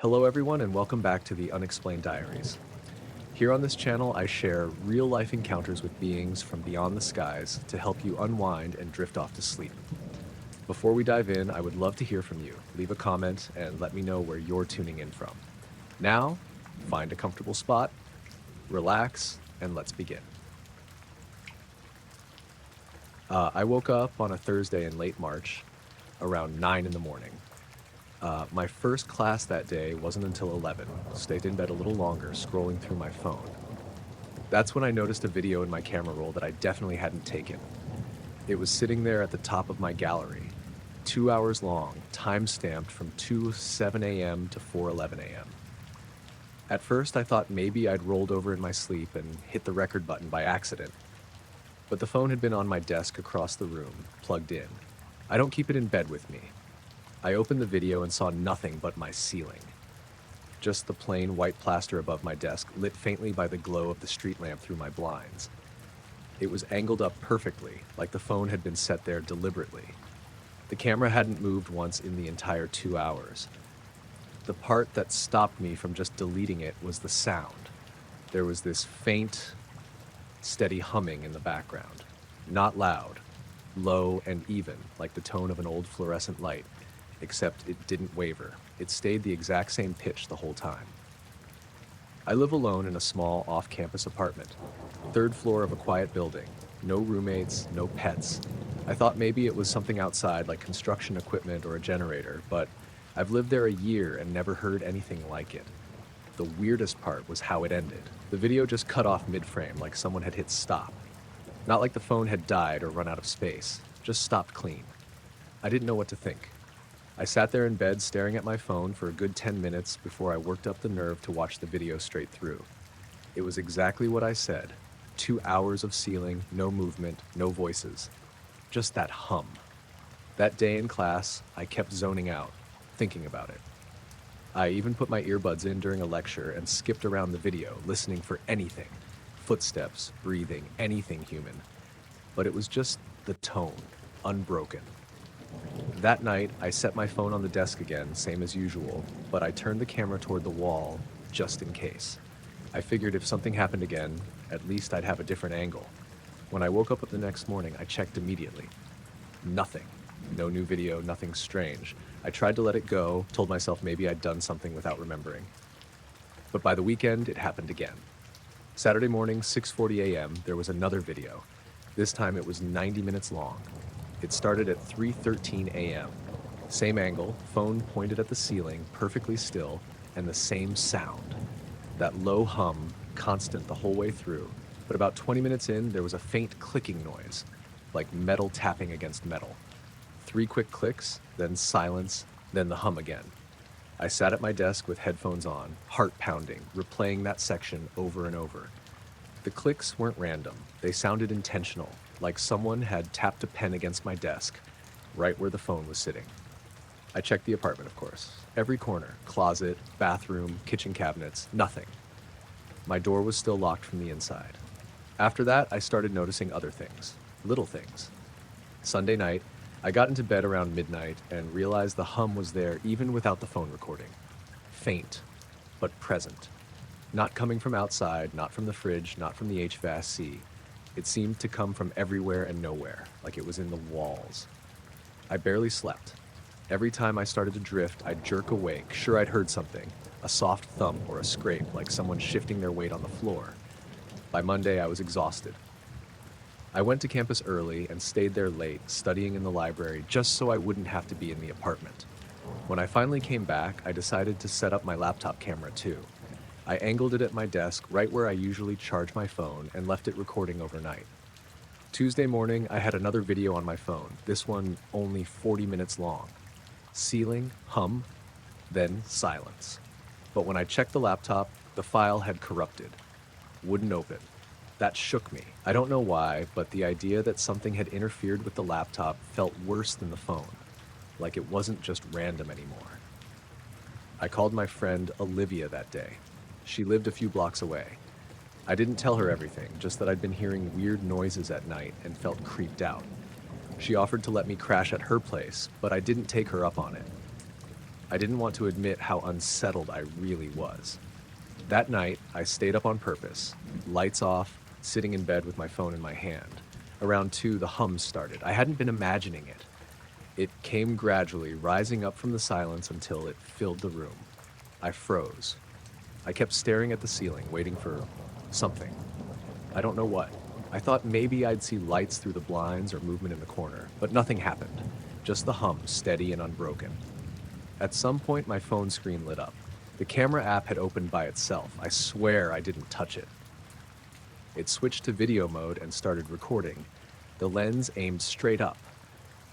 Hello everyone and welcome back to the Unexplained Diaries. Here on this channel I share real-life encounters with beings from beyond the skies to help you unwind and drift off to sleep. Before we dive in, I would love to hear from you. Leave a comment and let me know where you're tuning in from. Now, find a comfortable spot, relax, and let's begin. I woke up on a Thursday in late March, around 9 in the morning. My first class that day wasn't until 11. Stayed in bed a little longer, scrolling through my phone. That's when I noticed a video in my camera roll that I definitely hadn't taken. It was sitting there at the top of my gallery, 2 hours long, time-stamped from 2:07 a.m. to 4:11 a.m. At first, I thought maybe I'd rolled over in my sleep and hit the record button by accident. But the phone had been on my desk across the room, plugged in. I don't keep it in bed with me. I opened the video and saw nothing but my ceiling. Just the plain white plaster above my desk, lit faintly by the glow of the street lamp through my blinds. It was angled up perfectly, like the phone had been set there deliberately. The camera hadn't moved once in the entire 2 hours. The part that stopped me from just deleting it was the sound. There was this faint, steady humming in the background. Not loud, low and even, like the tone of an old fluorescent light. Except it didn't waver. It stayed the exact same pitch the whole time. I live alone in a small off-campus apartment, third floor of a quiet building. No roommates, no pets. I thought maybe it was something outside like construction equipment or a generator, but I've lived there a year and never heard anything like it. The weirdest part was how it ended. The video just cut off mid-frame like someone had hit stop. Not like the phone had died or run out of space, just stopped clean. I didn't know what to think. I sat there in bed staring at my phone for a good 10 minutes before I worked up the nerve to watch the video straight through. It was exactly what I said. 2 hours of ceiling, no movement, no voices. Just that hum. That day in class, I kept zoning out, thinking about it. I even put my earbuds in during a lecture and skipped around the video, listening for anything. Footsteps, breathing, anything human. But it was just the tone, unbroken. That night, I set my phone on the desk again, same as usual, but I turned the camera toward the wall, just in case. I figured if something happened again, at least I'd have a different angle. When I woke up the next morning, I checked immediately. Nothing. No new video, nothing strange. I tried to let it go, told myself maybe I'd done something without remembering. But by the weekend, it happened again. Saturday morning, 6:40 a.m., there was another video. This time it was 90 minutes long. It started at 3:13 a.m. Same angle, phone pointed at the ceiling, perfectly still, and the same sound. That low hum, constant the whole way through, but about 20 minutes in, there was a faint clicking noise, like metal tapping against metal. 3 quick clicks, then silence, then the hum again. I sat at my desk with headphones on, heart pounding, replaying that section over and over. The clicks weren't random, they sounded intentional, like someone had tapped a pen against my desk, right where the phone was sitting. I checked the apartment, of course. Every corner, closet, bathroom, kitchen cabinets, nothing. My door was still locked from the inside. After that, I started noticing other things, little things. Sunday night, I got into bed around midnight and realized the hum was there even without the phone recording. Faint, but present. Not coming from outside, not from the fridge, not from the HVAC. It seemed to come from everywhere and nowhere, like it was in the walls. I barely slept. Every time I started to drift, I'd jerk awake, sure I'd heard something, a soft thump or a scrape, like someone shifting their weight on the floor. By Monday, I was exhausted. I went to campus early and stayed there late, studying in the library, just so I wouldn't have to be in the apartment. When I finally came back, I decided to set up my laptop camera too. I angled it at my desk right where I usually charge my phone and left it recording overnight. Tuesday morning, I had another video on my phone, this one only 40 minutes long. Ceiling, hum, then silence. But when I checked the laptop, the file had corrupted. Wouldn't open. That shook me. I don't know why, but the idea that something had interfered with the laptop felt worse than the phone, like it wasn't just random anymore. I called my friend Olivia that day. She lived a few blocks away. I didn't tell her everything, just that I'd been hearing weird noises at night and felt creeped out. She offered to let me crash at her place, but I didn't take her up on it. I didn't want to admit how unsettled I really was. That night, I stayed up on purpose, lights off, sitting in bed with my phone in my hand. Around 2, the hum started. I hadn't been imagining it. It came gradually, rising up from the silence until it filled the room. I froze. I kept staring at the ceiling, waiting for something. I don't know what. I thought maybe I'd see lights through the blinds or movement in the corner, but nothing happened. Just the hum, steady and unbroken. At some point, my phone screen lit up. The camera app had opened by itself. I swear I didn't touch it. It switched to video mode and started recording. The lens aimed straight up.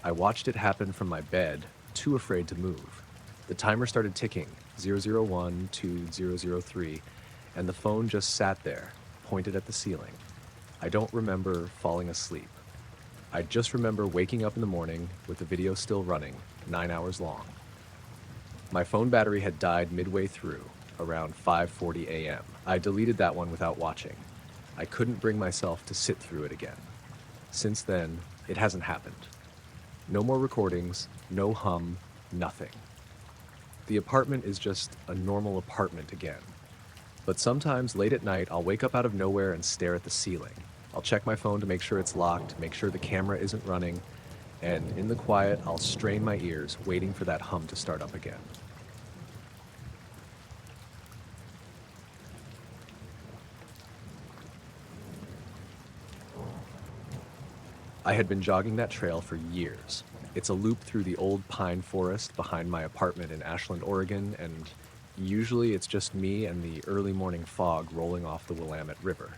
I watched it happen from my bed, too afraid to move. The timer started ticking, 001 to 003, and the phone just sat there, pointed at the ceiling. I don't remember falling asleep. I just remember waking up in the morning with the video still running, 9 hours long. My phone battery had died midway through, around 5:40 a.m. I deleted that one without watching. I couldn't bring myself to sit through it again. Since then, it hasn't happened. No more recordings, no hum, nothing. The apartment is just a normal apartment again. But sometimes late at night, I'll wake up out of nowhere and stare at the ceiling. I'll check my phone to make sure it's locked, make sure the camera isn't running, and in the quiet, I'll strain my ears, waiting for that hum to start up again. I had been jogging that trail for years. It's a loop through the old pine forest behind my apartment in Ashland, Oregon, and usually it's just me and the early morning fog rolling off the Willamette River.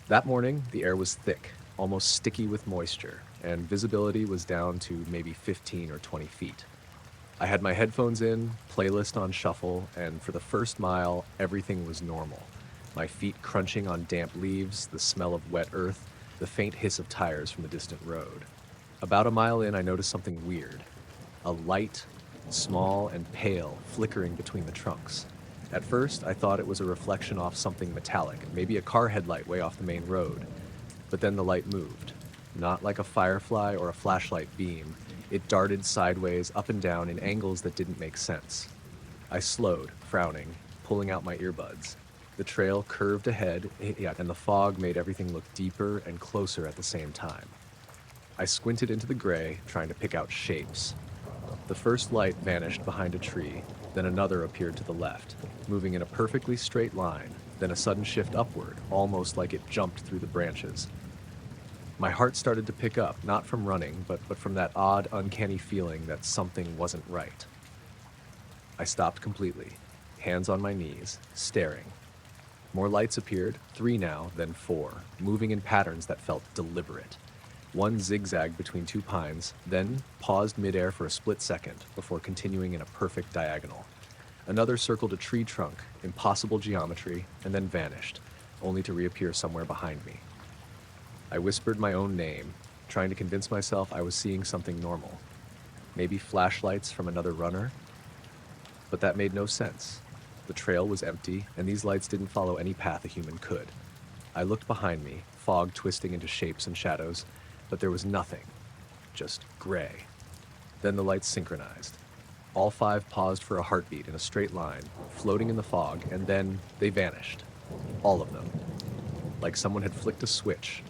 That morning, the air was thick, almost sticky with moisture, and visibility was down to maybe 15 or 20 feet. I had my headphones in, playlist on shuffle, and for the first mile, everything was normal. My feet crunching on damp leaves, the smell of wet earth, the faint hiss of tires from the distant road. About a mile in, I noticed something weird. A light, small and pale, flickering between the trunks. At first, I thought it was a reflection off something metallic, maybe a car headlight way off the main road. But then the light moved. Not like a firefly or a flashlight beam. It darted sideways, up and down, in angles that didn't make sense. I slowed, frowning, pulling out my earbuds. The trail curved ahead, and the fog made everything look deeper and closer at the same time. I squinted into the gray, trying to pick out shapes. The first light vanished behind a tree, then another appeared to the left, moving in a perfectly straight line, then a sudden shift upward, almost like it jumped through the branches. My heart started to pick up, not from running, but from that odd, uncanny feeling that something wasn't right. I stopped completely, hands on my knees, staring. More lights appeared, 3 now, then 4, moving in patterns that felt deliberate. One zigzagged between 2 pines, then paused midair for a split second before continuing in a perfect diagonal. Another circled a tree trunk, impossible geometry, and then vanished, only to reappear somewhere behind me. I whispered my own name, trying to convince myself I was seeing something normal. Maybe flashlights from another runner? But that made no sense. The trail was empty, and these lights didn't follow any path a human could. I looked behind me, fog twisting into shapes and shadows, but there was nothing. Just gray. Then the lights synchronized. All 5 paused for a heartbeat in a straight line, floating in the fog, and then they vanished. All of them. Like someone had flicked a switch.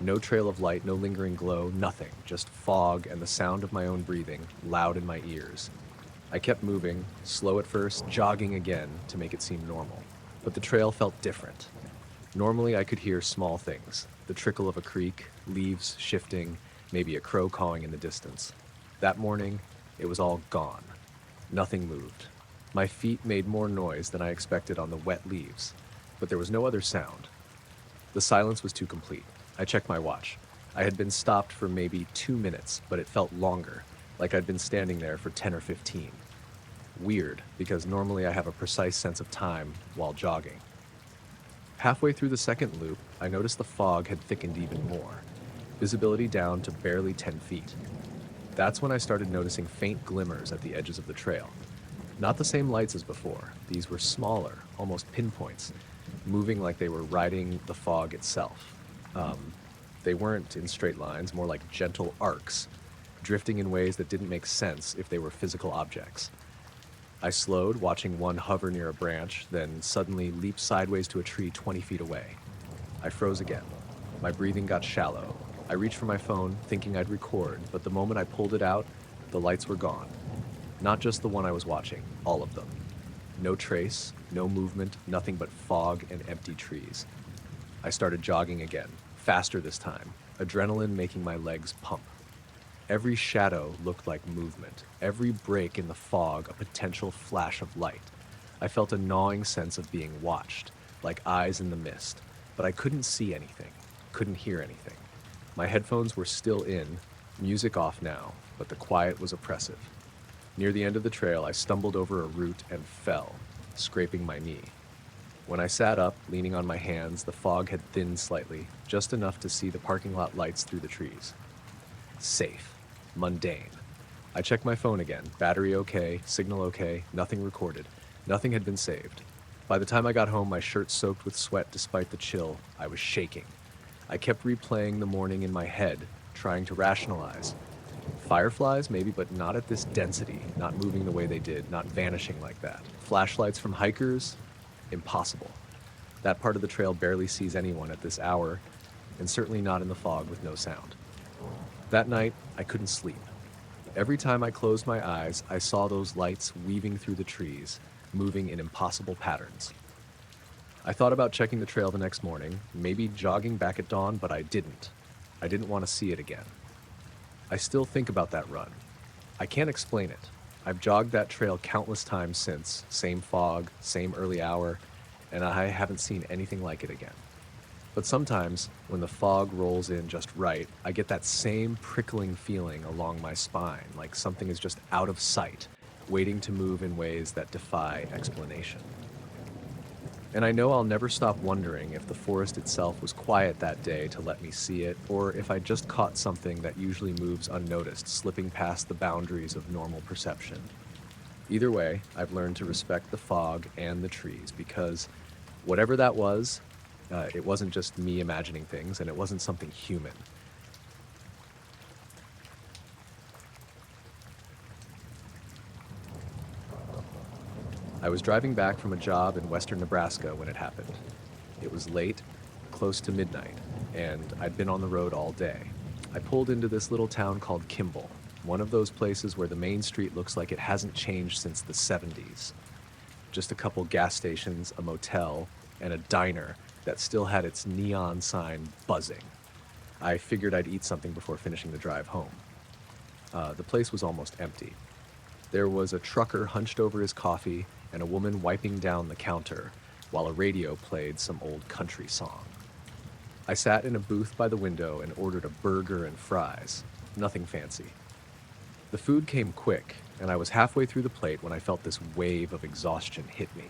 No trail of light, no lingering glow, nothing. Just fog and the sound of my own breathing, loud in my ears. I kept moving, slow at first, jogging again to make it seem normal. But the trail felt different. Normally I could hear small things, the trickle of a creek, leaves shifting, maybe a crow cawing in the distance. That morning, it was all gone. Nothing moved. My feet made more noise than I expected on the wet leaves, but there was no other sound. The silence was too complete. I checked my watch. I had been stopped for maybe 2 minutes, but it felt longer, like I'd been standing there for 10 or 15. Weird, because normally I have a precise sense of time while jogging. Halfway through the second loop, I noticed the fog had thickened even more, visibility down to barely 10 feet. That's when I started noticing faint glimmers at the edges of the trail. Not the same lights as before. These were smaller, almost pinpoints, moving like they were riding the fog itself. They weren't in straight lines, more like gentle arcs, drifting in ways that didn't make sense if they were physical objects. I slowed, watching one hover near a branch, then suddenly leap sideways to a tree 20 feet away. I froze again. My breathing got shallow. I reached for my phone, thinking I'd record, but the moment I pulled it out, the lights were gone. Not just the one I was watching, all of them. No trace, no movement, nothing but fog and empty trees. I started jogging again, faster this time, adrenaline making my legs pump. Every shadow looked like movement, every break in the fog a potential flash of light. I felt a gnawing sense of being watched, like eyes in the mist, but I couldn't see anything, couldn't hear anything. My headphones were still in, music off now, but the quiet was oppressive. Near the end of the trail, I stumbled over a root and fell, scraping my knee. When I sat up, leaning on my hands, the fog had thinned slightly, just enough to see the parking lot lights through the trees. Safe. Mundane. I checked my phone again. Battery okay, signal okay, nothing recorded. Nothing had been saved. By the time I got home, my shirt soaked with sweat despite the chill. I was shaking. I kept replaying the morning in my head, trying to rationalize. Fireflies, maybe, but not at this density, not moving the way they did, not vanishing like that. Flashlights from hikers? Impossible. That part of the trail barely sees anyone at this hour, and certainly not in the fog with no sound. That night, I couldn't sleep. Every time I closed my eyes, I saw those lights weaving through the trees, moving in impossible patterns. I thought about checking the trail the next morning, maybe jogging back at dawn, but I didn't. I didn't want to see it again. I still think about that run. I can't explain it. I've jogged that trail countless times since, same fog, same early hour, and I haven't seen anything like it again. But sometimes, when the fog rolls in just right, I get that same prickling feeling along my spine, like something is just out of sight, waiting to move in ways that defy explanation. And I know I'll never stop wondering if the forest itself was quiet that day to let me see it, or if I just caught something that usually moves unnoticed, slipping past the boundaries of normal perception. Either way, I've learned to respect the fog and the trees, because whatever that was, it wasn't just me imagining things, and it wasn't something human. I was driving back from a job in western Nebraska when it happened. It was late, close to midnight, and I'd been on the road all day. I pulled into this little town called Kimball, one of those places where the main street looks like it hasn't changed since the 70s. Just a couple gas stations, a motel, and a diner that still had its neon sign buzzing. I figured I'd eat something before finishing the drive home. The place was almost empty. There was a trucker hunched over his coffee and a woman wiping down the counter while a radio played some old country song. I sat in a booth by the window and ordered a burger and fries. Nothing fancy. The food came quick, and I was halfway through the plate when I felt this wave of exhaustion hit me.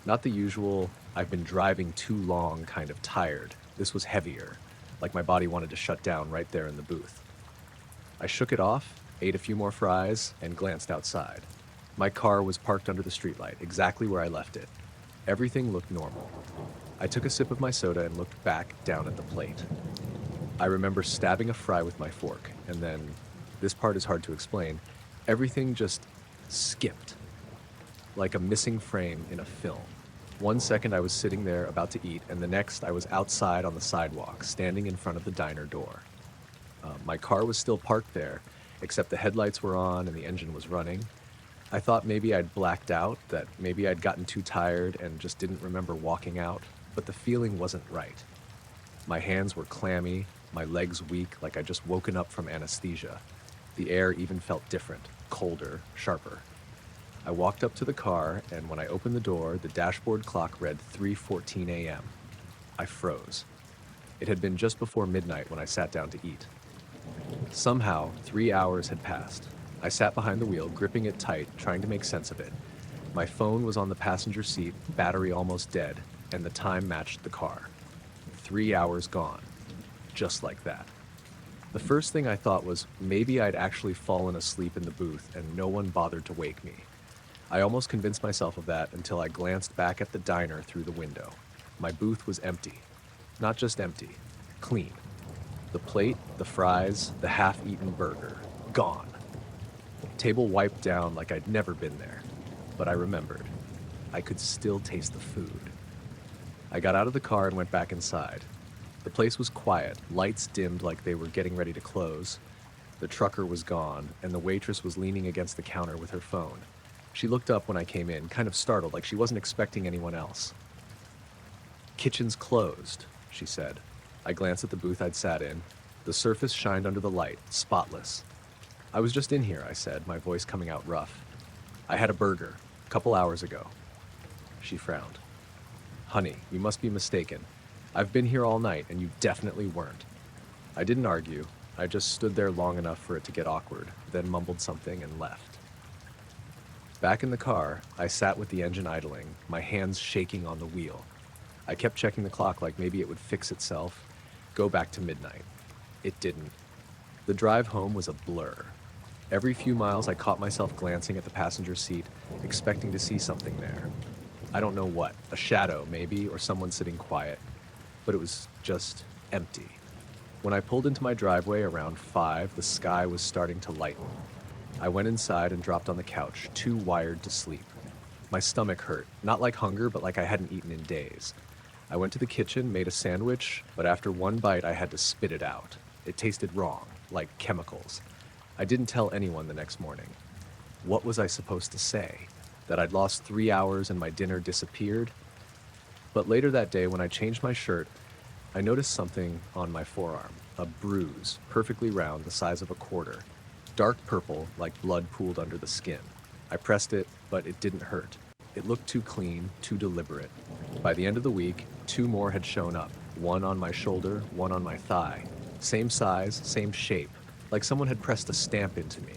Not the usual, I've been driving too long kind of tired. This was heavier, like my body wanted to shut down right there in the booth. I shook it off, ate a few more fries, and glanced outside. My car was parked under the streetlight, exactly where I left it. Everything looked normal. I took a sip of my soda and looked back down at the plate. I remember stabbing a fry with my fork, and then, this part is hard to explain, everything just skipped, like a missing frame in a film. 1 second I was sitting there about to eat, and the next I was outside on the sidewalk, standing in front of the diner door. My car was still parked there, except the headlights were on and the engine was running. I thought maybe I'd blacked out, that maybe I'd gotten too tired and just didn't remember walking out, but the feeling wasn't right. My hands were clammy, my legs weak, like I'd just woken up from anesthesia. The air even felt different, colder, sharper. I walked up to the car, and when I opened the door, the dashboard clock read 3:14 a.m. I froze. It had been just before midnight when I sat down to eat. Somehow, 3 hours had passed. I sat behind the wheel, gripping it tight, trying to make sense of it. My phone was on the passenger seat, battery almost dead, and the time matched the car. 3 hours gone. Just like that. The first thing I thought was maybe I'd actually fallen asleep in the booth and no one bothered to wake me. I almost convinced myself of that until I glanced back at the diner through the window. My booth was empty. Not just empty, clean. The plate, the fries, the half-eaten burger, gone. Table wiped down like I'd never been there. but I remembered. I could still taste the food. I got out of the car and went back inside. The place was quiet, lights dimmed like they were getting ready to close. The trucker was gone, and the waitress was leaning against the counter with her phone. She looked up when I came in, kind of startled, like she wasn't expecting anyone else. "Kitchen's closed," she said. I glanced at the booth I'd sat in. The surface shined under the light, spotless. "I was just in here," I said, my voice coming out rough. "I had a burger, a couple hours ago." She frowned. "Honey, you must be mistaken. I've been here all night, and you definitely weren't." I didn't argue. I just stood there long enough for it to get awkward, then mumbled something and left. Back in the car, I sat with the engine idling, my hands shaking on the wheel. I kept checking the clock like maybe it would fix itself, go back to midnight. It didn't. The drive home was a blur. Every few miles I caught myself glancing at the passenger seat, expecting to see something there. I don't know what, a shadow maybe, or someone sitting quiet, but it was just empty. When I pulled into my driveway around 5, the sky was starting to lighten. I went inside and dropped on the couch, too wired to sleep. My stomach hurt, not like hunger, but like I hadn't eaten in days. I went to the kitchen, made a sandwich, but after one bite I had to spit it out. It tasted wrong, like chemicals. I didn't tell anyone the next morning. What was I supposed to say? That I'd lost 3 hours and my dinner disappeared? But later that day, when I changed my shirt, I noticed something on my forearm, a bruise, perfectly round, the size of a quarter, dark purple, like blood pooled under the skin. I pressed it, but it didn't hurt. It looked too clean, too deliberate. By the end of the week, 2 more had shown up, one on my shoulder, one on my thigh. Same size, same shape, like someone had pressed a stamp into me.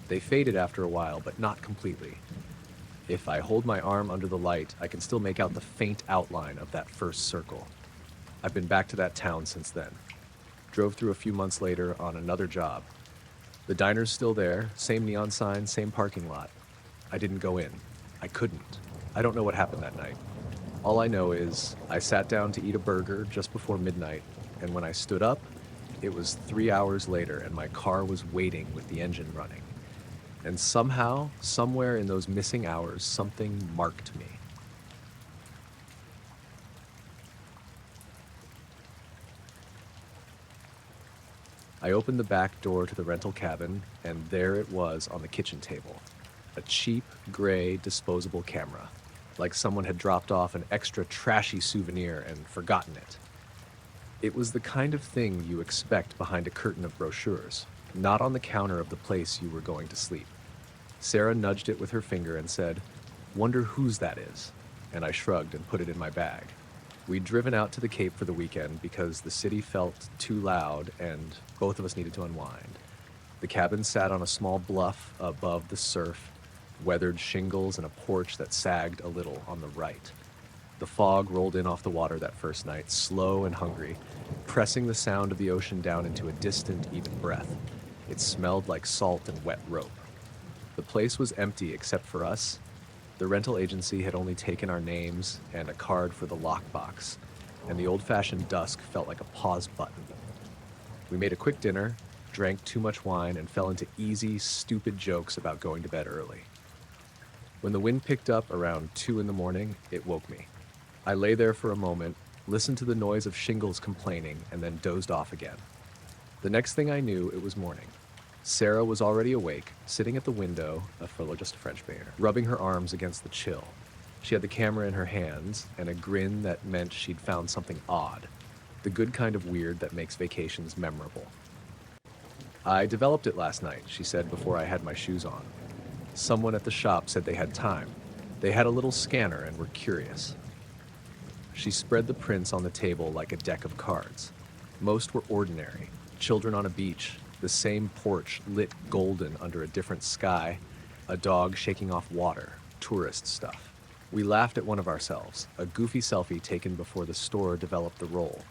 They faded after a while, but not completely. If I hold my arm under the light, I can still make out the faint outline of that first circle. I've been back to that town since then. Drove through a few months later on another job. The diner's still there, same neon sign, same parking lot. I didn't go in. I couldn't. I don't know what happened that night. All I know is I sat down to eat a burger just before midnight, and when I stood up, it was 3 hours later and my car was waiting with the engine running. And somehow, somewhere in those missing hours, something marked me. I opened the back door to the rental cabin, and there it was on the kitchen table. A cheap, gray, disposable camera, like someone had dropped off an extra trashy souvenir and forgotten it. It was the kind of thing you expect behind a curtain of brochures, not on the counter of the place you were going to sleep. Sarah nudged it with her finger and said, "Wonder whose that is?" And I shrugged and put it in my bag. We'd driven out to the Cape for the weekend because the city felt too loud and both of us needed to unwind. The cabin sat on a small bluff above the surf, weathered shingles and a porch that sagged a little on the right. The fog rolled in off the water that first night, slow and hungry, pressing the sound of the ocean down into a distant, even breath. It smelled like salt and wet rope. The place was empty except for us. The rental agency had only taken our names and a card for the lockbox, and the old-fashioned dusk felt like a pause button. We made a quick dinner, drank too much wine, and fell into easy, stupid jokes about going to bed early. When the wind picked up around 2 in the morning, it woke me. I lay there for a moment, listened to the noise of shingles complaining, and then dozed off again. The next thing I knew, it was morning. Sarah was already awake, sitting at the window, just a French painter, rubbing her arms against the chill. She had the camera in her hands, and a grin that meant she'd found something odd, the good kind of weird that makes vacations memorable. "I developed it last night," she said before I had my shoes on. "Someone at the shop said they had time. They had a little scanner and were curious." She spread the prints on the table like a deck of cards. Most were ordinary, children on a beach, the same porch lit golden under a different sky, a dog shaking off water, tourist stuff. We laughed at one of ourselves, a goofy selfie taken before the store developed the roll.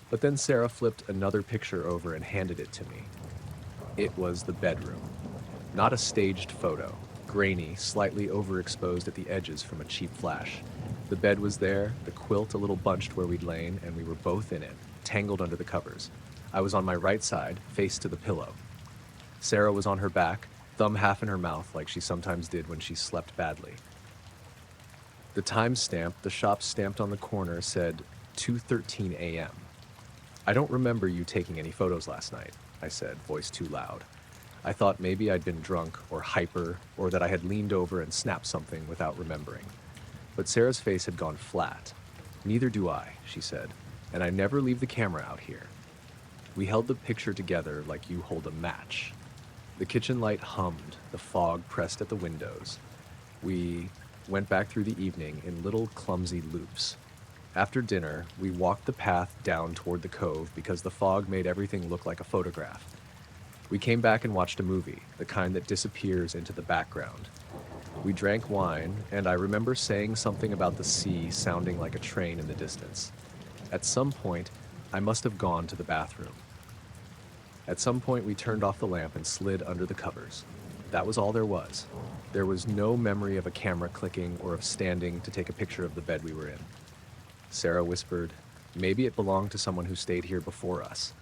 But then Sarah flipped another picture over and handed it to me. It was the bedroom. Not a staged photo, grainy, slightly overexposed at the edges from a cheap flash. The bed was there, the quilt a little bunched where we'd lain, and we were both in it, tangled under the covers. I was on my right side, face to the pillow. Sarah was on her back, thumb half in her mouth like she sometimes did when she slept badly. The time stamp the shop stamped on the corner said 2:13 a.m. "I don't remember you taking any photos last night," I said, voice too loud. I thought maybe I'd been drunk or hyper, or that I had leaned over and snapped something without remembering. But Sarah's face had gone flat. "Neither do I," she said, "and I never leave the camera out here." We held the picture together like you hold a match. The kitchen light hummed, the fog pressed at the windows. We went back through the evening in little clumsy loops. After dinner, we walked the path down toward the cove because the fog made everything look like a photograph. We came back and watched a movie, the kind that disappears into the background. We drank wine, and I remember saying something about the sea sounding like a train in the distance. At some point, I must have gone to the bathroom. At some point, we turned off the lamp and slid under the covers. That was all there was. There was no memory of a camera clicking or of standing to take a picture of the bed we were in. Sarah whispered, "Maybe it belonged to someone who stayed here before us."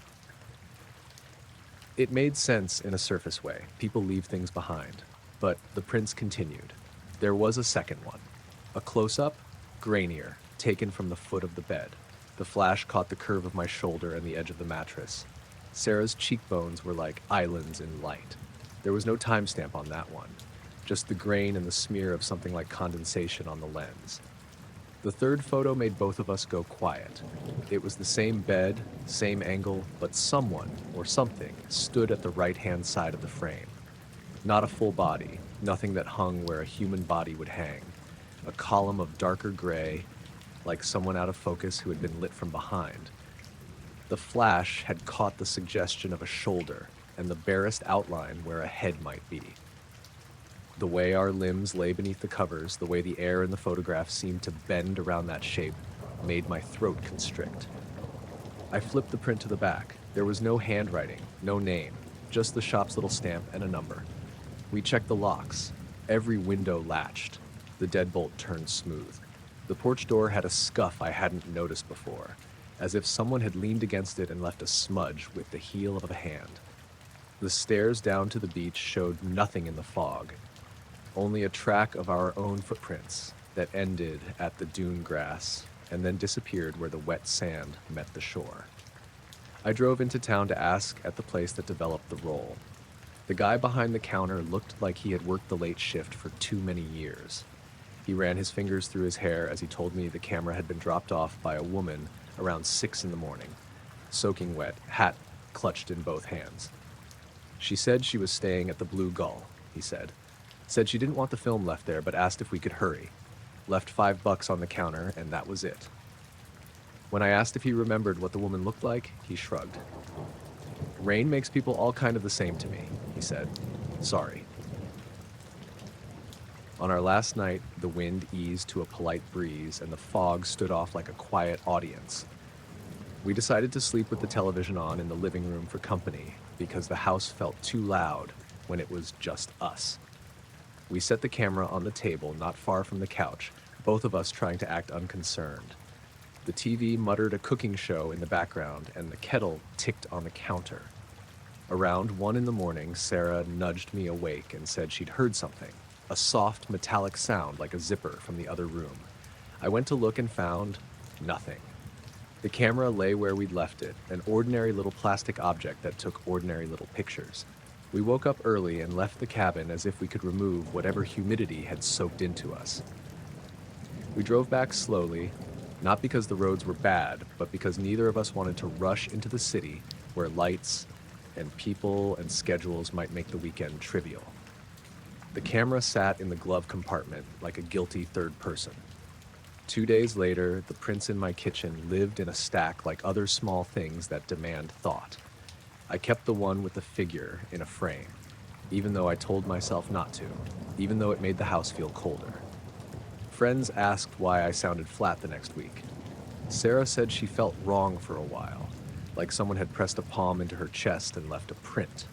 It made sense in a surface way. People leave things behind. But the prints continued. There was a second one. A close-up, grainier, taken from the foot of the bed. The flash caught the curve of my shoulder and the edge of the mattress. Sarah's cheekbones were like islands in light. There was no timestamp on that one, just the grain and the smear of something like condensation on the lens. The third photo made both of us go quiet. It was the same bed, same angle, but someone, or something, stood at the right-hand side of the frame. Not a full body, nothing that hung where a human body would hang. A column of darker gray, like someone out of focus who had been lit from behind. The flash had caught the suggestion of a shoulder and the barest outline where a head might be. The way our limbs lay beneath the covers, the way the air in the photograph seemed to bend around that shape, made my throat constrict. I flipped the print to the back. There was no handwriting, no name, just the shop's little stamp and a number. We checked the locks. Every window latched. The deadbolt turned smooth. The porch door had a scuff I hadn't noticed before, as if someone had leaned against it and left a smudge with the heel of a hand. The stairs down to the beach showed nothing in the fog, only a track of our own footprints that ended at the dune grass and then disappeared where the wet sand met the shore. I drove into town to ask at the place that developed the roll. The guy behind the counter looked like he had worked the late shift for too many years. He ran his fingers through his hair as he told me the camera had been dropped off by a woman around 6 in the morning, soaking wet, hat clutched in both hands. She said she was staying at the Blue Gull, he said. Said she didn't want the film left there, but asked if we could hurry. Left $5 on the counter, and that was it. When I asked if he remembered what the woman looked like, he shrugged. "Rain makes people all kind of the same to me," he said. "Sorry." On our last night, the wind eased to a polite breeze, and the fog stood off like a quiet audience. We decided to sleep with the television on in the living room for company, because the house felt too loud when it was just us. We set the camera on the table not far from the couch, both of us trying to act unconcerned. The TV muttered a cooking show in the background, and the kettle ticked on the counter. Around 1 in the morning, Sarah nudged me awake and said she'd heard something, a soft metallic sound like a zipper from the other room. I went to look and found nothing. The camera lay where we'd left it, an ordinary little plastic object that took ordinary little pictures. We woke up early and left the cabin as if we could remove whatever humidity had soaked into us. We drove back slowly, not because the roads were bad, but because neither of us wanted to rush into the city where lights and people and schedules might make the weekend trivial. The camera sat in the glove compartment like a guilty third person. 2 days later, the prints in my kitchen lived in a stack like other small things that demand thought. I kept the one with the figure in a frame, even though I told myself not to, even though it made the house feel colder. Friends asked why I sounded flat the next week. Sarah said she felt wrong for a while, like someone had pressed a palm into her chest and left a print.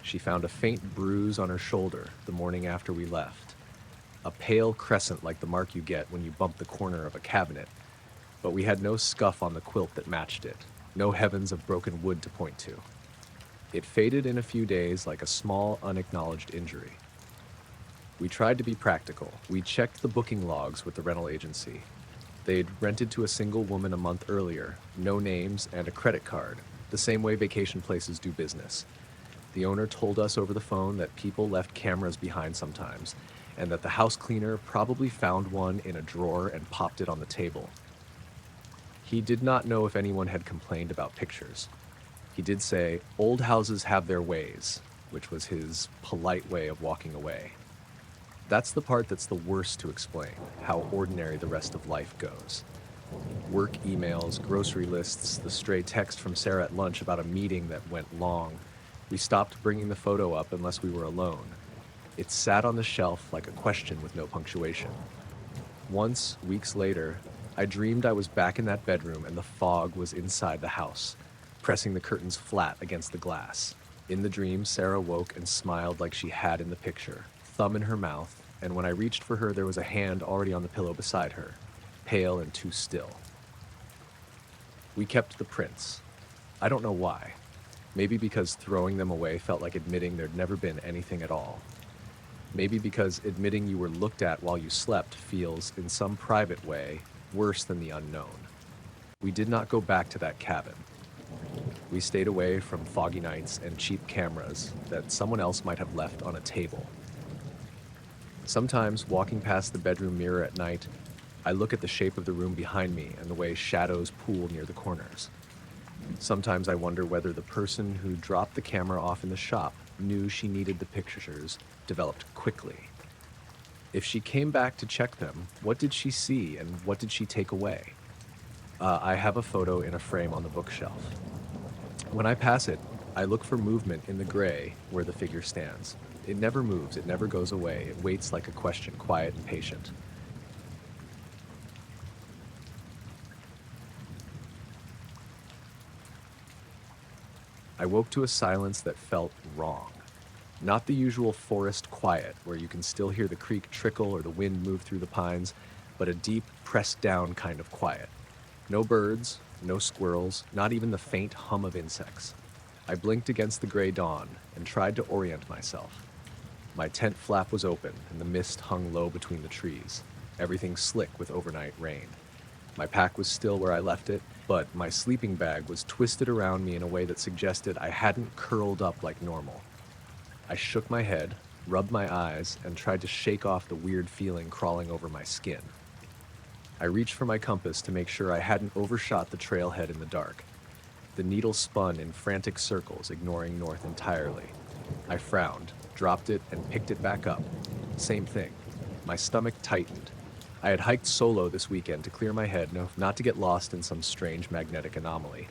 She found a faint bruise on her shoulder the morning after we left, a pale crescent like the mark you get when you bump the corner of a cabinet, but we had no scuff on the quilt that matched it, no heavens of broken wood to point to. It faded in a few days like a small, unacknowledged injury. We tried to be practical. We checked the booking logs with the rental agency. They'd rented to a single woman a month earlier, no names, and a credit card, the same way vacation places do business. The owner told us over the phone that people left cameras behind sometimes, and that the house cleaner probably found one in a drawer and popped it on the table. He did not know if anyone had complained about pictures. He did say, "Old houses have their ways," which was his polite way of walking away. That's the part that's the worst to explain, how ordinary the rest of life goes. Work emails, grocery lists, the stray text from Sarah at lunch about a meeting that went long. We stopped bringing the photo up unless we were alone. It sat on the shelf like a question with no punctuation. Once, weeks later, I dreamed I was back in that bedroom and the fog was inside the house, pressing the curtains flat against the glass. In the dream, Sarah woke and smiled like she had in the picture, thumb in her mouth, and when I reached for her, there was a hand already on the pillow beside her, pale and too still. We kept the prints. I don't know why. Maybe because throwing them away felt like admitting there'd never been anything at all. Maybe because admitting you were looked at while you slept feels, in some private way, worse than the unknown. We did not go back to that cabin. We stayed away from foggy nights and cheap cameras that someone else might have left on a table. Sometimes, walking past the bedroom mirror at night, I look at the shape of the room behind me and the way shadows pool near the corners. Sometimes I wonder whether the person who dropped the camera off in the shop knew she needed the pictures developed quickly. If she came back to check them, what did she see and what did she take away? I have a photo in a frame on the bookshelf. When I pass it, I look for movement in the gray where the figure stands. It never moves, it never goes away. It waits like a question, quiet and patient. I woke to a silence that felt wrong. Not the usual forest quiet where you can still hear the creek trickle or the wind move through the pines, but a deep, pressed down kind of quiet. No birds, no squirrels, not even the faint hum of insects. I blinked against the gray dawn and tried to orient myself. My tent flap was open and the mist hung low between the trees, everything slick with overnight rain. My pack was still where I left it, but my sleeping bag was twisted around me in a way that suggested I hadn't curled up like normal. I shook my head, rubbed my eyes, and tried to shake off the weird feeling crawling over my skin. I reached for my compass to make sure I hadn't overshot the trailhead in the dark. The needle spun in frantic circles, ignoring north entirely. I frowned, dropped it, and picked it back up. Same thing. My stomach tightened. I had hiked solo this weekend to clear my head, not to get lost in some strange magnetic anomaly,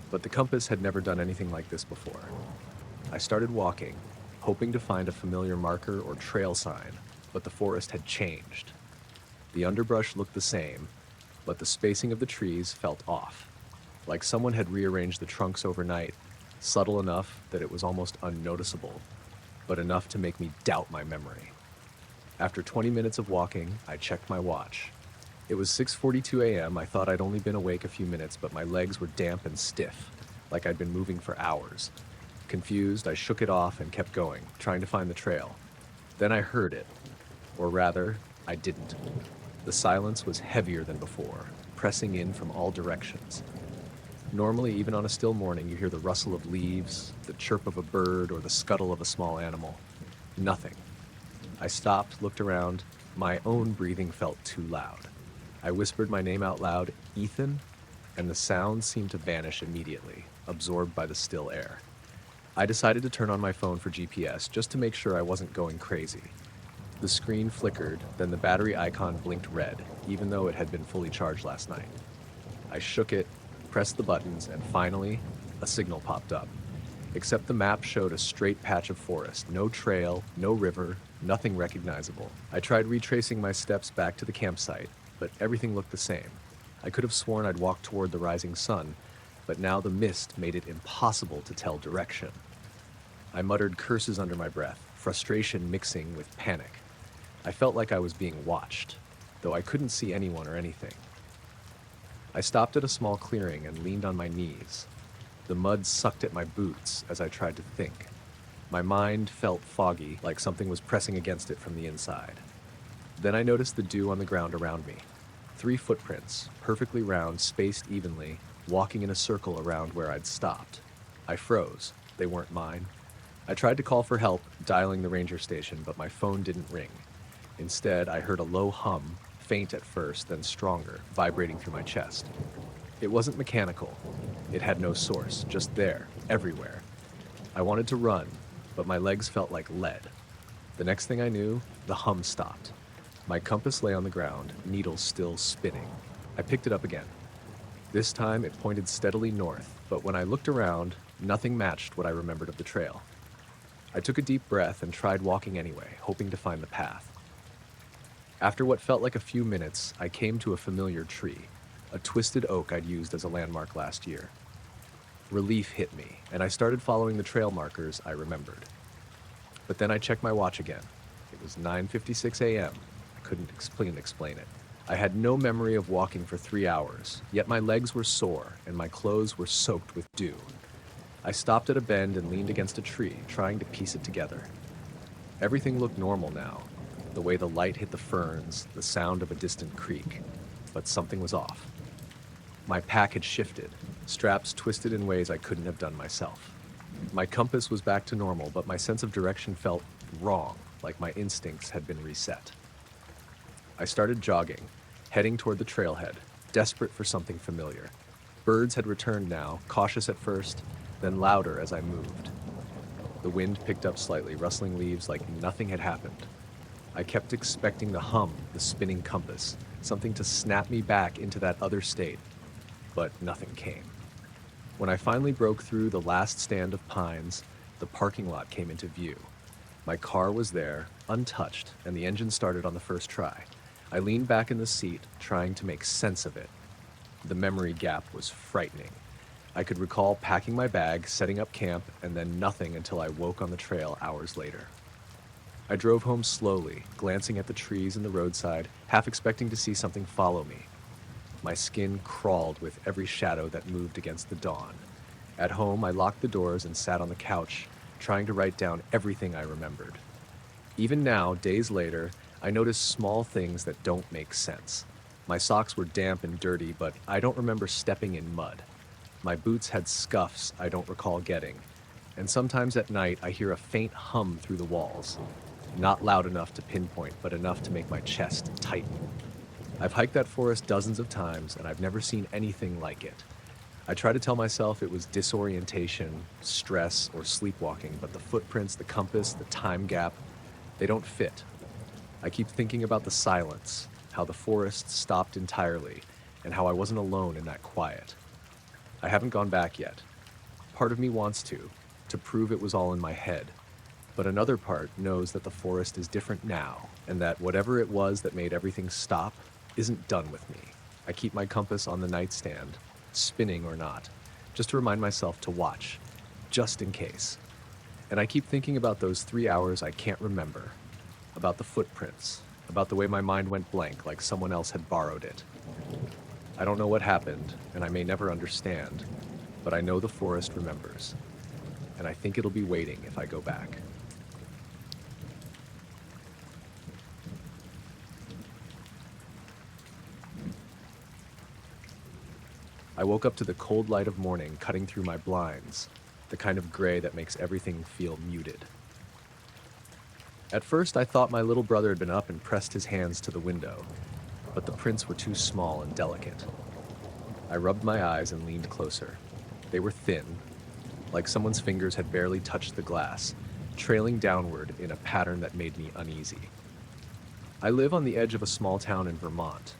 but the compass had never done anything like this before. I started walking, hoping to find a familiar marker or trail sign, but the forest had changed. The underbrush looked the same, but the spacing of the trees felt off, like someone had rearranged the trunks overnight, subtle enough that it was almost unnoticeable, but enough to make me doubt my memory. After 20 minutes of walking, I checked my watch. It was 6:42 a.m. I thought I'd only been awake a few minutes, but my legs were damp and stiff, like I'd been moving for hours. Confused, I shook it off and kept going, trying to find the trail. Then I heard it. Or rather, I didn't. The silence was heavier than before, pressing in from all directions. Normally, even on a still morning, you hear the rustle of leaves, the chirp of a bird, or the scuttle of a small animal. Nothing. I stopped, looked around. My own breathing felt too loud. I whispered my name out loud, "Ethan," and the sound seemed to vanish immediately, absorbed by the still air. I decided to turn on my phone for GPS just to make sure I wasn't going crazy. The screen flickered, then the battery icon blinked red, even though it had been fully charged last night. I shook it, pressed the buttons, and finally, a signal popped up. Except the map showed a straight patch of forest, no trail, no river, nothing recognizable. I tried retracing my steps back to the campsite, but everything looked the same. I could have sworn I'd walked toward the rising sun, but now the mist made it impossible to tell direction. I muttered curses under my breath, frustration mixing with panic. I felt like I was being watched, though I couldn't see anyone or anything. I stopped at a small clearing and leaned on my knees. The mud sucked at my boots as I tried to think. My mind felt foggy, like something was pressing against it from the inside. Then I noticed the dew on the ground around me. 3 footprints, perfectly round, spaced evenly, walking in a circle around where I'd stopped. I froze. They weren't mine. I tried to call for help, dialing the ranger station, but my phone didn't ring. Instead, I heard a low hum, faint at first, then stronger, vibrating through my chest. It wasn't mechanical. It had no source, just there, everywhere. I wanted to run, but my legs felt like lead. The next thing I knew, the hum stopped. My compass lay on the ground, needle still spinning. I picked it up again. This time it pointed steadily north, but when I looked around, nothing matched what I remembered of the trail. I took a deep breath and tried walking anyway, hoping to find the path. After what felt like a few minutes, I came to a familiar tree, a twisted oak I'd used as a landmark last year. Relief hit me, and I started following the trail markers I remembered. But then I checked my watch again. It was 9:56 a.m. I couldn't explain it. I had no memory of walking for 3 hours, yet my legs were sore and my clothes were soaked with dew. I stopped at a bend and leaned against a tree, trying to piece it together. Everything looked normal now, the way the light hit the ferns, the sound of a distant creek, but something was off. My pack had shifted, straps twisted in ways I couldn't have done myself. My compass was back to normal, but my sense of direction felt wrong, like my instincts had been reset. I started jogging, heading toward the trailhead, desperate for something familiar. Birds had returned now, cautious at first, then louder as I moved. The wind picked up slightly, rustling leaves like nothing had happened. I kept expecting the hum, the spinning compass, something to snap me back into that other state, but nothing came. When I finally broke through the last stand of pines, the parking lot came into view. My car was there, untouched, and the engine started on the first try. I leaned back in the seat, trying to make sense of it. The memory gap was frightening. I could recall packing my bag, setting up camp, and then nothing until I woke on the trail hours later. I drove home slowly, glancing at the trees and the roadside, half expecting to see something follow me. My skin crawled with every shadow that moved against the dawn. At home, I locked the doors and sat on the couch, trying to write down everything I remembered. Even now, days later, I notice small things that don't make sense. My socks were damp and dirty, but I don't remember stepping in mud. My boots had scuffs I don't recall getting, and sometimes at night I hear a faint hum through the walls. Not loud enough to pinpoint, but enough to make my chest tighten. I've hiked that forest dozens of times, and I've never seen anything like it. I try to tell myself it was disorientation, stress, or sleepwalking, but the footprints, the compass, the time gap, they don't fit. I keep thinking about the silence, how the forest stopped entirely, and how I wasn't alone in that quiet. I haven't gone back yet. Part of me wants to prove it was all in my head. But another part knows that the forest is different now, and that whatever it was that made everything stop isn't done with me. I keep my compass on the nightstand, spinning or not, just to remind myself to watch, just in case. And I keep thinking about those 3 hours I can't remember, about the footprints, about the way my mind went blank like someone else had borrowed it. I don't know what happened, and I may never understand, but I know the forest remembers, and I think it'll be waiting if I go back. I woke up to the cold light of morning cutting through my blinds, the kind of gray that makes everything feel muted. At first, I thought my little brother had been up and pressed his hands to the window, but the prints were too small and delicate. I rubbed my eyes and leaned closer. They were thin, like someone's fingers had barely touched the glass, trailing downward in a pattern that made me uneasy. I live on the edge of a small town in Vermont.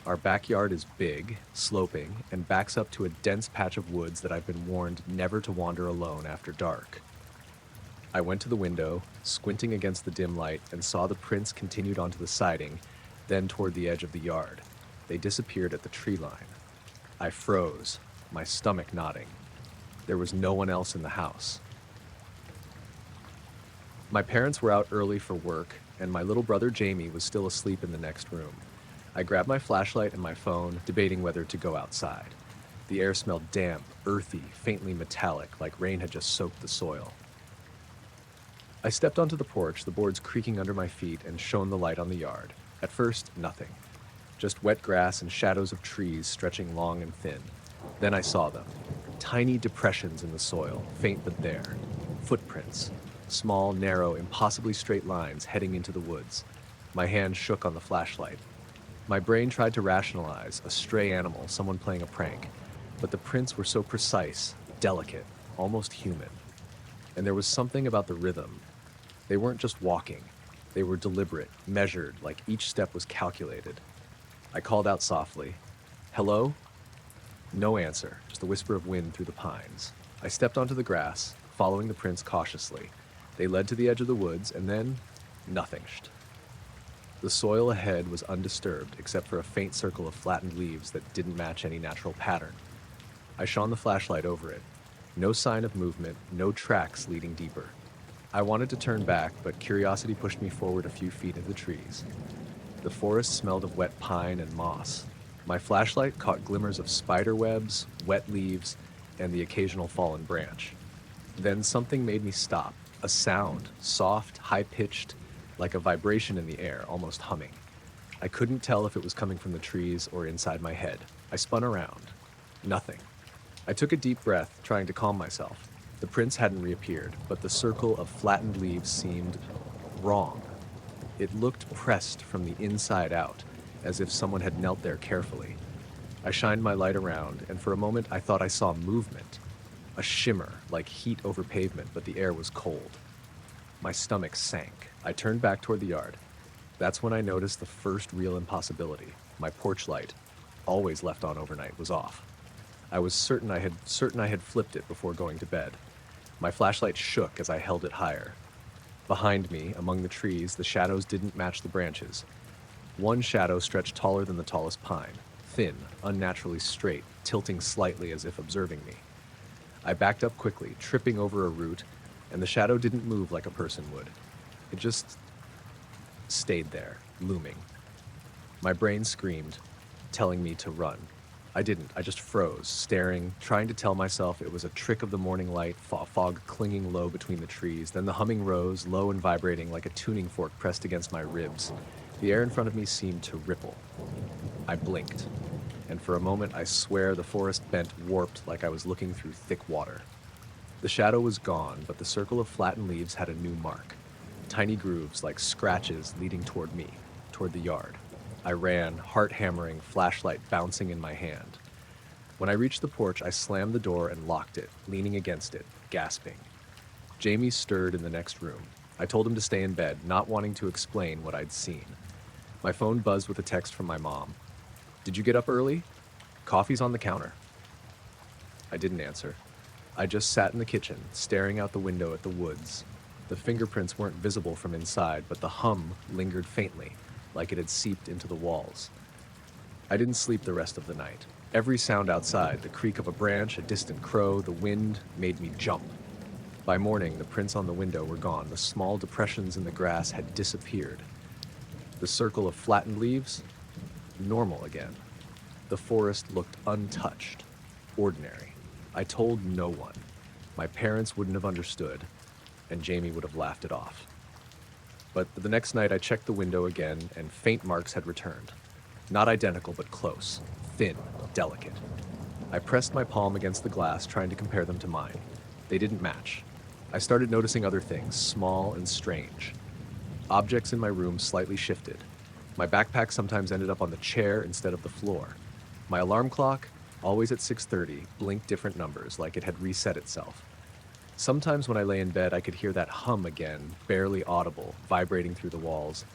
Our backyard is big, sloping, and backs up to a dense patch of woods that I've been warned never to wander alone after dark. I went to the window, squinting against the dim light, and saw the prints continued onto the siding, then toward the edge of the yard. They disappeared at the tree line. I froze, my stomach knotting. There was no one else in the house. My parents were out early for work, and my little brother Jamie was still asleep in the next room. I grabbed my flashlight and my phone, debating whether to go outside. The air smelled damp, earthy, faintly metallic, like rain had just soaked the soil. I stepped onto the porch, the boards creaking under my feet, and shone the light on the yard. At first, nothing. Just wet grass and shadows of trees stretching long and thin. Then I saw them. Tiny depressions in the soil, faint but there. Footprints. Small, narrow, impossibly straight lines heading into the woods. My hand shook on the flashlight. My brain tried to rationalize a stray animal, someone playing a prank. But the prints were so precise, delicate, almost human. And there was something about the rhythm. They weren't just walking. They were deliberate, measured, like each step was calculated. I called out softly, "Hello?" No answer, just the whisper of wind through the pines. I stepped onto the grass, following the prints cautiously. They led to the edge of the woods, and then nothing. The soil ahead was undisturbed, except for a faint circle of flattened leaves that didn't match any natural pattern. I shone the flashlight over it. No sign of movement, no tracks leading deeper. I wanted to turn back, but curiosity pushed me forward a few feet into the trees. The forest smelled of wet pine and moss. My flashlight caught glimmers of spider webs, wet leaves, and the occasional fallen branch. Then something made me stop. A sound, soft, high-pitched, like a vibration in the air, almost humming. I couldn't tell if it was coming from the trees or inside my head. I spun around. Nothing. I took a deep breath, trying to calm myself. The prints hadn't reappeared, but the circle of flattened leaves seemed wrong. It looked pressed from the inside out, as if someone had knelt there carefully. I shined my light around, and for a moment I thought I saw movement. A shimmer, like heat over pavement, but the air was cold. My stomach sank. I turned back toward the yard. That's when I noticed the first real impossibility. My porch light, always left on overnight, was off. I was certain I had flipped it before going to bed. My flashlight shook as I held it higher. Behind me, among the trees, the shadows didn't match the branches. One shadow stretched taller than the tallest pine, thin, unnaturally straight, tilting slightly as if observing me. I backed up quickly, tripping over a root, and the shadow didn't move like a person would. It just stayed there, looming. My brain screamed, telling me to run. I didn't. I just froze, staring, trying to tell myself it was a trick of the morning light, fog clinging low between the trees. Then the humming rose, low and vibrating like a tuning fork pressed against my ribs. The air in front of me seemed to ripple. I blinked, and for a moment I swear the forest bent warped like I was looking through thick water. The shadow was gone, but the circle of flattened leaves had a new mark. Tiny grooves like scratches leading toward me, toward the yard. I ran, heart hammering, flashlight bouncing in my hand. When I reached the porch, I slammed the door and locked it, leaning against it, gasping. Jamie stirred in the next room. I told him to stay in bed, not wanting to explain what I'd seen. My phone buzzed with a text from my mom. "Did you get up early? Coffee's on the counter." I didn't answer. I just sat in the kitchen, staring out the window at the woods. The fingerprints weren't visible from inside, but the hum lingered faintly, like it had seeped into the walls. I didn't sleep the rest of the night. Every sound outside, the creak of a branch, a distant crow, the wind, made me jump. By morning, the prints on the window were gone. The small depressions in the grass had disappeared. The circle of flattened leaves, normal again. The forest looked untouched, ordinary. I told no one. My parents wouldn't have understood, and Jamie would have laughed it off. But the next night I checked the window again, and faint marks had returned. Not identical, but close. Thin, delicate. I pressed my palm against the glass, trying to compare them to mine. They didn't match. I started noticing other things, small and strange. Objects in my room slightly shifted. My backpack sometimes ended up on the chair instead of the floor. My alarm clock, always at 6:30, blinked different numbers, like it had reset itself. Sometimes when I lay in bed, I could hear that hum again, barely audible, vibrating through the walls.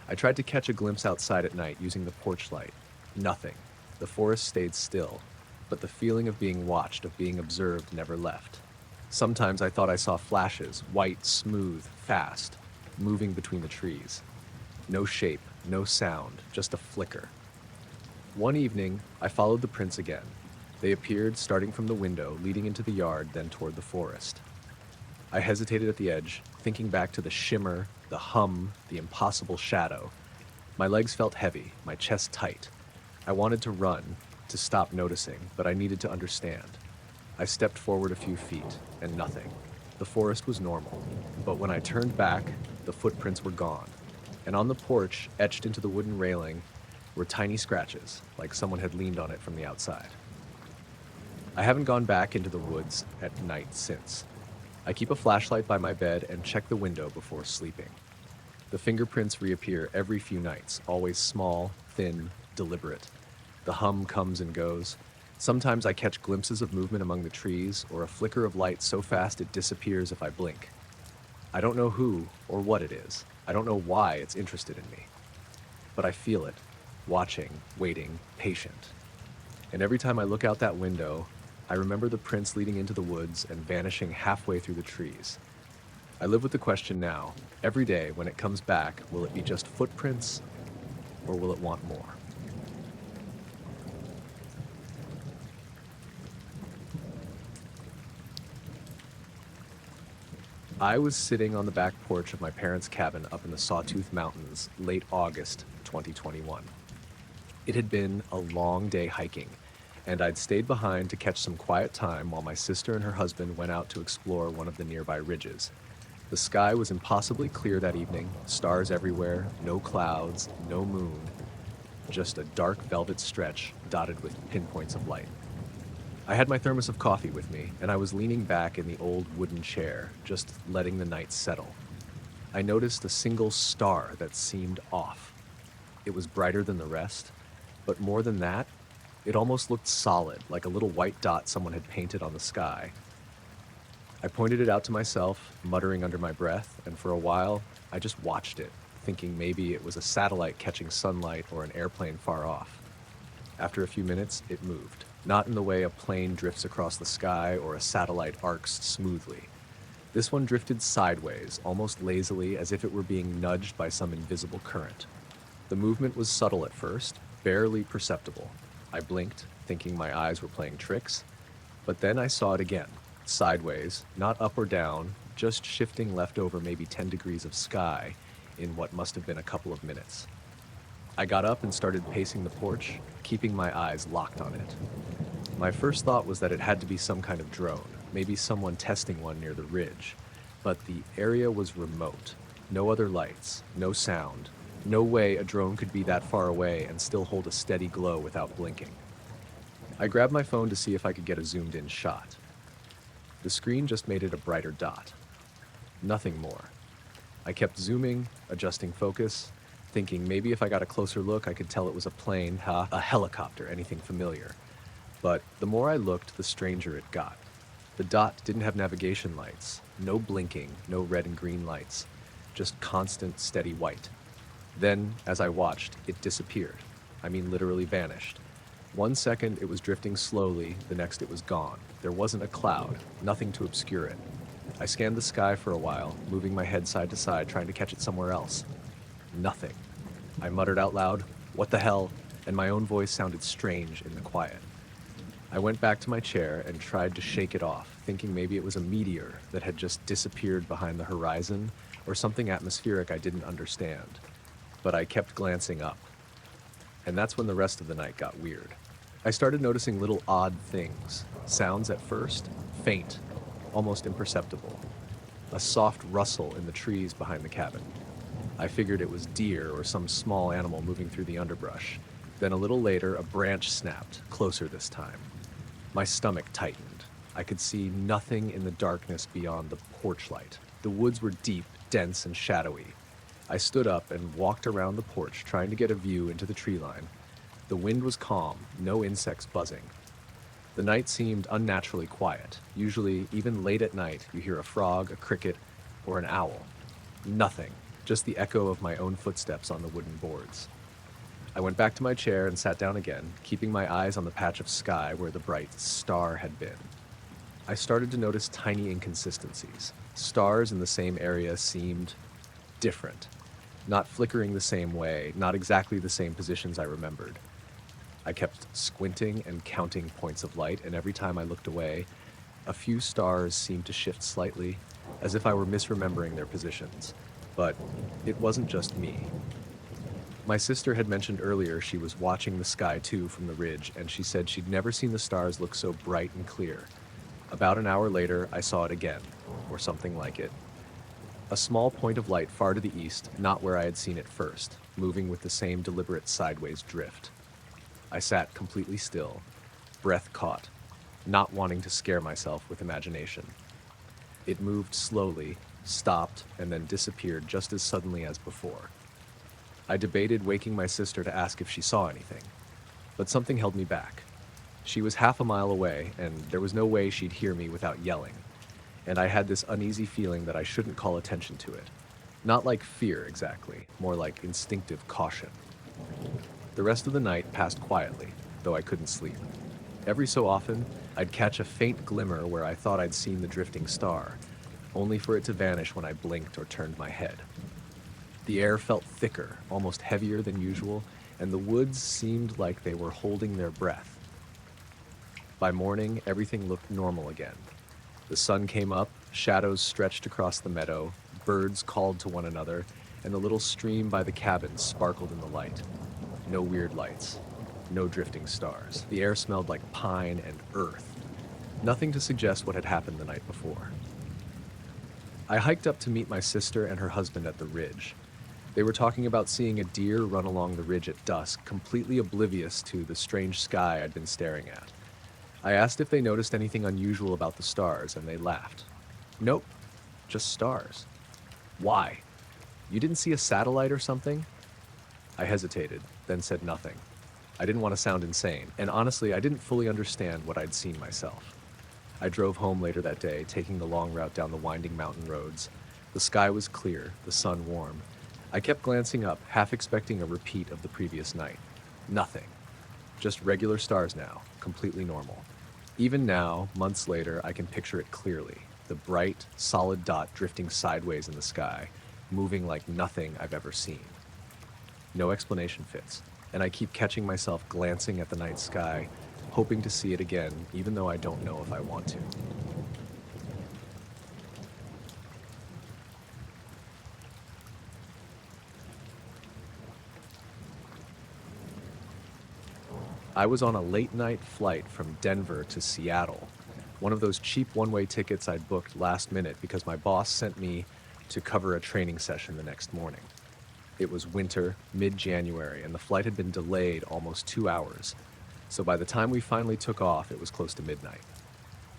I tried to catch a glimpse outside at night using the porch light. Nothing. The forest stayed still, but the feeling of being watched, of being observed, never left. Sometimes I thought I saw flashes, white, smooth, fast, moving between the trees. No shape, no sound, just a flicker. One evening, I followed the prints again. They appeared starting from the window, leading into the yard, then toward the forest. I hesitated at the edge, thinking back to the shimmer, the hum, the impossible shadow. My legs felt heavy, my chest tight. I wanted to run, to stop noticing, but I needed to understand. I stepped forward a few feet, and nothing. The forest was normal, but when I turned back, the footprints were gone. And on the porch, etched into the wooden railing, were tiny scratches, like someone had leaned on it from the outside. I haven't gone back into the woods at night since. I keep a flashlight by my bed and check the window before sleeping. The fingerprints reappear every few nights, always small, thin, deliberate. The hum comes and goes. Sometimes I catch glimpses of movement among the trees, or a flicker of light so fast it disappears if I blink. I don't know who or what it is. I don't know why it's interested in me. But I feel it, watching, waiting, patient. And every time I look out that window, I remember the prints leading into the woods and vanishing halfway through the trees. I live with the question now, every day when it comes back, will it be just footprints, or will it want more? I was sitting on the back porch of my parents' cabin up in the Sawtooth Mountains, late August 2021. It had been a long day hiking, and I'd stayed behind to catch some quiet time while my sister and her husband went out to explore one of the nearby ridges. The sky was impossibly clear that evening, stars everywhere, no clouds, no moon, just a dark velvet stretch dotted with pinpoints of light. I had my thermos of coffee with me, and I was leaning back in the old wooden chair, just letting the night settle. I noticed a single star that seemed off. It was brighter than the rest, but more than that, it almost looked solid, like a little white dot someone had painted on the sky. I pointed it out to myself, muttering under my breath, and for a while, I just watched it, thinking maybe it was a satellite catching sunlight or an airplane far off. After a few minutes, it moved, not in the way a plane drifts across the sky or a satellite arcs smoothly. This one drifted sideways, almost lazily, as if it were being nudged by some invisible current. The movement was subtle at first, barely perceptible. I blinked, thinking my eyes were playing tricks, but then I saw it again, sideways, not up or down, just shifting left over maybe 10 degrees of sky in what must have been a couple of minutes. I got up and started pacing the porch, keeping my eyes locked on it. My first thought was that it had to be some kind of drone, maybe someone testing one near the ridge, but the area was remote. No other lights, no sound, no way a drone could be that far away and still hold a steady glow without blinking. I grabbed my phone to see if I could get a zoomed-in shot. The screen just made it a brighter dot. Nothing more. I kept zooming, adjusting focus, thinking maybe if I got a closer look I could tell it was a plane, a helicopter, anything familiar. But the more I looked, the stranger it got. The dot didn't have navigation lights, no blinking, no red and green lights, just constant, steady white. Then, as I watched, it disappeared. I mean, literally vanished. 1 second it was drifting slowly, the next it was gone. There wasn't a cloud, nothing to obscure it. I scanned the sky for a while, moving my head side to side, trying to catch it somewhere else. Nothing. I muttered out loud, "What the hell?" and my own voice sounded strange in the quiet. I went back to my chair and tried to shake it off, thinking maybe it was a meteor that had just disappeared behind the horizon or something atmospheric I didn't understand. But I kept glancing up. And that's when the rest of the night got weird. I started noticing little odd things. Sounds at first, faint, almost imperceptible. A soft rustle in the trees behind the cabin. I figured it was deer or some small animal moving through the underbrush. Then a little later, a branch snapped, closer this time. My stomach tightened. I could see nothing in the darkness beyond the porch light. The woods were deep, dense, and shadowy. I stood up and walked around the porch, trying to get a view into the tree line. The wind was calm, no insects buzzing. The night seemed unnaturally quiet. Usually, even late at night, you hear a frog, a cricket, or an owl. Nothing, just the echo of my own footsteps on the wooden boards. I went back to my chair and sat down again, keeping my eyes on the patch of sky where the bright star had been. I started to notice tiny inconsistencies. Stars in the same area seemed different, not flickering the same way, not exactly the same positions I remembered. I kept squinting and counting points of light, and every time I looked away, a few stars seemed to shift slightly, as if I were misremembering their positions. But it wasn't just me. My sister had mentioned earlier she was watching the sky too from the ridge, and she said she'd never seen the stars look so bright and clear. About an hour later, I saw it again, or something like it. A small point of light far to the east, not where I had seen it first, moving with the same deliberate sideways drift. I sat completely still, breath caught, not wanting to scare myself with imagination. It moved slowly, stopped, and then disappeared just as suddenly as before. I debated waking my sister to ask if she saw anything, but something held me back. She was half a mile away, and there was no way she'd hear me without yelling, and I had this uneasy feeling that I shouldn't call attention to it. Not like fear exactly, more like instinctive caution. The rest of the night passed quietly, though I couldn't sleep. Every so often, I'd catch a faint glimmer where I thought I'd seen the drifting star, only for it to vanish when I blinked or turned my head. The air felt thicker, almost heavier than usual, and the woods seemed like they were holding their breath. By morning, everything looked normal again. The sun came up, shadows stretched across the meadow, birds called to one another, and the little stream by the cabin sparkled in the light. No weird lights, no drifting stars. The air smelled like pine and earth. Nothing to suggest what had happened the night before. I hiked up to meet my sister and her husband at the ridge. They were talking about seeing a deer run along the ridge at dusk, completely oblivious to the strange sky I'd been staring at. I asked if they noticed anything unusual about the stars, and they laughed. Nope, just stars. Why? You didn't see a satellite or something? I hesitated, then said nothing. I didn't want to sound insane, and honestly, I didn't fully understand what I'd seen myself. I drove home later that day, taking the long route down the winding mountain roads. The sky was clear, the sun warm. I kept glancing up, half expecting a repeat of the previous night. Nothing. Just regular stars now, completely normal. Even now, months later, I can picture it clearly. The bright, solid dot drifting sideways in the sky, moving like nothing I've ever seen. No explanation fits, and I keep catching myself glancing at the night sky, hoping to see it again, even though I don't know if I want to. I was on a late-night flight from Denver to Seattle, one of those cheap one-way tickets I'd booked last minute because my boss sent me to cover a training session the next morning. It was winter, mid-January, and the flight had been delayed almost 2 hours, so by the time we finally took off, it was close to midnight.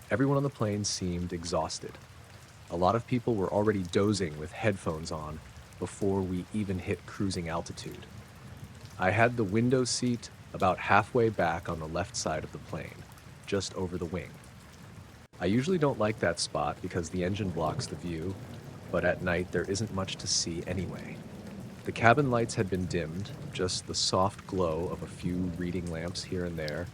Everyone on the plane seemed exhausted. A lot of people were already dozing with headphones on before we even hit cruising altitude. I had the window seat about halfway back on the left side of the plane, just over the wing. I usually don't like that spot because the engine blocks the view, but at night there isn't much to see anyway. The cabin lights had been dimmed, just the soft glow of a few reading lamps here and there,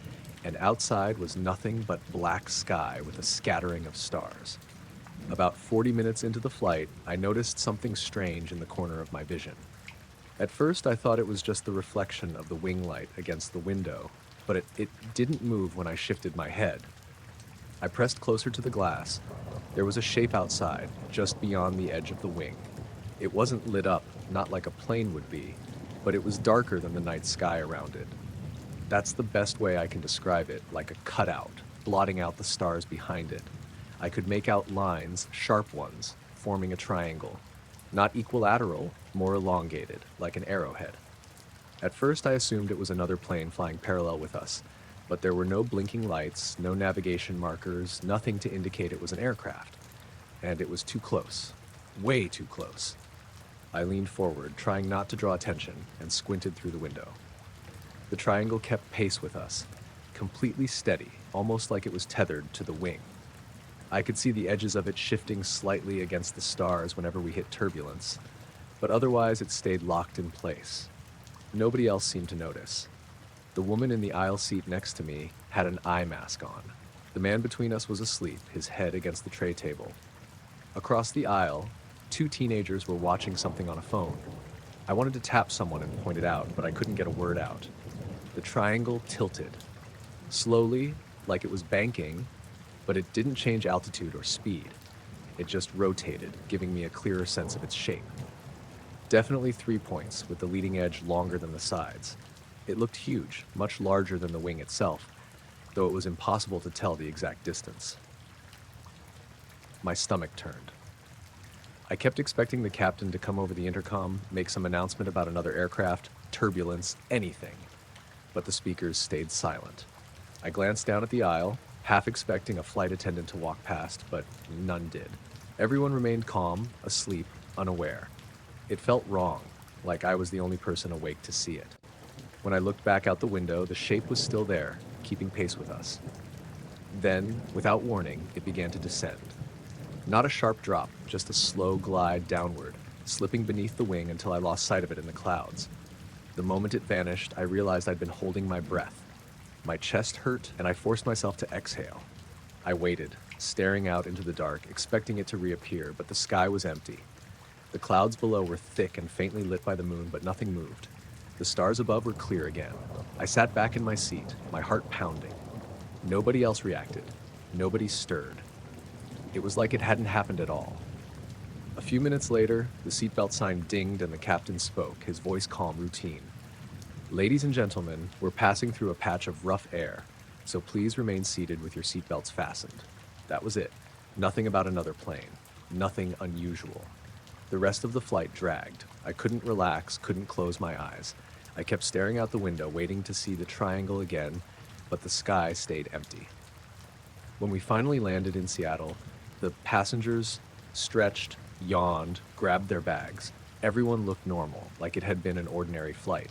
and outside was nothing but black sky with a scattering of stars. About 40 minutes into the flight, I noticed something strange in the corner of my vision. At first, I thought it was just the reflection of the wing light against the window, but it didn't move when I shifted my head. I pressed closer to the glass. There was a shape outside, just beyond the edge of the wing. It wasn't lit up, not like a plane would be, but it was darker than the night sky around it. That's the best way I can describe it, like a cutout, blotting out the stars behind it. I could make out lines, sharp ones, forming a triangle. Not equilateral, more elongated, like an arrowhead. At first I assumed it was another plane flying parallel with us, but there were no blinking lights, no navigation markers, nothing to indicate it was an aircraft. And it was too close. Way too close. I leaned forward, trying not to draw attention, and squinted through the window. The triangle kept pace with us, completely steady, almost like it was tethered to the wing. I could see the edges of it shifting slightly against the stars whenever we hit turbulence, but otherwise it stayed locked in place. Nobody else seemed to notice. The woman in the aisle seat next to me had an eye mask on. The man between us was asleep, his head against the tray table. Across the aisle, 2 teenagers were watching something on a phone. I wanted to tap someone and point it out, but I couldn't get a word out. The triangle tilted. Slowly, like it was banking, but it didn't change altitude or speed. It just rotated, giving me a clearer sense of its shape. Definitely 3 points, with the leading edge longer than the sides. It looked huge, much larger than the wing itself, though it was impossible to tell the exact distance. My stomach turned. I kept expecting the captain to come over the intercom, make some announcement about another aircraft, turbulence, anything. But the speakers stayed silent. I glanced down at the aisle, half expecting a flight attendant to walk past, but none did. Everyone remained calm, asleep, unaware. It felt wrong, like I was the only person awake to see it. When I looked back out the window, the shape was still there, keeping pace with us. Then, without warning, it began to descend. Not a sharp drop, just a slow glide downward, slipping beneath the wing until I lost sight of it in the clouds. The moment it vanished, I realized I'd been holding my breath. My chest hurt, and I forced myself to exhale. I waited, staring out into the dark, expecting it to reappear, but the sky was empty. The clouds below were thick and faintly lit by the moon, but nothing moved. The stars above were clear again. I sat back in my seat, my heart pounding. Nobody else reacted. Nobody stirred. It was like it hadn't happened at all. A few minutes later, the seatbelt sign dinged and the captain spoke, his voice calm, routine. Ladies and gentlemen, we're passing through a patch of rough air, so please remain seated with your seatbelts fastened. That was it. Nothing about another plane. Nothing unusual. The rest of the flight dragged. I couldn't relax, couldn't close my eyes. I kept staring out the window, waiting to see the triangle again, but the sky stayed empty. When we finally landed in Seattle, the passengers stretched, yawned, grabbed their bags. Everyone looked normal, like it had been an ordinary flight.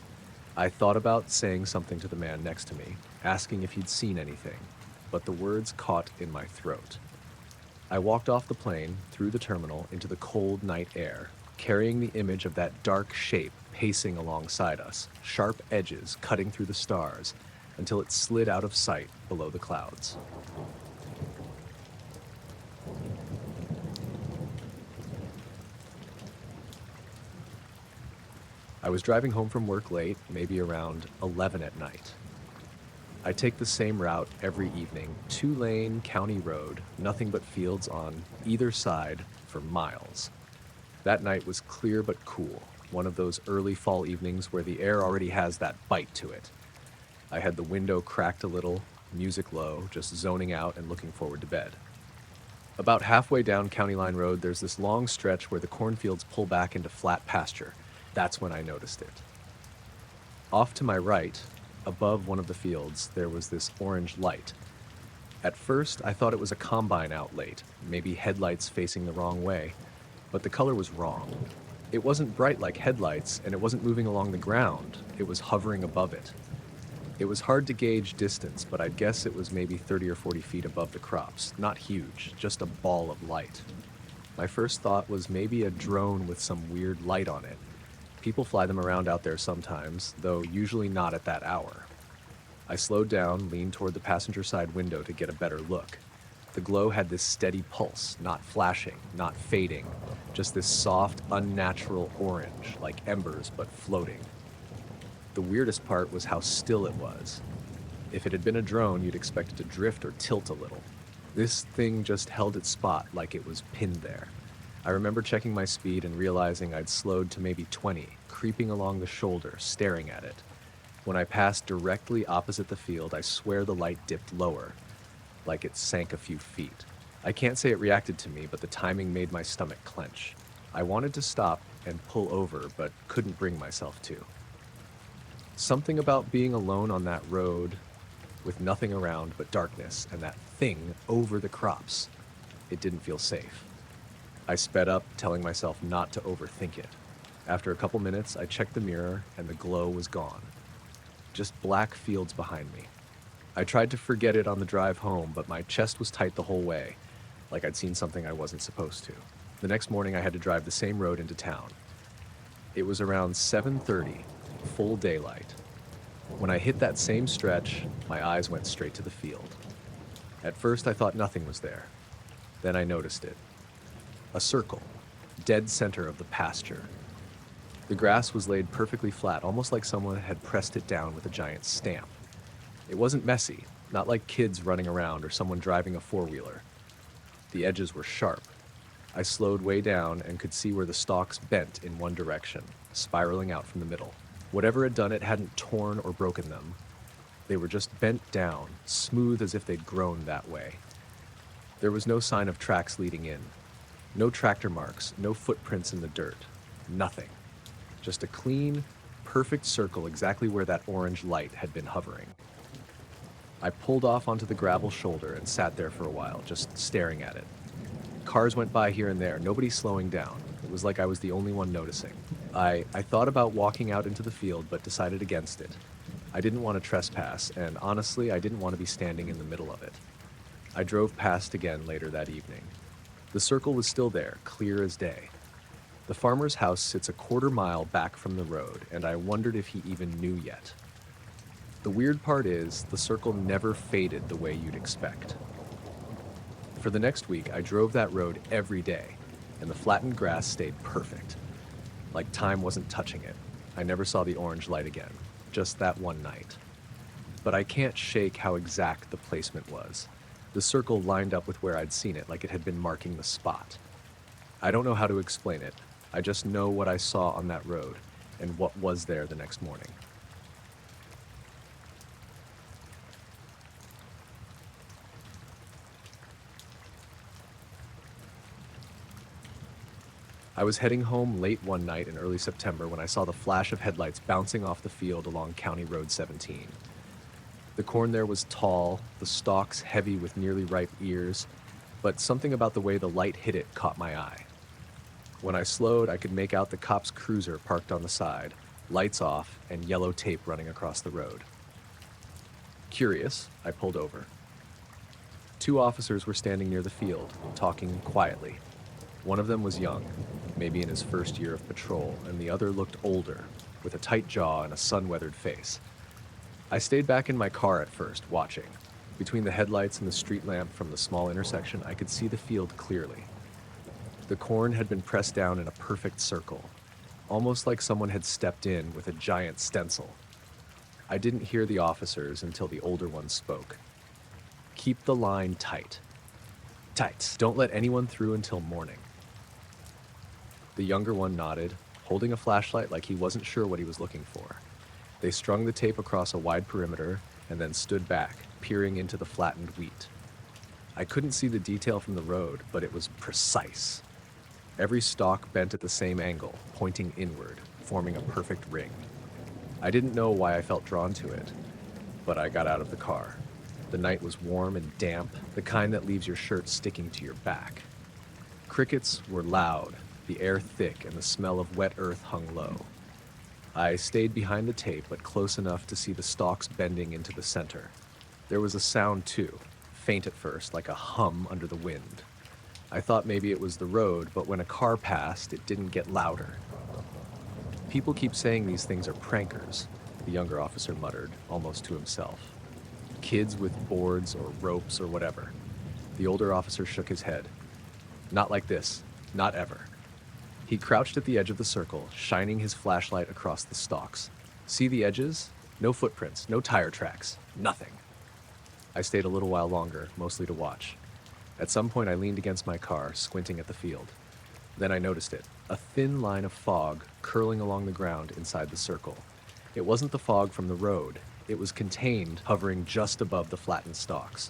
I thought about saying something to the man next to me, asking if he'd seen anything, but the words caught in my throat. I walked off the plane, through the terminal, into the cold night air, carrying the image of that dark shape pacing alongside us, sharp edges cutting through the stars, until it slid out of sight below the clouds. I was driving home from work late, maybe around 11 at night. I take the same route every evening, 2-lane county road, nothing but fields on either side for miles. That night was clear but cool, one of those early fall evenings where the air already has that bite to it. I had the window cracked a little, music low, just zoning out and looking forward to bed. About halfway down County Line Road, there's this long stretch where the cornfields pull back into flat pasture. That's when I noticed it. Off to my right, above one of the fields, there was this orange light. At first, I thought it was a combine out late, maybe headlights facing the wrong way, but the color was wrong. It wasn't bright like headlights, and it wasn't moving along the ground. It was hovering above it. It was hard to gauge distance, but I'd guess it was maybe 30 or 40 feet above the crops. Not huge, just a ball of light. My first thought was maybe a drone with some weird light on it. People fly them around out there sometimes, though usually not at that hour. I slowed down, leaned toward the passenger side window to get a better look. The glow had this steady pulse, not flashing, not fading, just this soft, unnatural orange, like embers but floating. The weirdest part was how still it was. If it had been a drone, you'd expect it to drift or tilt a little. This thing just held its spot like it was pinned there. I remember checking my speed and realizing I'd slowed to maybe 20, creeping along the shoulder, staring at it. When I passed directly opposite the field, I swear the light dipped lower, like it sank a few feet. I can't say it reacted to me, but the timing made my stomach clench. I wanted to stop and pull over, but couldn't bring myself to. Something about being alone on that road, with nothing around but darkness and that thing over the crops. It didn't feel safe. I sped up, telling myself not to overthink it. After a couple minutes, I checked the mirror and the glow was gone. Just black fields behind me. I tried to forget it on the drive home, but my chest was tight the whole way, like I'd seen something I wasn't supposed to. The next morning, I had to drive the same road into town. It was around 7:30, full daylight. When I hit that same stretch, my eyes went straight to the field. At first, I thought nothing was there. Then I noticed it. A circle, dead center of the pasture. The grass was laid perfectly flat, almost like someone had pressed it down with a giant stamp. It wasn't messy, not like kids running around or someone driving a four-wheeler. The edges were sharp. I slowed way down and could see where the stalks bent in one direction, spiraling out from the middle. Whatever had done it hadn't torn or broken them. They were just bent down, smooth as if they'd grown that way. There was no sign of tracks leading in. No tractor marks, no footprints in the dirt. Nothing. Just a clean, perfect circle exactly where that orange light had been hovering. I pulled off onto the gravel shoulder and sat there for a while, just staring at it. Cars went by here and there, nobody slowing down. It was like I was the only one noticing. I thought about walking out into the field, but decided against it. I didn't want to trespass, and honestly, I didn't want to be standing in the middle of it. I drove past again later that evening. The circle was still there, clear as day. The farmer's house sits a quarter-mile back from the road, and I wondered if he even knew yet. The weird part is, the circle never faded the way you'd expect. For the next week, I drove that road every day, and the flattened grass stayed perfect. Like time wasn't touching it. I never saw the orange light again, just that one night. But I can't shake how exact the placement was. The circle lined up with where I'd seen it, like it had been marking the spot. I don't know how to explain it. I just know what I saw on that road, and what was there the next morning. I was heading home late one night in early September when I saw the flash of headlights bouncing off the field along County Road 17. The corn there was tall, the stalks heavy with nearly ripe ears, but something about the way the light hit it caught my eye. When I slowed, I could make out the cop's cruiser parked on the side, lights off, and yellow tape running across the road. Curious, I pulled over. 2 officers were standing near the field, talking quietly. One of them was young, maybe in his first year of patrol, and the other looked older, with a tight jaw and a sun-weathered face. I stayed back in my car at first, watching. Between the headlights and the street lamp from the small intersection, I could see the field clearly. The corn had been pressed down in a perfect circle, almost like someone had stepped in with a giant stencil. I didn't hear the officers until the older one spoke. "Keep the line tight. Tight. Don't let anyone through until morning." The younger one nodded, holding a flashlight like he wasn't sure what he was looking for. They strung the tape across a wide perimeter and then stood back, peering into the flattened wheat. I couldn't see the detail from the road, but it was precise. Every stalk bent at the same angle, pointing inward, forming a perfect ring. I didn't know why I felt drawn to it, but I got out of the car. The night was warm and damp, the kind that leaves your shirt sticking to your back. Crickets were loud, the air thick, and the smell of wet earth hung low. I stayed behind the tape, but close enough to see the stalks bending into the center. There was a sound too, faint at first, like a hum under the wind. I thought maybe it was the road, but when a car passed, it didn't get louder. "People keep saying these things are prankers," the younger officer muttered, almost to himself. "Kids with boards or ropes or whatever." The older officer shook his head. "Not like this. Not ever." He crouched at the edge of the circle, shining his flashlight across the stalks. "See the edges? No footprints, no tire tracks, nothing." I stayed a little while longer, mostly to watch. At some point I leaned against my car, squinting at the field. Then I noticed it, a thin line of fog curling along the ground inside the circle. It wasn't the fog from the road. It was contained, hovering just above the flattened stalks.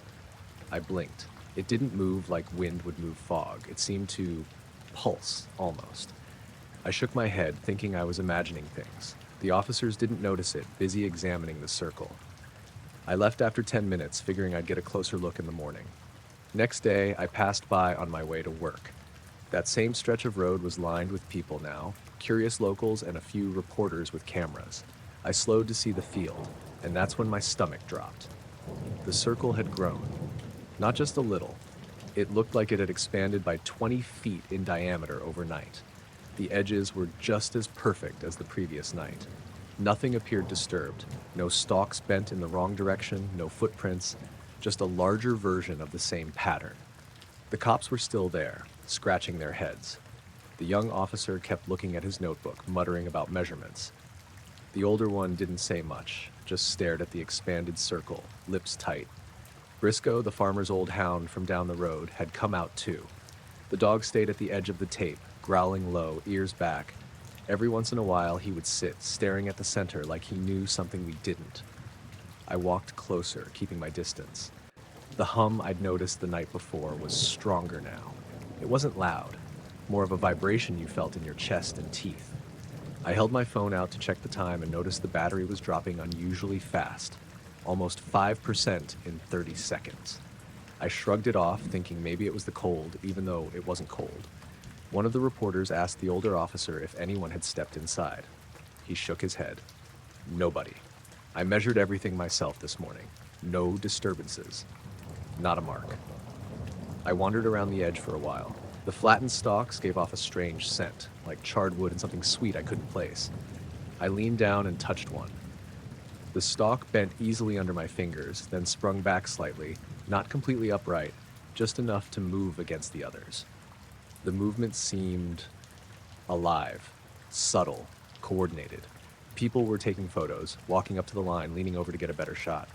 I blinked. It didn't move like wind would move fog. It seemed to pulse, almost. I shook my head, thinking I was imagining things. The officers didn't notice it, busy examining the circle. I left after 10 minutes, figuring I'd get a closer look in the morning. Next day, I passed by on my way to work. That same stretch of road was lined with people now, curious locals and a few reporters with cameras. I slowed to see the field, and that's when my stomach dropped. The circle had grown. Not just a little. It looked like it had expanded by 20 feet in diameter overnight. The edges were just as perfect as the previous night. Nothing appeared disturbed. No stalks bent in the wrong direction, no footprints, just a larger version of the same pattern. The cops were still there, scratching their heads. The young officer kept looking at his notebook, muttering about measurements. The older one didn't say much, just stared at the expanded circle, lips tight. Briscoe, the farmer's old hound from down the road, had come out too. The dog stayed at the edge of the tape, growling low, ears back. Every once in a while, he would sit, staring at the center like he knew something we didn't. I walked closer, keeping my distance. The hum I'd noticed the night before was stronger now. It wasn't loud, more of a vibration you felt in your chest and teeth. I held my phone out to check the time and noticed the battery was dropping unusually fast, almost 5% in 30 seconds. I shrugged it off, thinking maybe it was the cold, even though it wasn't cold. One of the reporters asked the older officer if anyone had stepped inside. He shook his head. Nobody. I measured everything myself this morning. No disturbances. Not a mark. I wandered around the edge for a while. The flattened stalks gave off a strange scent, like charred wood and something sweet I couldn't place. I leaned down and touched one. The stalk bent easily under my fingers, then sprung back slightly, not completely upright, just enough to move against the others. The movement seemed alive, subtle, coordinated. People were taking photos, walking up to the line, leaning over to get a better shot.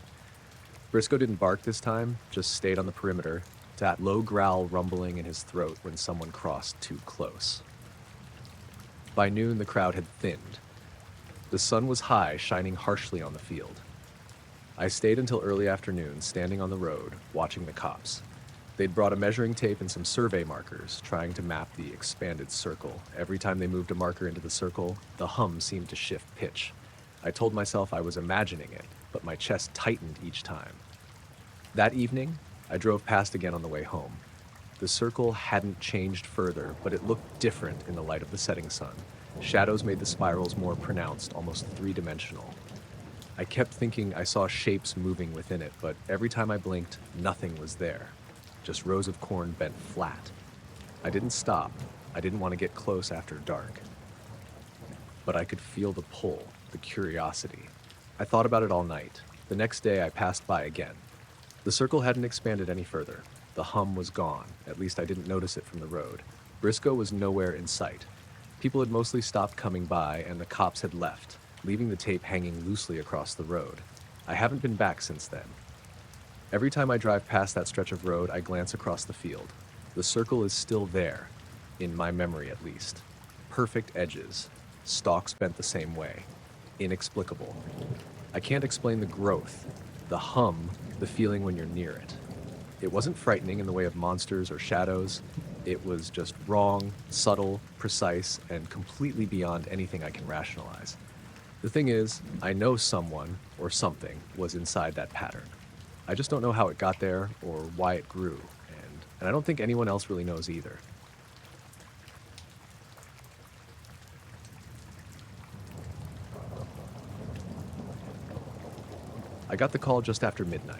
Briscoe didn't bark this time, just stayed on the perimeter, that low growl rumbling in his throat when someone crossed too close. By noon, the crowd had thinned. The sun was high, shining harshly on the field. I stayed until early afternoon, standing on the road, watching the cops. They'd brought a measuring tape and some survey markers, trying to map the expanded circle. Every time they moved a marker into the circle, the hum seemed to shift pitch. I told myself I was imagining it, but my chest tightened each time. That evening, I drove past again on the way home. The circle hadn't changed further, but it looked different in the light of the setting sun. Shadows made the spirals more pronounced, almost three-dimensional. I kept thinking I saw shapes moving within it, but every time I blinked, nothing was there. Just rows of corn bent flat. I didn't stop. I didn't want to get close after dark. But I could feel the pull, the curiosity. I thought about it all night. The next day, I passed by again. The circle hadn't expanded any further. The hum was gone. At least I didn't notice it from the road. Briscoe was nowhere in sight. People had mostly stopped coming by, and the cops had left, leaving the tape hanging loosely across the road. I haven't been back since then. Every time I drive past that stretch of road, I glance across the field. The circle is still there, in my memory at least. Perfect edges, stalks bent the same way. Inexplicable. I can't explain the growth, the hum, the feeling when you're near it. It wasn't frightening in the way of monsters or shadows. It was just wrong, subtle, precise, and completely beyond anything I can rationalize. The thing is, I know someone, or something, was inside that pattern. I just don't know how it got there or why it grew, and I don't think anyone else really knows either. I got the call just after midnight.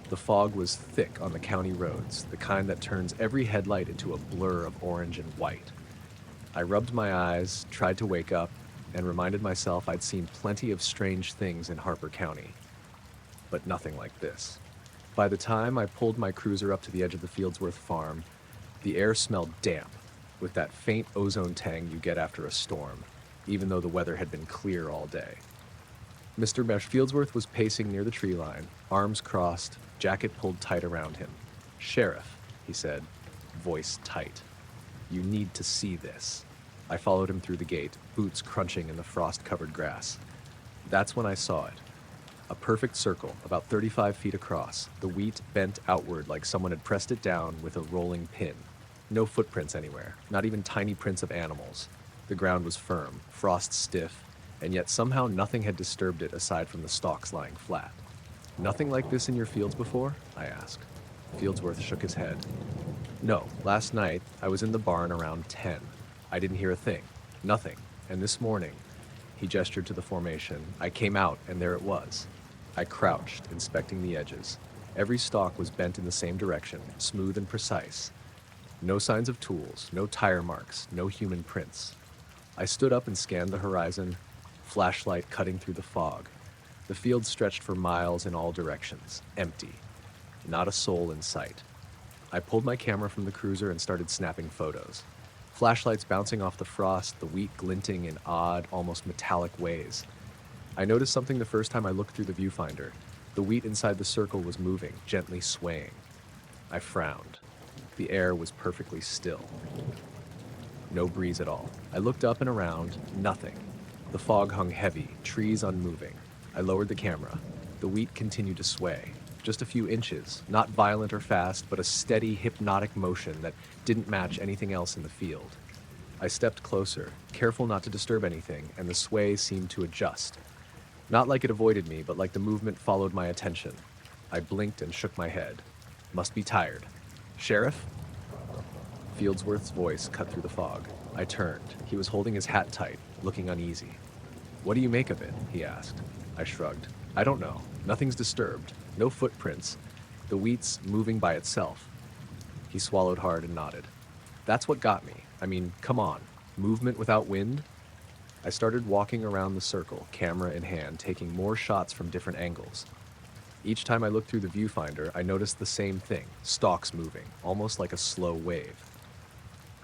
The fog was thick on the county roads, the kind that turns every headlight into a blur of orange and white. I rubbed my eyes, tried to wake up, and reminded myself I'd seen plenty of strange things in Harper County, but nothing like this. By the time I pulled my cruiser up to the edge of the Fieldsworth farm, the air smelled damp, with that faint ozone tang you get after a storm, even though the weather had been clear all day. Mr. Fieldsworth was pacing near the tree line, arms crossed, jacket pulled tight around him. "Sheriff," he said, voice tight. "You need to see this." I followed him through the gate, boots crunching in the frost-covered grass. That's when I saw it. A perfect circle, about 35 feet across, the wheat bent outward like someone had pressed it down with a rolling pin. No footprints anywhere, not even tiny prints of animals. The ground was firm, frost stiff, and yet somehow nothing had disturbed it aside from the stalks lying flat. "Nothing like this in your fields before?" I asked. Fieldsworth shook his head. "No, last night I was in the barn around 10. I didn't hear a thing, nothing, and this morning," he gestured to the formation, "I came out and there it was." I crouched, inspecting the edges. Every stalk was bent in the same direction, smooth and precise. No signs of tools, no tire marks, no human prints. I stood up and scanned the horizon, flashlight cutting through the fog. The field stretched for miles in all directions, empty. Not a soul in sight. I pulled my camera from the cruiser and started snapping photos. Flashlights bouncing off the frost, the wheat glinting in odd, almost metallic ways. I noticed something the first time I looked through the viewfinder. The wheat inside the circle was moving, gently swaying. I frowned. The air was perfectly still. No breeze at all. I looked up and around, nothing. The fog hung heavy, trees unmoving. I lowered the camera. The wheat continued to sway. Just a few inches, not violent or fast, but a steady, hypnotic motion that didn't match anything else in the field. I stepped closer, careful not to disturb anything, and the sway seemed to adjust. Not like it avoided me, but like the movement followed my attention. I blinked and shook my head. Must be tired. Sheriff? Fieldsworth's voice cut through the fog. I turned. He was holding his hat tight, looking uneasy. What do you make of it? He asked. I shrugged. I don't know. Nothing's disturbed. No footprints. The wheat's moving by itself. He swallowed hard and nodded. That's what got me. I mean, come on. Movement without wind? I started walking around the circle, camera in hand, taking more shots from different angles. Each time I looked through the viewfinder, I noticed the same thing, stalks moving, almost like a slow wave.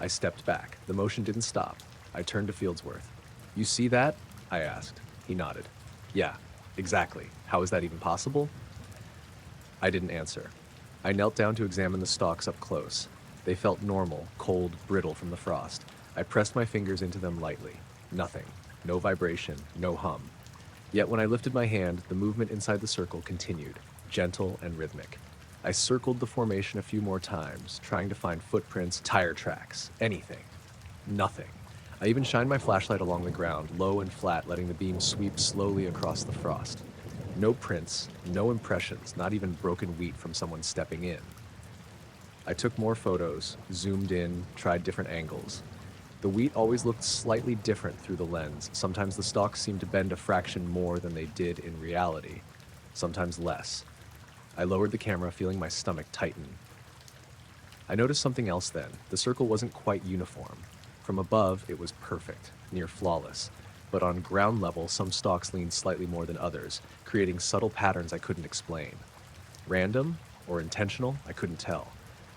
I stepped back. The motion didn't stop. I turned to Fieldsworth. You see that? I asked. He nodded. Yeah, exactly. How is that even possible? I didn't answer. I knelt down to examine the stalks up close. They felt normal, cold, brittle from the frost. I pressed my fingers into them lightly. Nothing. No vibration, no hum. Yet when I lifted my hand, the movement inside the circle continued, gentle and rhythmic. I circled the formation a few more times, trying to find footprints, tire tracks, anything. Nothing. I even shined my flashlight along the ground, low and flat, letting the beam sweep slowly across the frost. No prints, no impressions, not even broken wheat from someone stepping in. I took more photos, zoomed in, tried different angles. The wheat always looked slightly different through the lens. Sometimes the stalks seemed to bend a fraction more than they did in reality, sometimes less. I lowered the camera, feeling my stomach tighten. I noticed something else then. The circle wasn't quite uniform. From above, it was perfect, near flawless. But on ground level, some stalks leaned slightly more than others, creating subtle patterns I couldn't explain. Random or intentional, I couldn't tell.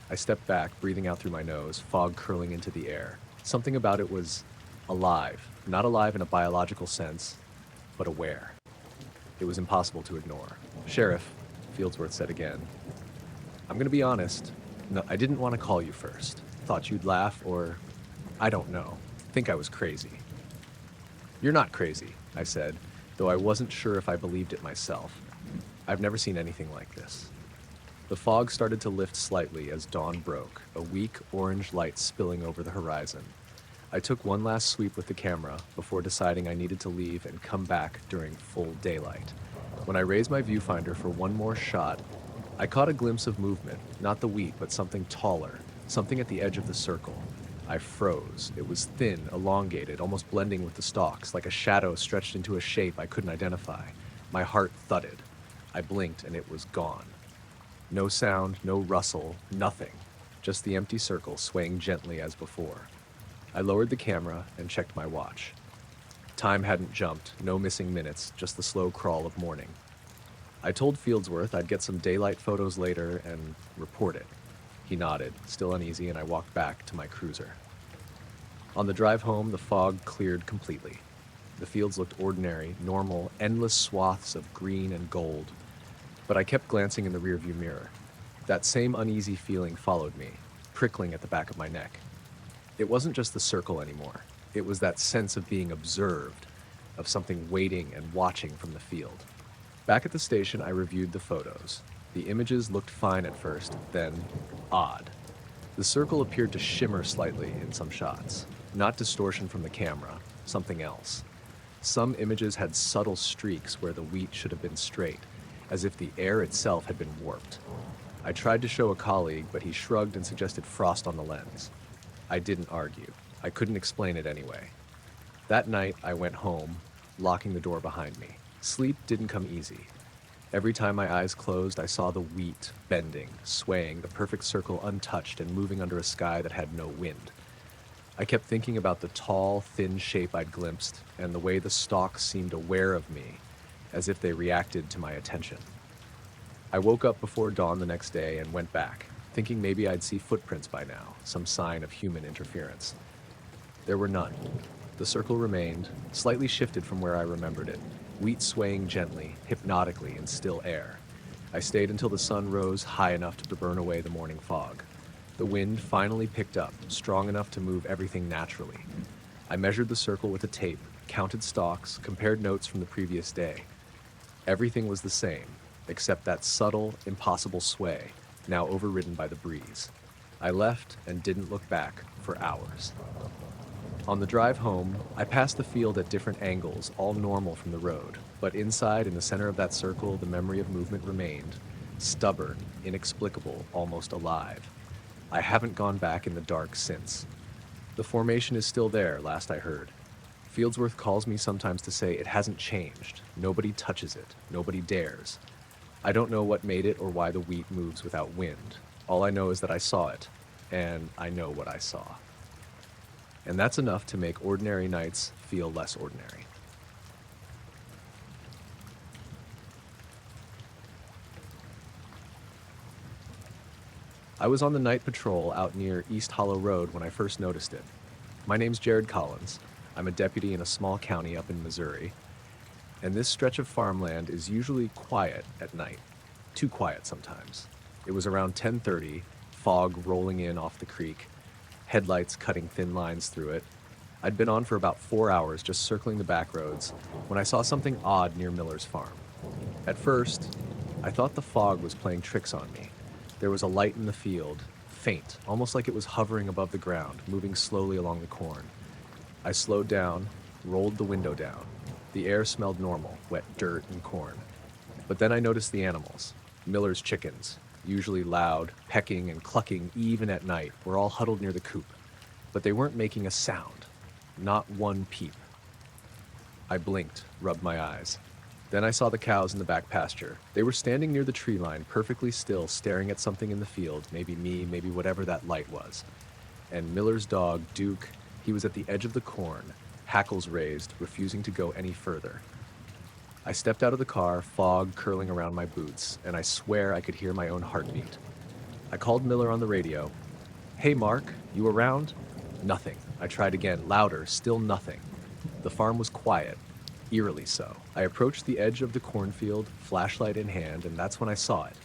I stepped back, breathing out through my nose, fog curling into the air. Something about it was alive. Not alive in a biological sense, but aware. It was impossible to ignore. Sheriff, Fieldsworth said again. I'm going to be honest. No, I didn't want to call you first. Thought you'd laugh or, I don't know, think I was crazy. You're not crazy, I said, though I wasn't sure if I believed it myself. I've never seen anything like this. The fog started to lift slightly as dawn broke, a weak orange light spilling over the horizon. I took one last sweep with the camera before deciding I needed to leave and come back during full daylight. When I raised my viewfinder for one more shot, I caught a glimpse of movement, not the wheat, but something taller, something at the edge of the circle. I froze. It was thin, elongated, almost blending with the stalks, like a shadow stretched into a shape I couldn't identify. My heart thudded. I blinked and it was gone. No sound, no rustle, nothing. Just the empty circle swaying gently as before. I lowered the camera and checked my watch. Time hadn't jumped, no missing minutes, just the slow crawl of morning. I told Fieldsworth I'd get some daylight photos later and report it. He nodded, still uneasy, and I walked back to my cruiser. On the drive home, the fog cleared completely. The fields looked ordinary, normal, endless swaths of green and gold. But I kept glancing in the rearview mirror. That same uneasy feeling followed me, prickling at the back of my neck. It wasn't just the circle anymore. It was that sense of being observed, of something waiting and watching from the field. Back at the station, I reviewed the photos. The images looked fine at first, then odd. The circle appeared to shimmer slightly in some shots. Not distortion from the camera, something else. Some images had subtle streaks where the wheat should have been straight, as if the air itself had been warped. I tried to show a colleague, but he shrugged and suggested frost on the lens. I didn't argue. I couldn't explain it anyway. That night, I went home, locking the door behind me. Sleep didn't come easy. Every time my eyes closed, I saw the wheat bending, swaying, the perfect circle untouched and moving under a sky that had no wind. I kept thinking about the tall, thin shape I'd glimpsed and the way the stalks seemed aware of me, as if they reacted to my attention. I woke up before dawn the next day and went back, thinking maybe I'd see footprints by now, some sign of human interference. There were none. The circle remained, slightly shifted from where I remembered it, wheat swaying gently, hypnotically in still air. I stayed until the sun rose high enough to burn away the morning fog. The wind finally picked up, strong enough to move everything naturally. I measured the circle with a tape, counted stalks, compared notes from the previous day. Everything was the same, except that subtle, impossible sway, now overridden by the breeze. I left and didn't look back for hours. On the drive home, I passed the field at different angles, all normal from the road, but inside, in the center of that circle, the memory of movement remained, stubborn, inexplicable, almost alive. I haven't gone back in the dark since. The formation is still there, last I heard. Fieldsworth calls me sometimes to say it hasn't changed. Nobody touches it. Nobody dares. I don't know what made it or why the wheat moves without wind. All I know is that I saw it, and I know what I saw. And that's enough to make ordinary nights feel less ordinary. I was on the night patrol out near East Hollow Road when I first noticed it. My name's Jared Collins. I'm a deputy in a small county up in Missouri, and this stretch of farmland is usually quiet at night. Too quiet sometimes. It was around 10:30, fog rolling in off the creek, headlights cutting thin lines through it. I'd been on for about 4 hours just circling the back roads when I saw something odd near Miller's farm. At first, I thought the fog was playing tricks on me. There was a light in the field, faint, almost like it was hovering above the ground, moving slowly along the corn. I slowed down, rolled the window down. The air smelled normal, wet dirt and corn. But then I noticed the animals. Miller's chickens, usually loud, pecking and clucking even at night, were all huddled near the coop. But they weren't making a sound. Not one peep. I blinked, rubbed my eyes. Then I saw the cows in the back pasture. They were standing near the tree line, perfectly still, staring at something in the field, maybe me, maybe whatever that light was. And Miller's dog, Duke, he was at the edge of the corn, hackles raised, refusing to go any further. I stepped out of the car, fog curling around my boots, and I swear I could hear my own heartbeat. I called Miller on the radio. "Hey, Mark, you around?" Nothing. I tried again, louder, still nothing. The farm was quiet, eerily so. I approached the edge of the cornfield, flashlight in hand, and that's when I saw it.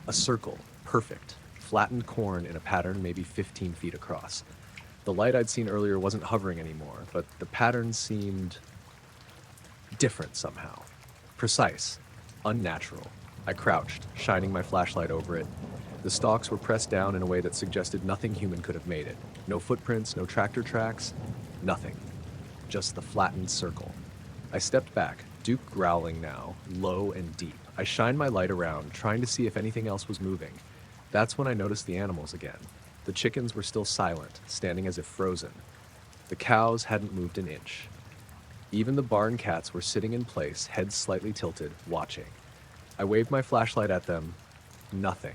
A circle, perfect, flattened corn in a pattern maybe 15 feet across. The light I'd seen earlier wasn't hovering anymore, but the pattern seemed different somehow. Precise, unnatural. I crouched, shining my flashlight over it. The stalks were pressed down in a way that suggested nothing human could have made it. No footprints, no tractor tracks, nothing. Just the flattened circle. I stepped back, Duke growling now, low and deep. I shined my light around, trying to see if anything else was moving. That's when I noticed the animals again. The chickens were still silent, standing as if frozen. The cows hadn't moved an inch. Even the barn cats were sitting in place, heads slightly tilted, watching. I waved my flashlight at them. Nothing.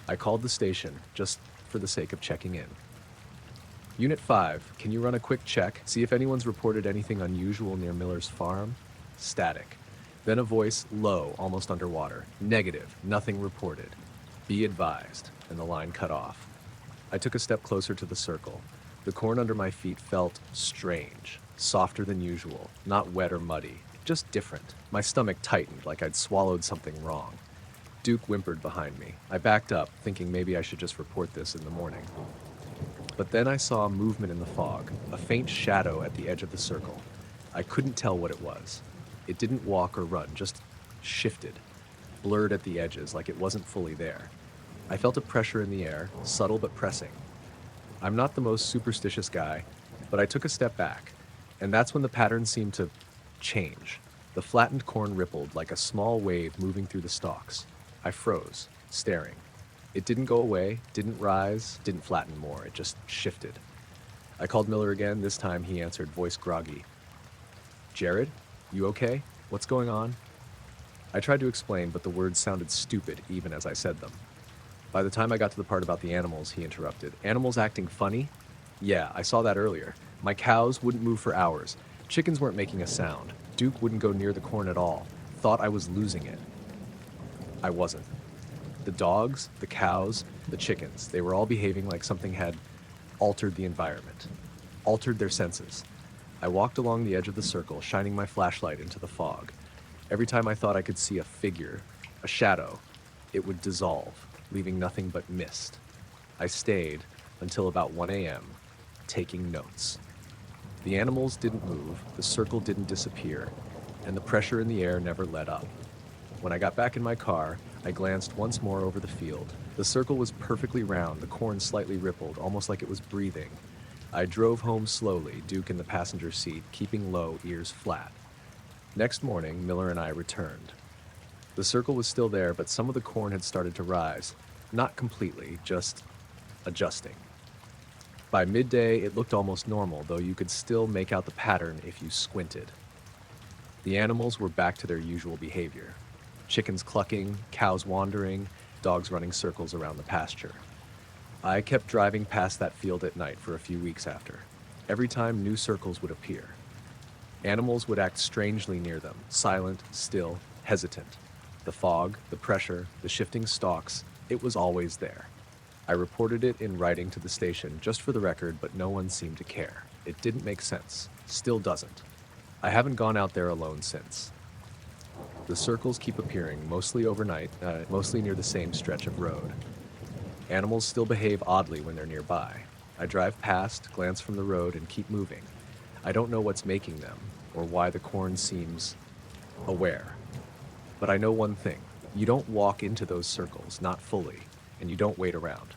I called the station, just for the sake of checking in. "Unit 5, can you run a quick check? See if anyone's reported anything unusual near Miller's farm?" Static. Then a voice, low, almost underwater. "Negative, nothing reported. Be advised," and the line cut off. I took a step closer to the circle. The corn under my feet felt strange, softer than usual, not wet or muddy, just different. My stomach tightened like I'd swallowed something wrong. Duke whimpered behind me. I backed up, thinking maybe I should just report this in the morning. But then I saw movement in the fog, a faint shadow at the edge of the circle. I couldn't tell what it was. It didn't walk or run, just shifted, blurred at the edges like it wasn't fully there. I felt a pressure in the air, subtle but pressing. I'm not the most superstitious guy, but I took a step back, and that's when the pattern seemed to change. The flattened corn rippled like a small wave moving through the stalks. I froze, staring. It didn't go away, didn't rise, didn't flatten more, it just shifted. I called Miller again. This time he answered, voice groggy. "Jared, you okay? What's going on?" I tried to explain, but the words sounded stupid even as I said them. By the time I got to the part about the animals, he interrupted. "Animals acting funny? Yeah, I saw that earlier. My cows wouldn't move for hours. Chickens weren't making a sound. Duke wouldn't go near the corn at all. Thought I was losing it. I wasn't. The dogs, the cows, the chickens, they were all behaving like something had altered the environment, altered their senses. I walked along the edge of the circle, shining my flashlight into the fog. Every time I thought I could see a figure, a shadow, it would dissolve, leaving nothing but mist. I stayed until about 1 a.m., taking notes. The animals didn't move, the circle didn't disappear, and the pressure in the air never let up. When I got back in my car, I glanced once more over the field. The circle was perfectly round, the corn slightly rippled, almost like it was breathing. I drove home slowly, Duke in the passenger seat, keeping low, ears flat. Next morning, Miller and I returned. The circle was still there, but some of the corn had started to rise. Not completely, just adjusting. By midday, it looked almost normal, though you could still make out the pattern if you squinted. The animals were back to their usual behavior. Chickens clucking, cows wandering, dogs running circles around the pasture. I kept driving past that field at night for a few weeks after. Every time, new circles would appear. Animals would act strangely near them, silent, still, hesitant. The fog, the pressure, the shifting stalks, it was always there. I reported it in writing to the station, just for the record, but no one seemed to care. It didn't make sense. Still doesn't. I haven't gone out there alone since. The circles keep appearing, mostly overnight, mostly near the same stretch of road. Animals still behave oddly when they're nearby. I drive past, glance from the road, and keep moving. I don't know what's making them, or why the corn seems aware. But I know one thing. You don't walk into those circles, not fully, and you don't wait around.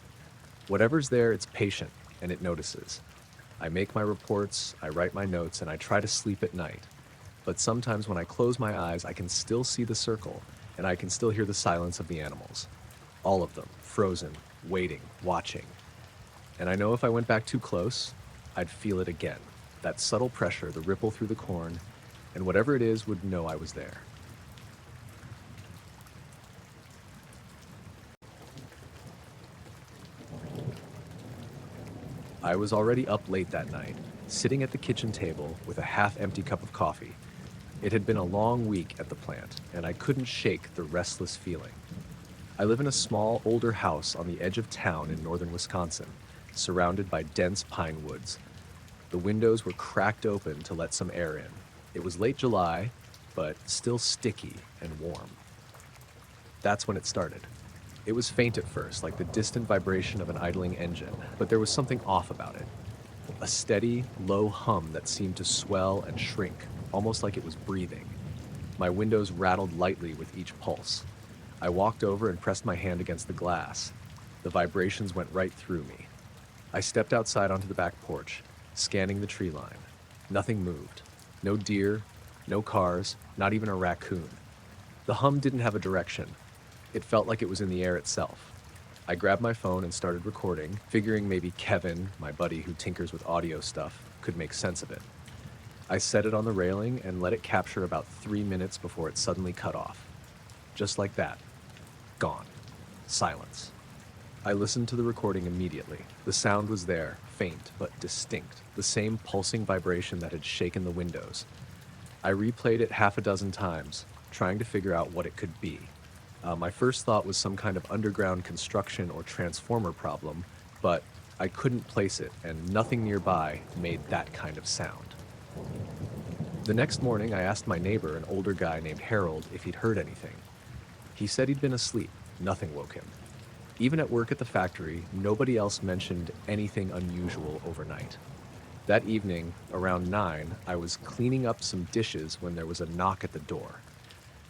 Whatever's there, it's patient, and it notices. I make my reports, I write my notes, and I try to sleep at night. But sometimes when I close my eyes, I can still see the circle, and I can still hear the silence of the animals. All of them, frozen, waiting, watching. And I know if I went back too close, I'd feel it again. That subtle pressure, the ripple through the corn, and whatever it is would know I was there. I was already up late that night, sitting at the kitchen table with a half-empty cup of coffee. It had been a long week at the plant, and I couldn't shake the restless feeling. I live in a small, older house on the edge of town in northern Wisconsin, surrounded by dense pine woods. The windows were cracked open to let some air in. It was late July, but still sticky and warm. That's when it started. It was faint at first, like the distant vibration of an idling engine, but there was something off about it. A steady, low hum that seemed to swell and shrink, almost like it was breathing. My windows rattled lightly with each pulse. I walked over and pressed my hand against the glass. The vibrations went right through me. I stepped outside onto the back porch, scanning the tree line. Nothing moved. No deer, no cars, not even a raccoon. The hum didn't have a direction. It felt like it was in the air itself. I grabbed my phone and started recording, figuring maybe Kevin, my buddy who tinkers with audio stuff, could make sense of it. I set it on the railing and let it capture about 3 minutes before it suddenly cut off. Just like that. Gone. Silence. I listened to the recording immediately. The sound was there, faint but distinct, the same pulsing vibration that had shaken the windows. I replayed it half a dozen times, trying to figure out what it could be. My first thought was some kind of underground construction or transformer problem, but I couldn't place it, and nothing nearby made that kind of sound. The next morning, I asked my neighbor, an older guy named Harold, if he'd heard anything. He said he'd been asleep. Nothing woke him. Even at work at the factory, nobody else mentioned anything unusual overnight. That evening, around 9, I was cleaning up some dishes when there was a knock at the door.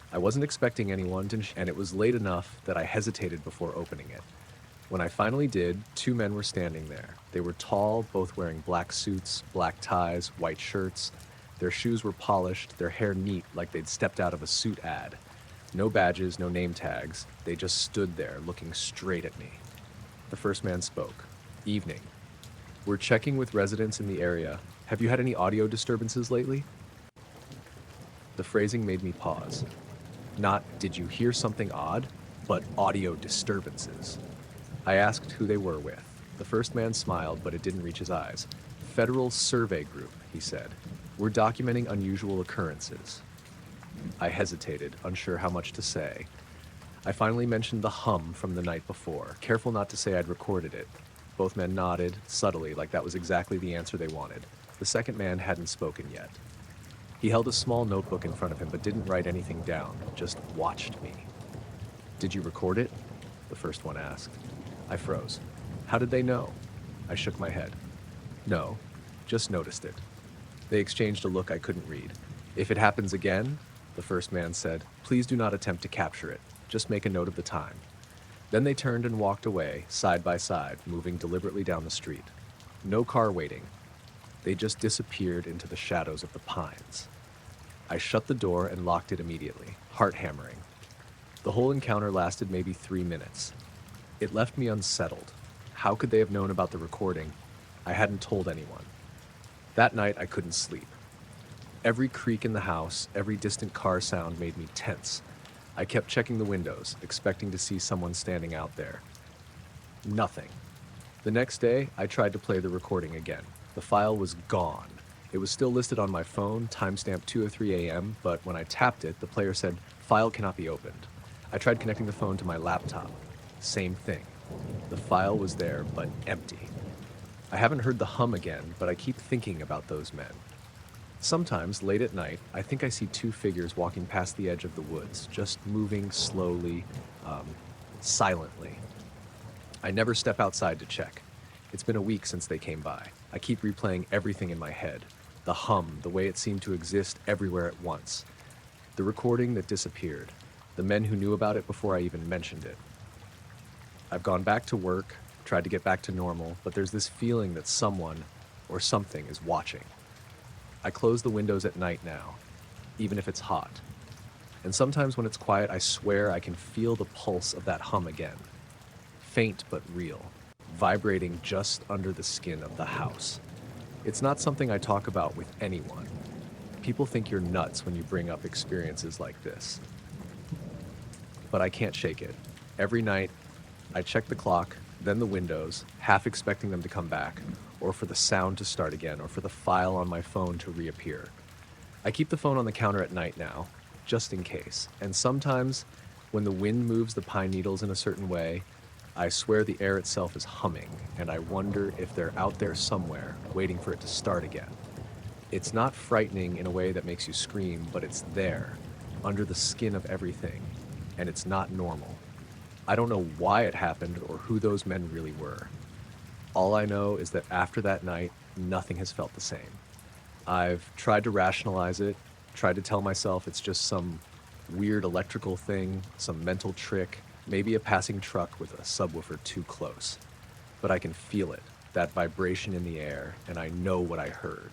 I wasn't expecting anyone, and it was late enough that I hesitated before opening it. When I finally did, 2 men were standing there. They were tall, both wearing black suits, black ties, white shirts. Their shoes were polished, their hair neat like they'd stepped out of a suit ad. No badges, no name tags. They just stood there, looking straight at me. The first man spoke. Evening. We're checking with residents in the area. Have you had any audio disturbances lately? The phrasing made me pause. Not, did you hear something odd, but audio disturbances. I asked who they were with. The first man smiled, but it didn't reach his eyes. Federal Survey Group, he said. We're documenting unusual occurrences. I hesitated, unsure how much to say. I finally mentioned the hum from the night before, careful not to say I'd recorded it. Both men nodded, subtly, like that was exactly the answer they wanted. The second man hadn't spoken yet. He held a small notebook in front of him, but didn't write anything down, just watched me. Did you record it? The first one asked. I froze. How did they know? I shook my head. No, just noticed it. They exchanged a look I couldn't read. If it happens again, the first man said, please do not attempt to capture it. Just make a note of the time. Then they turned and walked away, side by side, moving deliberately down the street. No car waiting. They just disappeared into the shadows of the pines. I shut the door and locked it immediately, heart hammering. The whole encounter lasted maybe 3 minutes. It left me unsettled. How could they have known about the recording? I hadn't told anyone. That night, I couldn't sleep. Every creak in the house, every distant car sound made me tense. I kept checking the windows, expecting to see someone standing out there. Nothing. The next day, I tried to play the recording again. The file was gone. It was still listed on my phone, timestamped 2:03 a.m., but when I tapped it, the player said, file cannot be opened. I tried connecting the phone to my laptop. Same thing. The file was there, but empty. I haven't heard the hum again, but I keep thinking about those men. Sometimes, late at night, I think I see two figures walking past the edge of the woods, just moving slowly, silently. I never step outside to check. It's been a week since they came by. I keep replaying everything in my head. The hum, the way it seemed to exist everywhere at once. The recording that disappeared. The men who knew about it before I even mentioned it. I've gone back to work, tried to get back to normal, but there's this feeling that someone or something is watching. I close the windows at night now, even if it's hot. And sometimes when it's quiet, I swear I can feel the pulse of that hum again. Faint but real, vibrating just under the skin of the house. It's not something I talk about with anyone. People think you're nuts when you bring up experiences like this. But I can't shake it. Every night, I check the clock, then the windows, half expecting them to come back, or for the sound to start again, or for the file on my phone to reappear. I keep the phone on the counter at night now, just in case. And sometimes, when the wind moves the pine needles in a certain way, I swear the air itself is humming, and I wonder if they're out there somewhere, waiting for it to start again. It's not frightening in a way that makes you scream, but it's there, under the skin of everything, and it's not normal. I don't know why it happened or who those men really were. All I know is that after that night, nothing has felt the same. I've tried to rationalize it, tried to tell myself it's just some weird electrical thing, some mental trick, maybe a passing truck with a subwoofer too close. But I can feel it, that vibration in the air, and I know what I heard.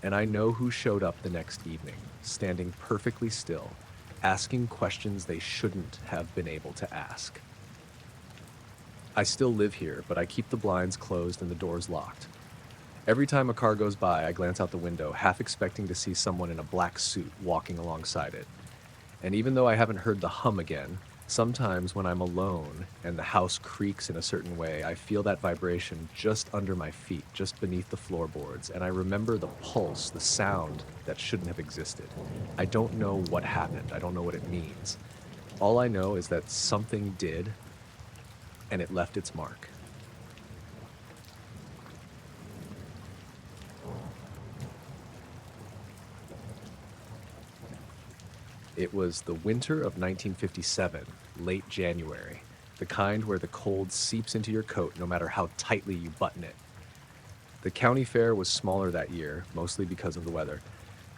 And I know who showed up the next evening, standing perfectly still, asking questions they shouldn't have been able to ask. I still live here, but I keep the blinds closed and the doors locked. Every time a car goes by, I glance out the window, half expecting to see someone in a black suit walking alongside it. And even though I haven't heard the hum again, sometimes when I'm alone and the house creaks in a certain way, I feel that vibration just under my feet, just beneath the floorboards, and I remember the pulse, the sound that shouldn't have existed. I don't know what happened. I don't know what it means. All I know is that something did, and it left its mark. It was the winter of 1957, late January, the kind where the cold seeps into your coat no matter how tightly you button it. The county fair was smaller that year, mostly because of the weather,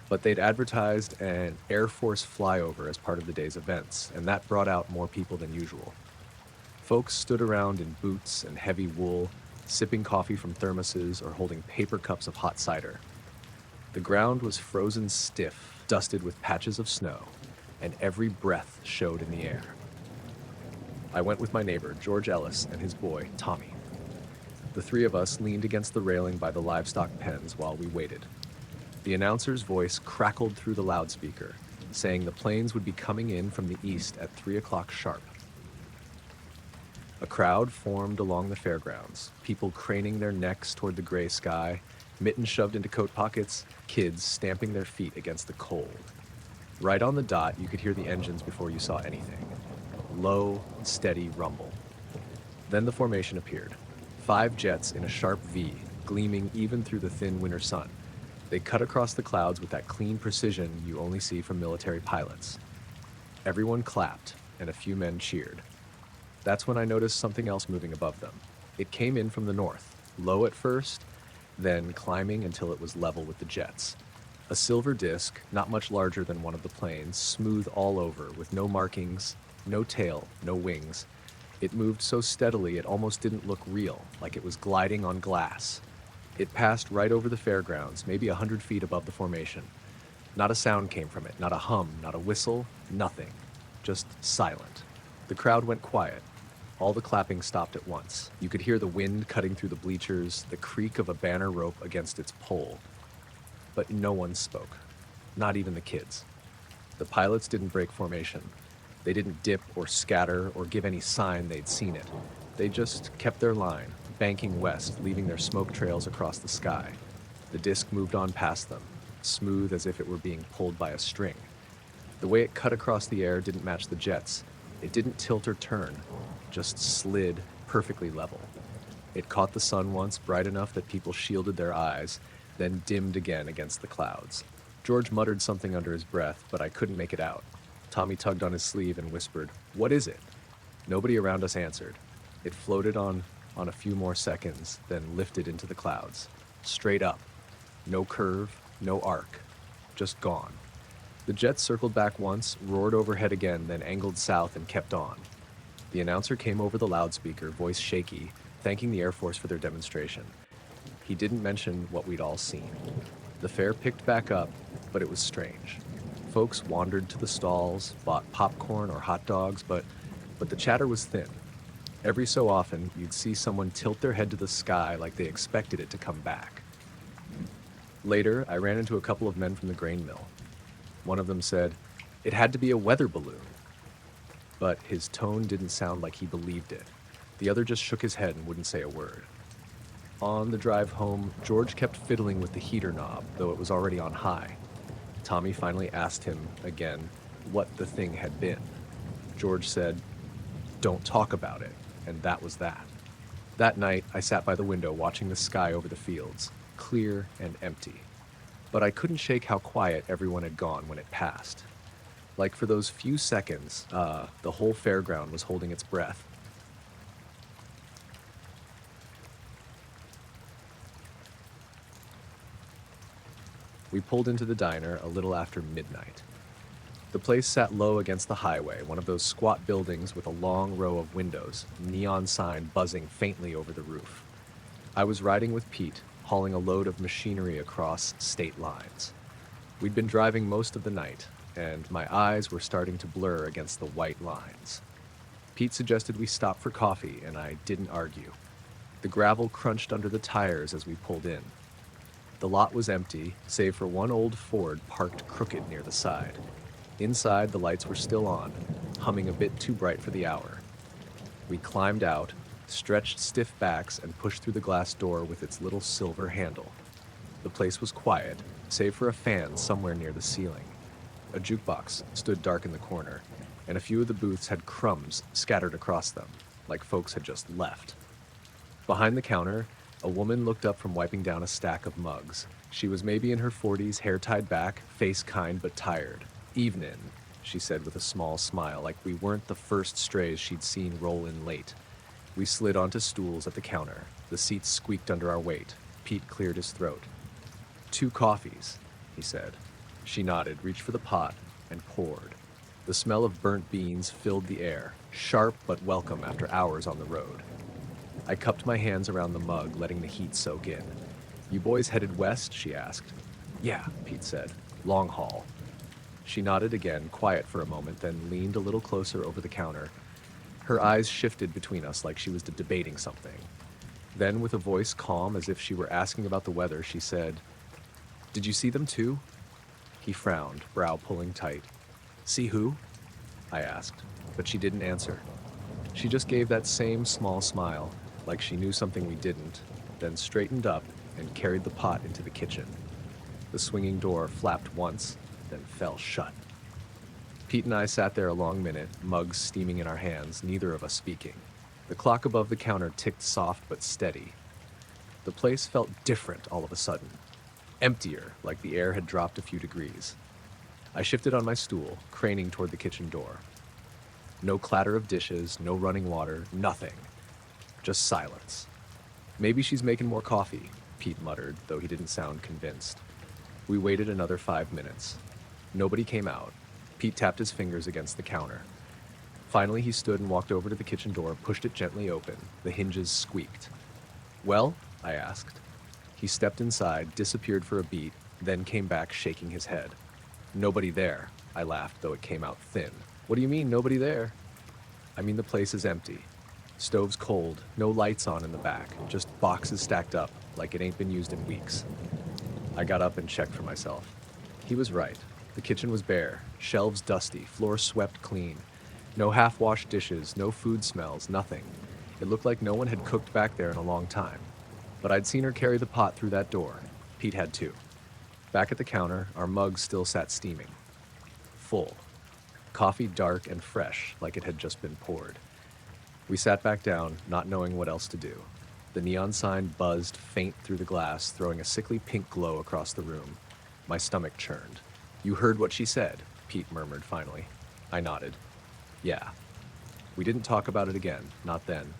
but they'd advertised an Air Force flyover as part of the day's events, and that brought out more people than usual. Folks stood around in boots and heavy wool, sipping coffee from thermoses or holding paper cups of hot cider. The ground was frozen stiff, dusted with patches of snow, and every breath showed in the air. I went with my neighbor, George Ellis, and his boy, Tommy. The three of us leaned against the railing by the livestock pens while we waited. The announcer's voice crackled through the loudspeaker, saying the planes would be coming in from the east at 3 o'clock sharp. A crowd formed along the fairgrounds, people craning their necks toward the gray sky, mittens shoved into coat pockets, kids stamping their feet against the cold. Right on the dot, you could hear the engines before you saw anything. Low, steady rumble. Then the formation appeared. 5 jets in a sharp V, gleaming even through the thin winter sun. They cut across the clouds with that clean precision you only see from military pilots. Everyone clapped, and a few men cheered. That's when I noticed something else moving above them. It came in from the north, low at first, then climbing until it was level with the jets. A silver disc, not much larger than one of the planes, smooth all over, with no markings, no tail, no wings. It moved so steadily it almost didn't look real, like it was gliding on glass. It passed right over the fairgrounds, maybe 100 feet above the formation. Not a sound came from it, not a hum, not a whistle, nothing. Just silent. The crowd went quiet. All the clapping stopped at once. You could hear the wind cutting through the bleachers, the creak of a banner rope against its pole. But no one spoke. Not even the kids. The pilots didn't break formation. They didn't dip or scatter or give any sign they'd seen it. They just kept their line, banking west, leaving their smoke trails across the sky. The disc moved on past them, smooth as if it were being pulled by a string. The way it cut across the air didn't match the jets. It didn't tilt or turn, just slid perfectly level. It caught the sun once, bright enough that people shielded their eyes, then dimmed again against the clouds. George muttered something under his breath, but I couldn't make it out. Tommy tugged on his sleeve and whispered, "What is it?" Nobody around us answered. It floated on a few more seconds, then lifted into the clouds. Straight up. No curve, no arc. Just gone. The jets circled back once, roared overhead again, then angled south and kept on. The announcer came over the loudspeaker, voice shaky, thanking the Air Force for their demonstration. He didn't mention what we'd all seen. The fair picked back up, but it was strange. Folks wandered to the stalls, bought popcorn or hot dogs, but the chatter was thin. Every so often, you'd see someone tilt their head to the sky like they expected it to come back. Later, I ran into a couple of men from the grain mill. One of them said, "It had to be a weather balloon." But his tone didn't sound like he believed it. The other just shook his head and wouldn't say a word. On the drive home, George kept fiddling with the heater knob, though it was already on high. Tommy finally asked him, again, what the thing had been. George said, "Don't talk about it," and that was that. That night, I sat by the window watching the sky over the fields, clear and empty. But I couldn't shake how quiet everyone had gone when it passed. Like for those few seconds, the whole fairground was holding its breath. We pulled into the diner a little after midnight. The place sat low against the highway, one of those squat buildings with a long row of windows, neon sign buzzing faintly over the roof. I was riding with Pete, hauling a load of machinery across state lines. We'd been driving most of the night, and my eyes were starting to blur against the white lines. Pete suggested we stop for coffee, and I didn't argue. The gravel crunched under the tires as we pulled in. The lot was empty, save for one old Ford parked crooked near the side. Inside, the lights were still on, humming a bit too bright for the hour. We climbed out, stretched stiff backs, and pushed through the glass door with its little silver handle. The place was quiet, save for a fan somewhere near the ceiling. A jukebox stood dark in the corner, and a few of the booths had crumbs scattered across them, like folks had just left. Behind the counter, a woman looked up from wiping down a stack of mugs. She was maybe in her 40s, hair tied back, face kind but tired. "Evenin'," she said with a small smile, like we weren't the first strays she'd seen roll in late. We slid onto stools at the counter. The seats squeaked under our weight. Pete cleared his throat. "2 coffees," he said. She nodded, reached for the pot, and poured. The smell of burnt beans filled the air, sharp but welcome after hours on the road. I cupped my hands around the mug, letting the heat soak in. "You boys headed west?" she asked. "Yeah," Pete said. "Long haul." She nodded again, quiet for a moment, then leaned a little closer over the counter. Her eyes shifted between us like she was debating something. Then, with a voice calm as if she were asking about the weather, she said, "Did you see them too?" He frowned, brow pulling tight. "See who?" I asked, but she didn't answer. She just gave that same small smile, like she knew something we didn't, then straightened up and carried the pot into the kitchen. The swinging door flapped once, then fell shut. Pete and I sat there a long minute, mugs steaming in our hands, neither of us speaking. The clock above the counter ticked soft but steady. The place felt different all of a sudden. Emptier, like the air had dropped a few degrees. I shifted on my stool, craning toward the kitchen door. No clatter of dishes, no running water, nothing. Just silence. Maybe she's making more coffee, Pete muttered, though he didn't sound convinced. We waited another 5 minutes. Nobody came out. Pete tapped his fingers against the counter. Finally, he stood and walked over to the kitchen door, pushed it gently open. The hinges squeaked. "Well?" I asked. He stepped inside, disappeared for a beat, then came back shaking his head. "Nobody there," I laughed, though it came out thin. "What do you mean, nobody there?" "I mean the place is empty. Stove's cold, no lights on in the back, just boxes stacked up like it ain't been used in weeks." I got up and checked for myself. He was right. The kitchen was bare, shelves dusty, floor swept clean. No half-washed dishes, no food smells, nothing. It looked like no one had cooked back there in a long time. But I'd seen her carry the pot through that door. Pete had too. Back at the counter, our mugs still sat steaming. Full. Coffee dark and fresh, like it had just been poured. We sat back down, not knowing what else to do. The neon sign buzzed faint through the glass, throwing a sickly pink glow across the room. My stomach churned. "You heard what she said," Pete murmured finally. I nodded. "Yeah." We didn't talk about it again, not then.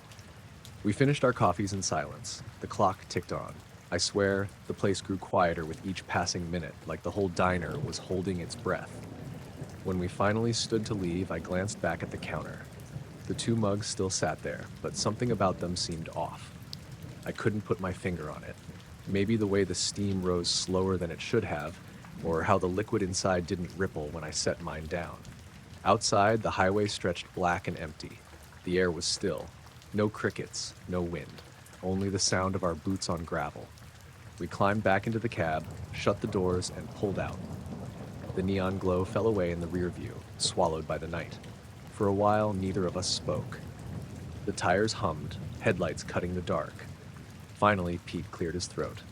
We finished our coffees in silence. The clock ticked on. I swear, the place grew quieter with each passing minute, like the whole diner was holding its breath. When we finally stood to leave, I glanced back at the counter. The two mugs still sat there, but something about them seemed off. I couldn't put my finger on it. Maybe the way the steam rose slower than it should have, or how the liquid inside didn't ripple when I set mine down. Outside, the highway stretched black and empty. The air was still. No crickets, no wind, only the sound of our boots on gravel. We climbed back into the cab, shut the doors, and pulled out. The neon glow fell away in the rear view, swallowed by the night. For a while, neither of us spoke. The tires hummed, headlights cutting the dark. Finally, Pete cleared his throat.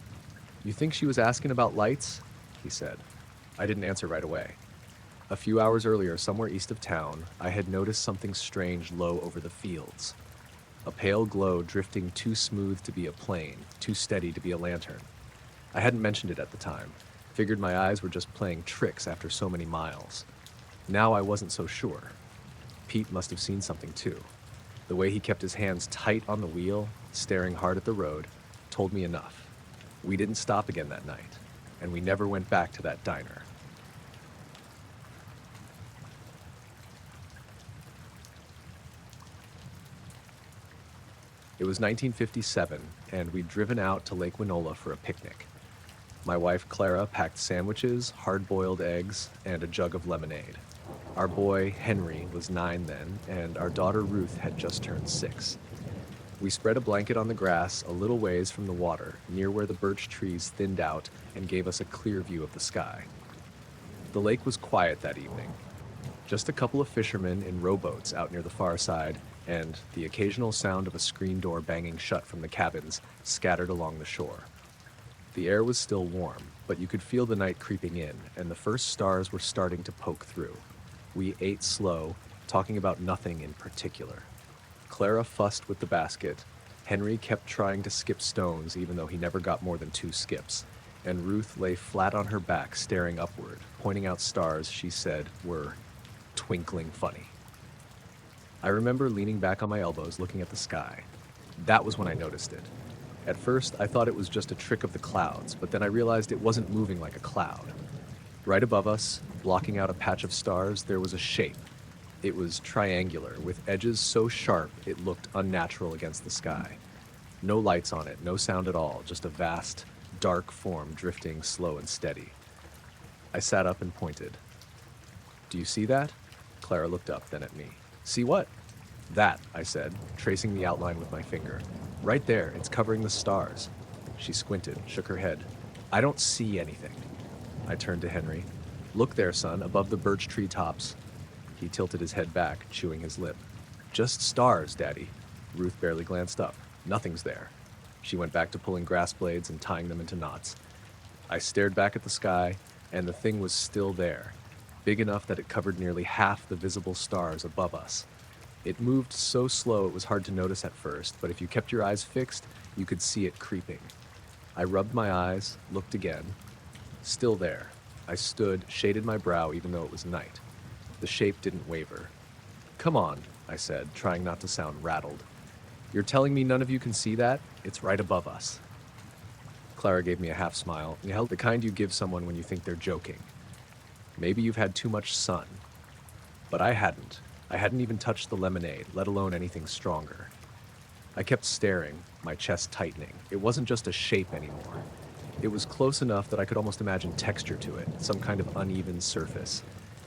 "You think she was asking about lights?" he said. I didn't answer right away. A few hours earlier, somewhere east of town, I had noticed something strange low over the fields. A pale glow drifting too smooth to be a plane, too steady to be a lantern. I hadn't mentioned it at the time. Figured my eyes were just playing tricks after so many miles. Now I wasn't so sure. Pete must have seen something too. The way he kept his hands tight on the wheel, staring hard at the road, told me enough. We didn't stop again that night, and we never went back to that diner. It was 1957, and we'd driven out to Lake Winola for a picnic. My wife Clara packed sandwiches, hard-boiled eggs, and a jug of lemonade. Our boy, Henry, was 9 then, and our daughter Ruth had just turned 6. We spread a blanket on the grass a little ways from the water, near where the birch trees thinned out and gave us a clear view of the sky. The lake was quiet that evening. Just a couple of fishermen in rowboats out near the far side, and the occasional sound of a screen door banging shut from the cabins scattered along the shore. The air was still warm, but you could feel the night creeping in, and the first stars were starting to poke through. We ate slow, talking about nothing in particular. Clara fussed with the basket. Henry kept trying to skip stones, even though he never got more than 2 skips. And Ruth lay flat on her back, staring upward, pointing out stars she said were twinkling funny. I remember leaning back on my elbows, looking at the sky. That was when I noticed it. At first, I thought it was just a trick of the clouds, but then I realized it wasn't moving like a cloud. Right above us, blocking out a patch of stars, there was a shape. It was triangular, with edges so sharp it looked unnatural against the sky. No lights on it, no sound at all, just a vast, dark form drifting slow and steady. I sat up and pointed. "Do you see that?" Clara looked up, then at me. "See what?" "That," I said, tracing the outline with my finger. "Right there, it's covering the stars." She squinted, shook her head. "I don't see anything." I turned to Henry. "Look there, son, above the birch tree tops." He tilted his head back, chewing his lip. "Just stars, Daddy." Ruth barely glanced up. "Nothing's there." She went back to pulling grass blades and tying them into knots. I stared back at the sky, and the thing was still there, big enough that it covered nearly half the visible stars above us. It moved so slow it was hard to notice at first, but if you kept your eyes fixed, you could see it creeping. I rubbed my eyes, looked again. Still there. I stood, shaded my brow even though it was night. The shape didn't waver. "Come on," I said, trying not to sound rattled. You're telling me none of you can see that? It's right above us. Clara gave me a half smile, and held the kind you give someone when you think they're joking. Maybe you've had too much sun. But I hadn't. I hadn't even touched the lemonade, let alone anything stronger. I kept staring, my chest tightening. It wasn't just a shape anymore. It was close enough that I could almost imagine texture to it, some kind of uneven surface.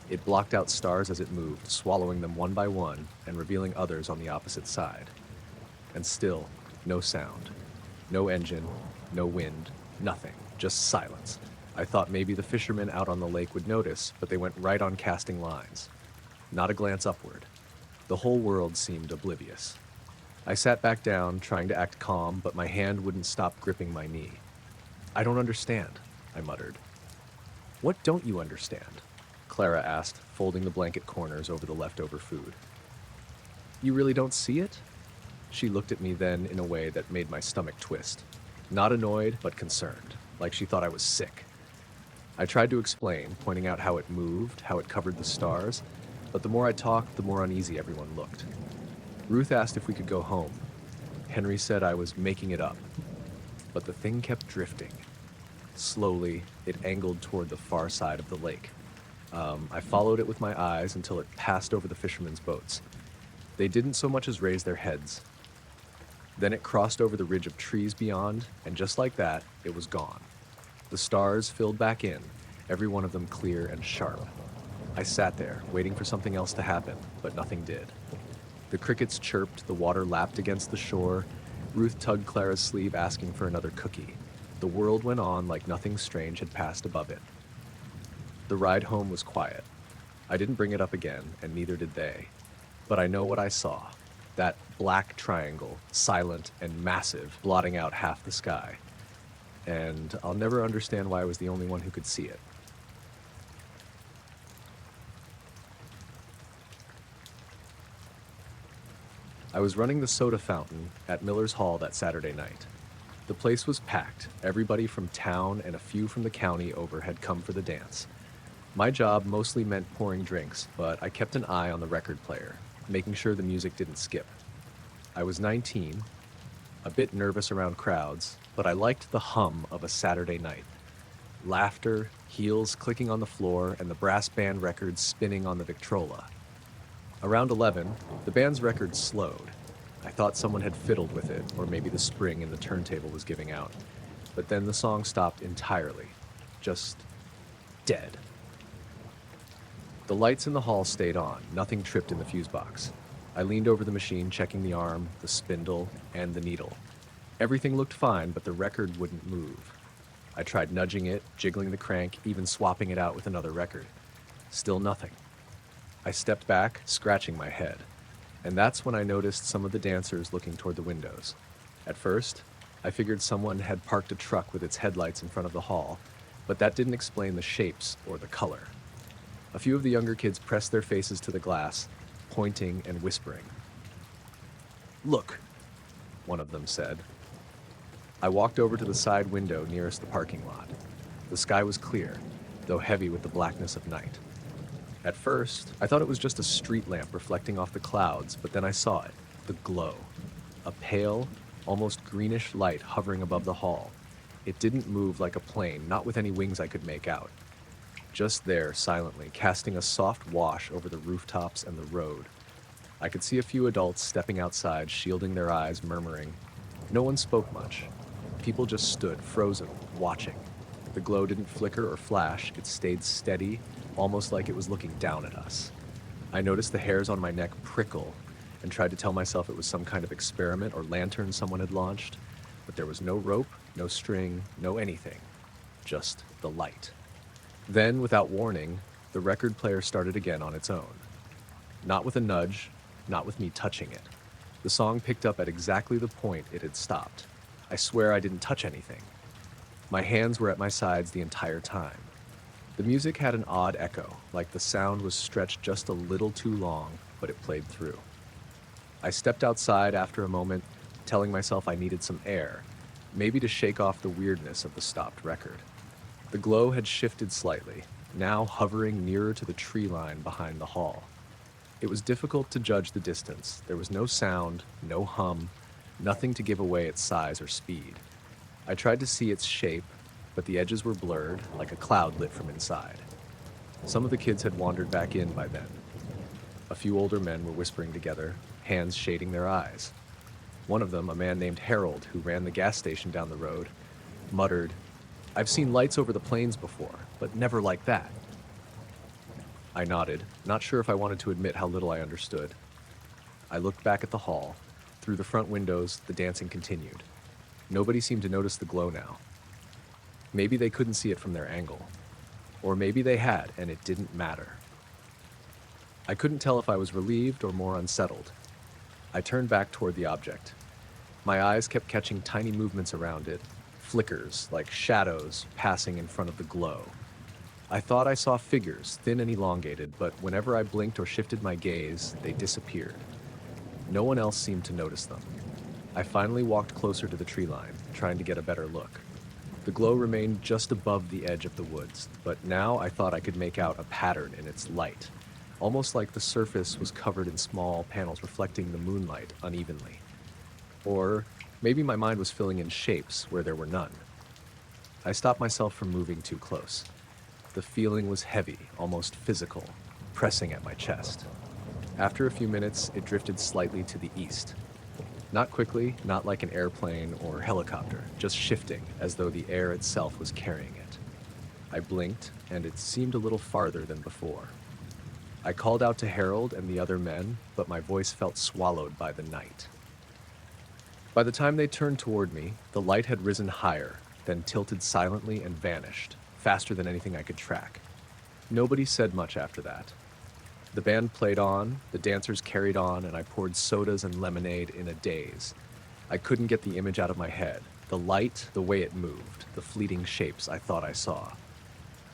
It blocked out stars as it moved, swallowing them one by one and revealing others on the opposite side. And still, no sound. No engine, no wind, nothing, just silence. I thought maybe the fishermen out on the lake would notice, but they went right on casting lines. Not a glance upward. The whole world seemed oblivious. I sat back down, trying to act calm, but my hand wouldn't stop gripping my knee. I don't understand, I muttered. What don't you understand? Clara asked, folding the blanket corners over the leftover food. You really don't see it? She looked at me then in a way that made my stomach twist. Not annoyed, but concerned, like she thought I was sick. I tried to explain, pointing out how it moved, how it covered the stars, but the more I talked, the more uneasy everyone looked. Ruth asked if we could go home. Henry said I was making it up. But the thing kept drifting. Slowly, it angled toward the far side of the lake. I followed it with my eyes until it passed over the fishermen's boats. They didn't so much as raise their heads. Then it crossed over the ridge of trees beyond, and just like that, it was gone. The stars filled back in, every one of them clear and sharp. I sat there, waiting for something else to happen, but nothing did. The crickets chirped, the water lapped against the shore. Ruth tugged Clara's sleeve, asking for another cookie. The world went on like nothing strange had passed above it. The ride home was quiet. I didn't bring it up again, and neither did they. But I know what I saw. That black triangle, silent and massive, blotting out half the sky. And I'll never understand why I was the only one who could see it. I was running the soda fountain at Miller's Hall that Saturday night. The place was packed. Everybody from town and a few from the county over had come for the dance. My job mostly meant pouring drinks, but I kept an eye on the record player, making sure the music didn't skip. I was 19, a bit nervous around crowds, but I liked the hum of a Saturday night. Laughter, heels clicking on the floor, and the brass band records spinning on the Victrola. Around 11, the band's record slowed. I thought someone had fiddled with it, or maybe the spring in the turntable was giving out. But then the song stopped entirely. Just dead. The lights in the hall stayed on. Nothing tripped in the fuse box. I leaned over the machine, checking the arm, the spindle, and the needle. Everything looked fine, but the record wouldn't move. I tried nudging it, jiggling the crank, even swapping it out with another record. Still nothing. I stepped back, scratching my head. And that's when I noticed some of the dancers looking toward the windows. At first, I figured someone had parked a truck with its headlights in front of the hall, but that didn't explain the shapes or the color. A few of the younger kids pressed their faces to the glass, pointing and whispering. "Look," one of them said. I walked over to the side window nearest the parking lot. The sky was clear, though heavy with the blackness of night. At first, I thought it was just a street lamp reflecting off the clouds, but then I saw it, the glow. A pale, almost greenish light hovering above the hall. It didn't move like a plane, not with any wings I could make out. Just there, silently, casting a soft wash over the rooftops and the road. I could see a few adults stepping outside, shielding their eyes, murmuring. No one spoke much. People just stood, frozen, watching. The glow didn't flicker or flash, it stayed steady, almost like it was looking down at us. I noticed the hairs on my neck prickle and tried to tell myself it was some kind of experiment or lantern someone had launched, but there was no rope, no string, no anything, just the light. Then, without warning, the record player started again on its own. Not with a nudge, not with me touching it. The song picked up at exactly the point it had stopped. I swear I didn't touch anything. My hands were at my sides the entire time. The music had an odd echo, like the sound was stretched just a little too long, but it played through. I stepped outside after a moment, telling myself I needed some air, maybe to shake off the weirdness of the stopped record. The glow had shifted slightly, now hovering nearer to the tree line behind the hall. It was difficult to judge the distance. There was no sound, no hum, nothing to give away its size or speed. I tried to see its shape, but the edges were blurred, like a cloud lit from inside. Some of the kids had wandered back in by then. A few older men were whispering together, hands shading their eyes. One of them, a man named Harold, who ran the gas station down the road, muttered, "I've seen lights over the plains before, but never like that." I nodded, not sure if I wanted to admit how little I understood. I looked back at the hall. Through the front windows, the dancing continued. Nobody seemed to notice the glow now. Maybe they couldn't see it from their angle. Or maybe they had, and it didn't matter. I couldn't tell if I was relieved or more unsettled. I turned back toward the object. My eyes kept catching tiny movements around it, flickers like shadows passing in front of the glow. I thought I saw figures, thin and elongated, but whenever I blinked or shifted my gaze, they disappeared. No one else seemed to notice them. I finally walked closer to the tree line, trying to get a better look. The glow remained just above the edge of the woods, but now I thought I could make out a pattern in its light, almost like the surface was covered in small panels reflecting the moonlight unevenly. Or maybe my mind was filling in shapes where there were none. I stopped myself from moving too close. The feeling was heavy, almost physical, pressing at my chest. After a few minutes, it drifted slightly to the east. Not quickly, not like an airplane or helicopter, just shifting as though the air itself was carrying it. I blinked, and it seemed a little farther than before. I called out to Harold and the other men, but my voice felt swallowed by the night. By the time they turned toward me, the light had risen higher, then tilted silently and vanished, faster than anything I could track. Nobody said much after that. The band played on, the dancers carried on, and I poured sodas and lemonade in a daze. I couldn't get the image out of my head, the light, the way it moved, the fleeting shapes I thought I saw.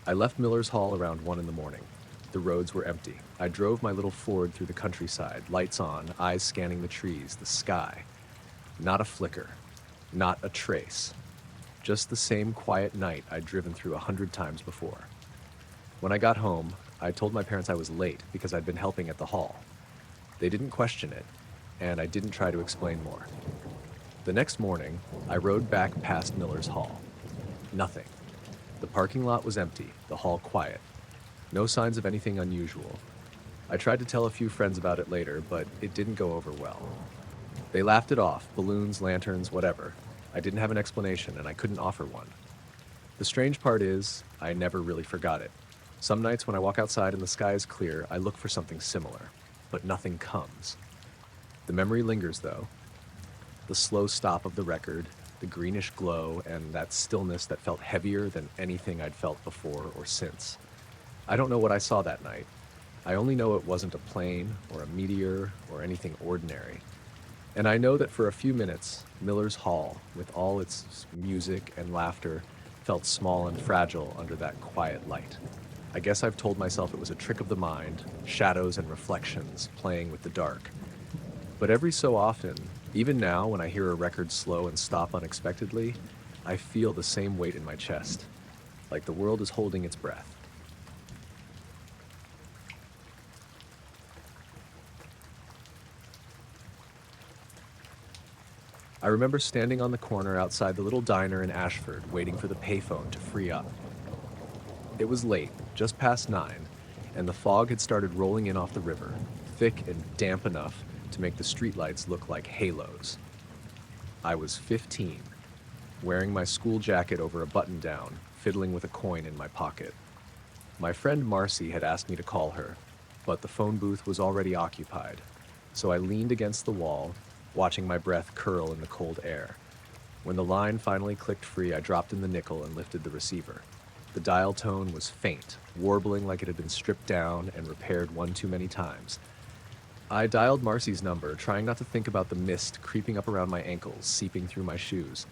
I left Miller's Hall around 1 a.m. The roads were empty. I drove my little Ford through the countryside, lights on, eyes scanning the trees, the sky. Not a flicker, not a trace. Just the same quiet night I'd driven through 100 times before. When I got home, I told my parents I was late because I'd been helping at the hall. They didn't question it, and I didn't try to explain more. The next morning, I rode back past Miller's Hall. Nothing. The parking lot was empty, the hall quiet. No signs of anything unusual. I tried to tell a few friends about it later, but it didn't go over well. They laughed it off, balloons, lanterns, whatever. I didn't have an explanation, and I couldn't offer one. The strange part is, I never really forgot it. Some nights when I walk outside and the sky is clear, I look for something similar, but nothing comes. The memory lingers, though. The slow stop of the record, the greenish glow, and that stillness that felt heavier than anything I'd felt before or since. I don't know what I saw that night. I only know it wasn't a plane or a meteor or anything ordinary. And I know that for a few minutes, Miller's Hall, with all its music and laughter, felt small and fragile under that quiet light. I guess I've told myself it was a trick of the mind, shadows and reflections playing with the dark. But every so often, even now when I hear a record slow and stop unexpectedly, I feel the same weight in my chest, like the world is holding its breath. I remember standing on the corner outside the little diner in Ashford, waiting for the payphone to free up. It was late, just past 9, and the fog had started rolling in off the river, thick and damp enough to make the streetlights look like halos. I was 15, wearing my school jacket over a button-down, fiddling with a coin in my pocket. My friend Marcy had asked me to call her, but the phone booth was already occupied, so I leaned against the wall, watching my breath curl in the cold air. When the line finally clicked free, I dropped in the nickel and lifted the receiver. The dial tone was faint, warbling like it had been stripped down and repaired one too many times. I dialed Marcy's number, trying not to think about the mist creeping up around my ankles, seeping through my shoes.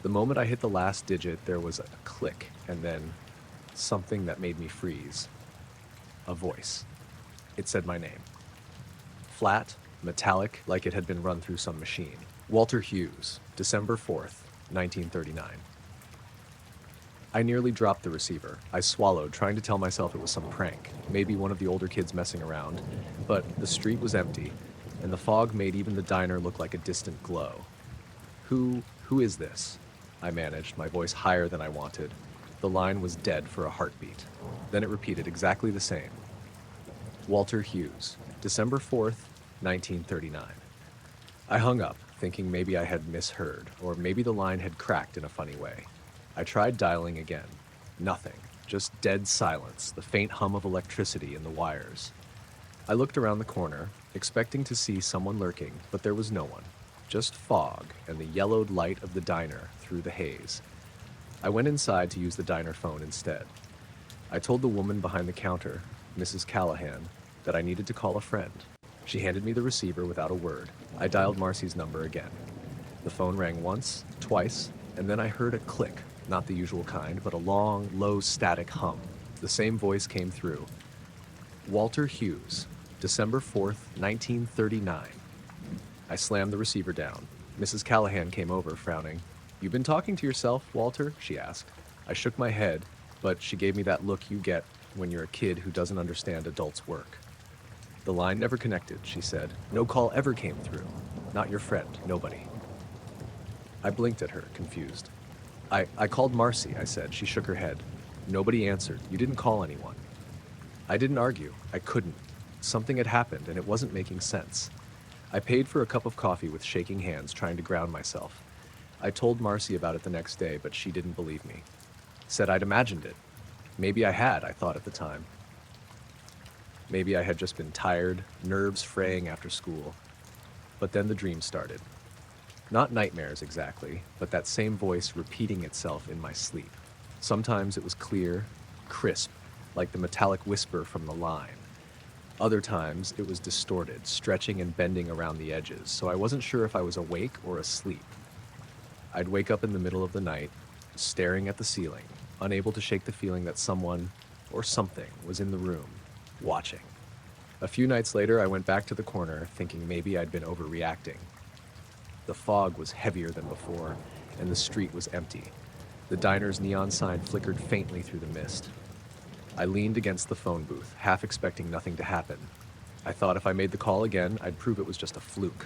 The moment I hit the last digit, there was a click, and then something that made me freeze. A voice. It said my name. Flat, metallic, like it had been run through some machine. Walter Hughes, December 4th, 1939. I nearly dropped the receiver. I swallowed, trying to tell myself it was some prank, maybe one of the older kids messing around. But the street was empty, and the fog made even the diner look like a distant glow. Who is this? I managed, my voice higher than I wanted. The line was dead for a heartbeat. Then it repeated exactly the same. Walter Hughes, December 4th, 1939. I hung up, thinking maybe I had misheard, or maybe the line had cracked in a funny way. I tried dialing again. Nothing, just dead silence, the faint hum of electricity in the wires. I looked around the corner, expecting to see someone lurking, but there was no one. Just fog and the yellowed light of the diner through the haze. I went inside to use the diner phone instead. I told the woman behind the counter, Mrs. Callahan, that I needed to call a friend. She handed me the receiver without a word. I dialed Marcy's number again. The phone rang once, twice, and then I heard a click, not the usual kind, but a long, low static hum. The same voice came through. Walter Hughes, December 4th, 1939. I slammed the receiver down. Mrs. Callahan came over, frowning. "You been talking to yourself, Walter?" she asked. I shook my head, but she gave me that look you get when you're a kid who doesn't understand adults' work. "The line never connected," she said. "No call ever came through. Not your friend, nobody." I blinked at her, confused. I called Marcy," I said. She shook her head. "Nobody answered. You didn't call anyone." I didn't argue. I couldn't. Something had happened, and it wasn't making sense. I paid for a cup of coffee with shaking hands, trying to ground myself. I told Marcy about it the next day, but she didn't believe me. Said I'd imagined it. Maybe I had, I thought at the time. Maybe I had just been tired, nerves fraying after school. But then the dream started. Not nightmares exactly, but that same voice repeating itself in my sleep. Sometimes it was clear, crisp, like the metallic whisper from the line. Other times it was distorted, stretching and bending around the edges, so I wasn't sure if I was awake or asleep. I'd wake up in the middle of the night, staring at the ceiling, unable to shake the feeling that someone or something was in the room, watching. A few nights later, I went back to the corner, thinking maybe I'd been overreacting. The fog was heavier than before, and the street was empty. The diner's neon sign flickered faintly through the mist. I leaned against the phone booth, half expecting nothing to happen. I thought if I made the call again, I'd prove it was just a fluke.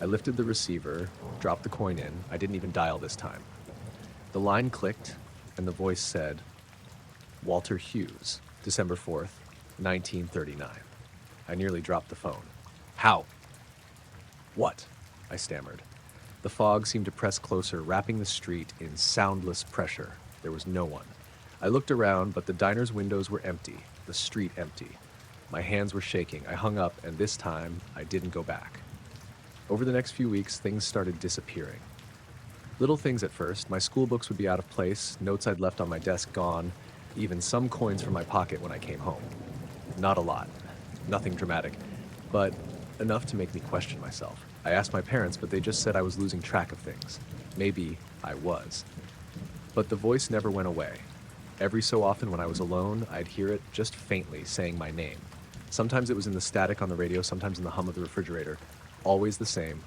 I lifted the receiver, dropped the coin in. I didn't even dial this time. The line clicked, and the voice said, Walter Hughes, December 4th, 1939. I nearly dropped the phone. How? What? I stammered. The fog seemed to press closer, wrapping the street in soundless pressure. There was no one. I looked around, but the diner's windows were empty, the street empty. My hands were shaking. I hung up, and this time, I didn't go back. Over the next few weeks, things started disappearing. Little things at first. My school books would be out of place, notes I'd left on my desk gone, even some coins from my pocket when I came home. Not a lot. Nothing dramatic, but enough to make me question myself. I asked my parents, but they just said I was losing track of things. Maybe I was. But the voice never went away. Every so often when I was alone, I'd hear it just faintly saying my name. Sometimes it was in the static on the radio, sometimes in the hum of the refrigerator. Always the same,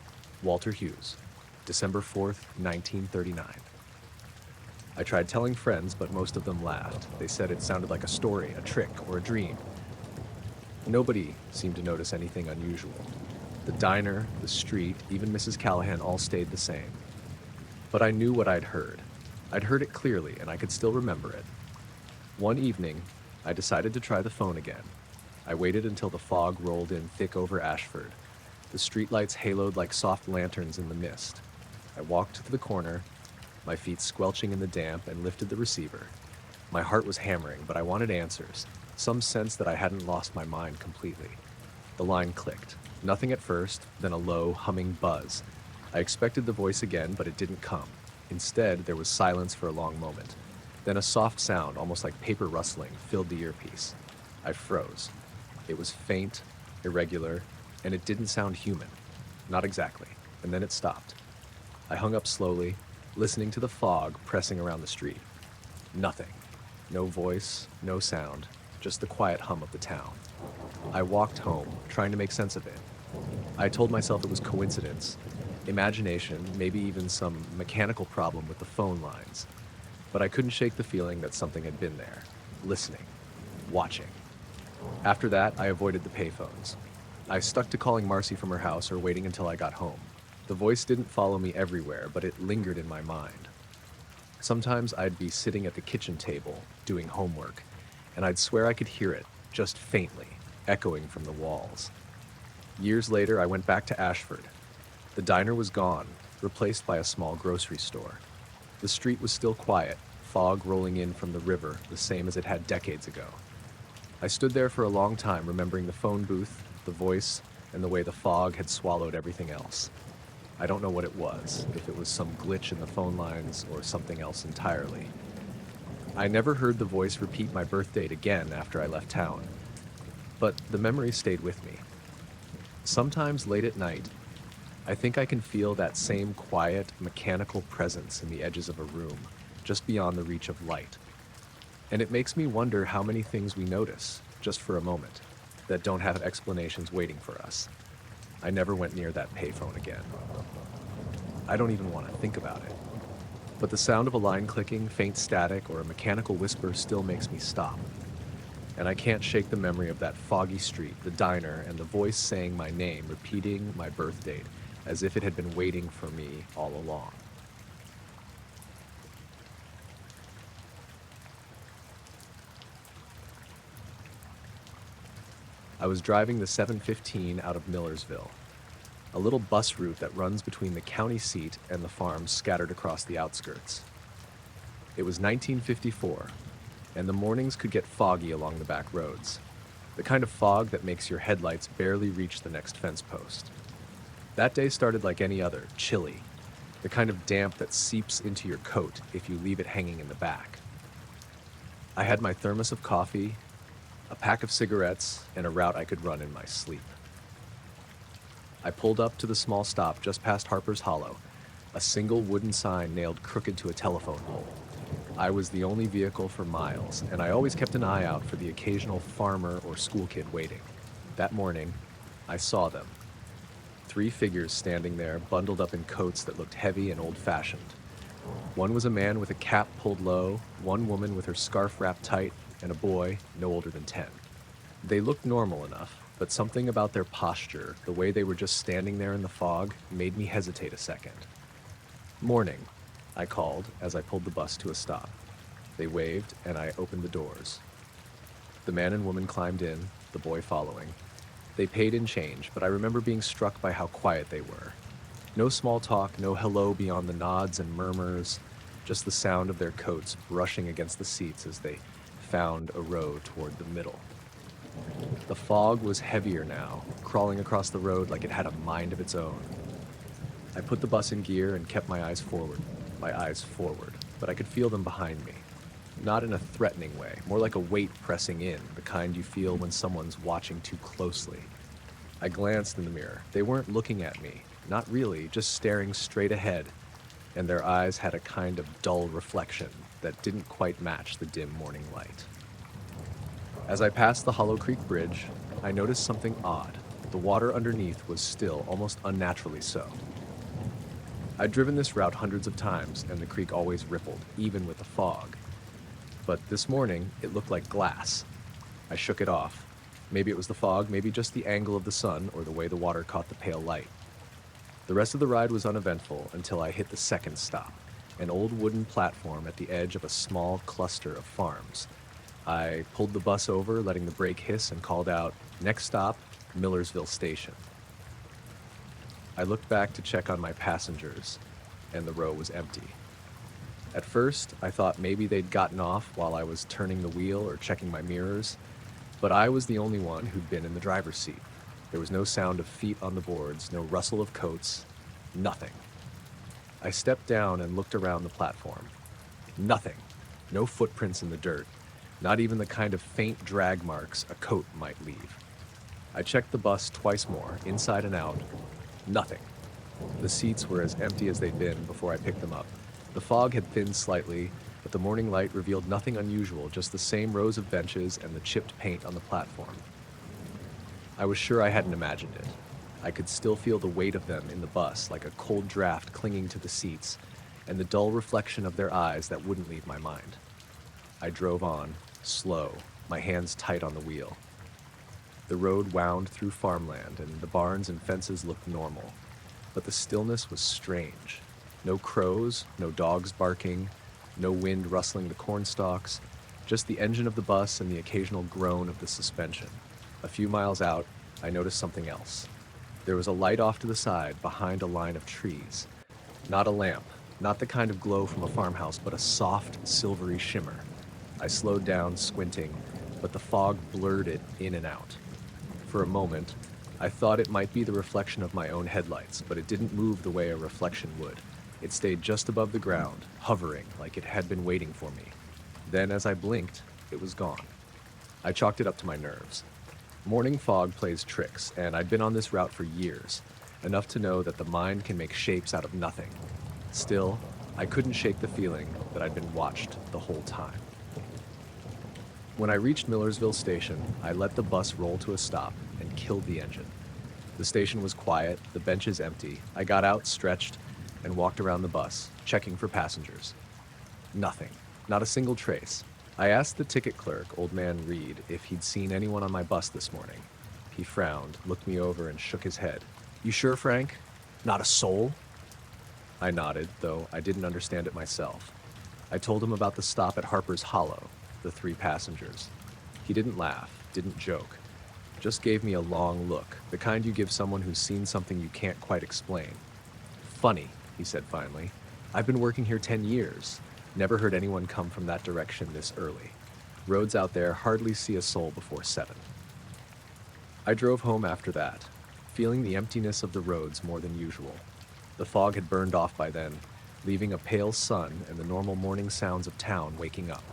Walter Hughes, December 4th, 1939. I tried telling friends, but most of them laughed. They said it sounded like a story, a trick, or a dream. Nobody seemed to notice anything unusual. The diner, the street, even Mrs. Callahan all stayed the same. But I knew what I'd heard. I'd heard it clearly, and I could still remember it. One evening, I decided to try the phone again. I waited until the fog rolled in thick over Ashford. The streetlights haloed like soft lanterns in the mist. I walked to the corner, my feet squelching in the damp, and lifted the receiver. My heart was hammering, but I wanted answers, some sense that I hadn't lost my mind completely. The line clicked. Nothing at first, then a low, humming buzz. I expected the voice again, but it didn't come. Instead, there was silence for a long moment. Then a soft sound, almost like paper rustling, filled the earpiece. I froze. It was faint, irregular, and it didn't sound human. Not exactly. And then it stopped. I hung up slowly, listening to the fog pressing around the street. Nothing. No voice, no sound, just the quiet hum of the town. I walked home, trying to make sense of it. I told myself it was coincidence, imagination, maybe even some mechanical problem with the phone lines. But I couldn't shake the feeling that something had been there, listening, watching. After that, I avoided the payphones. I stuck to calling Marcy from her house or waiting until I got home. The voice didn't follow me everywhere, but it lingered in my mind. Sometimes I'd be sitting at the kitchen table, doing homework, and I'd swear I could hear it, just faintly, echoing from the walls. Years later, I went back to Ashford. The diner was gone, replaced by a small grocery store. The street was still quiet, fog rolling in from the river, the same as it had decades ago. I stood there for a long time, remembering the phone booth, the voice, and the way the fog had swallowed everything else. I don't know what it was, if it was some glitch in the phone lines or something else entirely. I never heard the voice repeat my birth date again after I left town, but the memory stayed with me. Sometimes late at night, I think I can feel that same quiet, mechanical presence in the edges of a room, just beyond the reach of light. And it makes me wonder how many things we notice, just for a moment, that don't have explanations waiting for us. I never went near that payphone again. I don't even want to think about it. But the sound of a line clicking, faint static, or a mechanical whisper still makes me stop. And I can't shake the memory of that foggy street, the diner, and the voice saying my name, repeating my birth date, as if it had been waiting for me all along. I was driving the 715 out of Millersville, a little bus route that runs between the county seat and the farms scattered across the outskirts. It was 1954, and the mornings could get foggy along the back roads, the kind of fog that makes your headlights barely reach the next fence post. That day started like any other, chilly, the kind of damp that seeps into your coat if you leave it hanging in the back. I had my thermos of coffee, a pack of cigarettes, and a route I could run in my sleep. I pulled up to the small stop just past Harper's Hollow, a single wooden sign nailed crooked to a telephone pole. I was the only vehicle for miles, and I always kept an eye out for the occasional farmer or school kid waiting. That morning, I saw them. 3 figures standing there, bundled up in coats that looked heavy and old-fashioned. One was a man with a cap pulled low, one woman with her scarf wrapped tight, and a boy no older than 10. They looked normal enough, but something about their posture, the way they were just standing there in the fog, made me hesitate a second. "Morning," I called as I pulled the bus to a stop. They waved, and I opened the doors. The man and woman climbed in, the boy following. They paid in change, but I remember being struck by how quiet they were. No small talk, no hello beyond the nods and murmurs, just the sound of their coats brushing against the seats as they found a row toward the middle. The fog was heavier now, crawling across the road like it had a mind of its own. I put the bus in gear and kept my eyes forward, but I could feel them behind me. Not in a threatening way, more like a weight pressing in, the kind you feel when someone's watching too closely. I glanced in the mirror. They weren't looking at me, not really, just staring straight ahead, and their eyes had a kind of dull reflection that didn't quite match the dim morning light. As I passed the Hollow Creek Bridge, I noticed something odd. The water underneath was still, almost unnaturally so. I'd driven this route hundreds of times, and the creek always rippled, even with the fog. But this morning, it looked like glass. I shook it off. Maybe it was the fog, maybe just the angle of the sun, or the way the water caught the pale light. The rest of the ride was uneventful until I hit the second stop, an old wooden platform at the edge of a small cluster of farms. I pulled the bus over, letting the brake hiss, and called out, "Next stop, Millersville Station." I looked back to check on my passengers, and the row was empty. At first, I thought maybe they'd gotten off while I was turning the wheel or checking my mirrors, but I was the only one who'd been in the driver's seat. There was no sound of feet on the boards, no rustle of coats, nothing. I stepped down and looked around the platform. Nothing. No footprints in the dirt, not even the kind of faint drag marks a coat might leave. I checked the bus twice more, inside and out. Nothing. The seats were as empty as they'd been before I picked them up. The fog had thinned slightly, but the morning light revealed nothing unusual, just the same rows of benches and the chipped paint on the platform. I was sure I hadn't imagined it. I could still feel the weight of them in the bus, like a cold draft clinging to the seats, and the dull reflection of their eyes that wouldn't leave my mind. I drove on, slow, my hands tight on the wheel. The road wound through farmland, and the barns and fences looked normal. but the stillness was strange. No crows, no dogs barking, no wind rustling the cornstalks, just the engine of the bus and the occasional groan of the suspension. A few miles out, I noticed something else. There was a light off to the side behind a line of trees. Not a lamp, not the kind of glow from a farmhouse, but a soft, silvery shimmer. I slowed down, squinting, but the fog blurred it in and out. For a moment, I thought it might be the reflection of my own headlights, but it didn't move the way a reflection would. It stayed just above the ground, hovering like it had been waiting for me. Then, as I blinked, it was gone. I chalked it up to my nerves. Morning fog plays tricks, and I'd been on this route for years, enough to know that the mind can make shapes out of nothing. Still, I couldn't shake the feeling that I'd been watched the whole time. When I reached Millersville Station, I let the bus roll to a stop and killed the engine. The station was quiet, the benches empty. I got out, stretched, and walked around the bus, checking for passengers. Nothing. Not a single trace. I asked the ticket clerk, old man Reed, if he'd seen anyone on my bus this morning. He frowned, looked me over, and shook his head. "You sure, Frank? Not a soul?" I nodded, though I didn't understand it myself. I told him about the stop at Harper's Hollow, the 3 passengers. He didn't laugh, didn't joke, just gave me a long look, the kind you give someone who's seen something you can't quite explain. "Funny," he said finally. "I've been working here 10 years. Never heard anyone come from that direction this early. Roads out there hardly see a soul before 7. I drove home after that, feeling the emptiness of the roads more than usual. The fog had burned off by then, leaving a pale sun and the normal morning sounds of town waking up.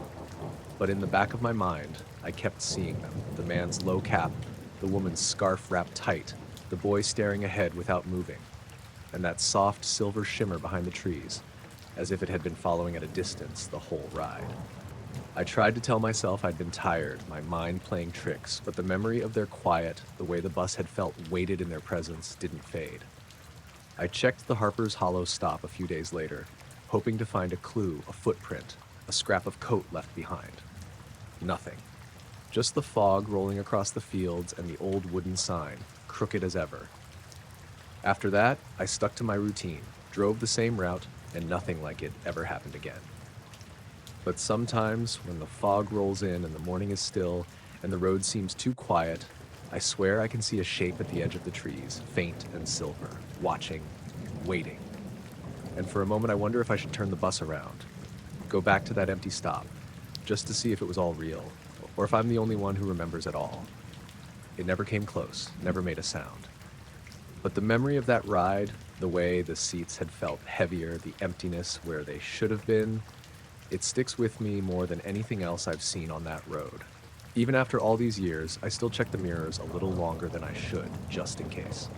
But in the back of my mind, I kept seeing them. The man's low cap, the woman's scarf wrapped tight, the boy staring ahead without moving, and that soft silver shimmer behind the trees, as if it had been following at a distance the whole ride. I tried to tell myself I'd been tired, my mind playing tricks, but the memory of their quiet, the way the bus had felt weighted in their presence, didn't fade. I checked the Harper's Hollow stop a few days later, hoping to find a clue, a footprint, a scrap of coat left behind. Nothing. Just the fog rolling across the fields and the old wooden sign, crooked as ever. After that, I stuck to my routine, drove the same route, and nothing like it ever happened again. But sometimes, when the fog rolls in and the morning is still and the road seems too quiet, I swear I can see a shape at the edge of the trees, faint and silver, watching, waiting. And for a moment I wonder if I should turn the bus around, go back to that empty stop, just to see if it was all real, or if I'm the only one who remembers at all. It never came close, never made a sound. But the memory of that ride, the way the seats had felt heavier, the emptiness where they should have been, it sticks with me more than anything else I've seen on that road. Even after all these years, I still check the mirrors a little longer than I should, just in case.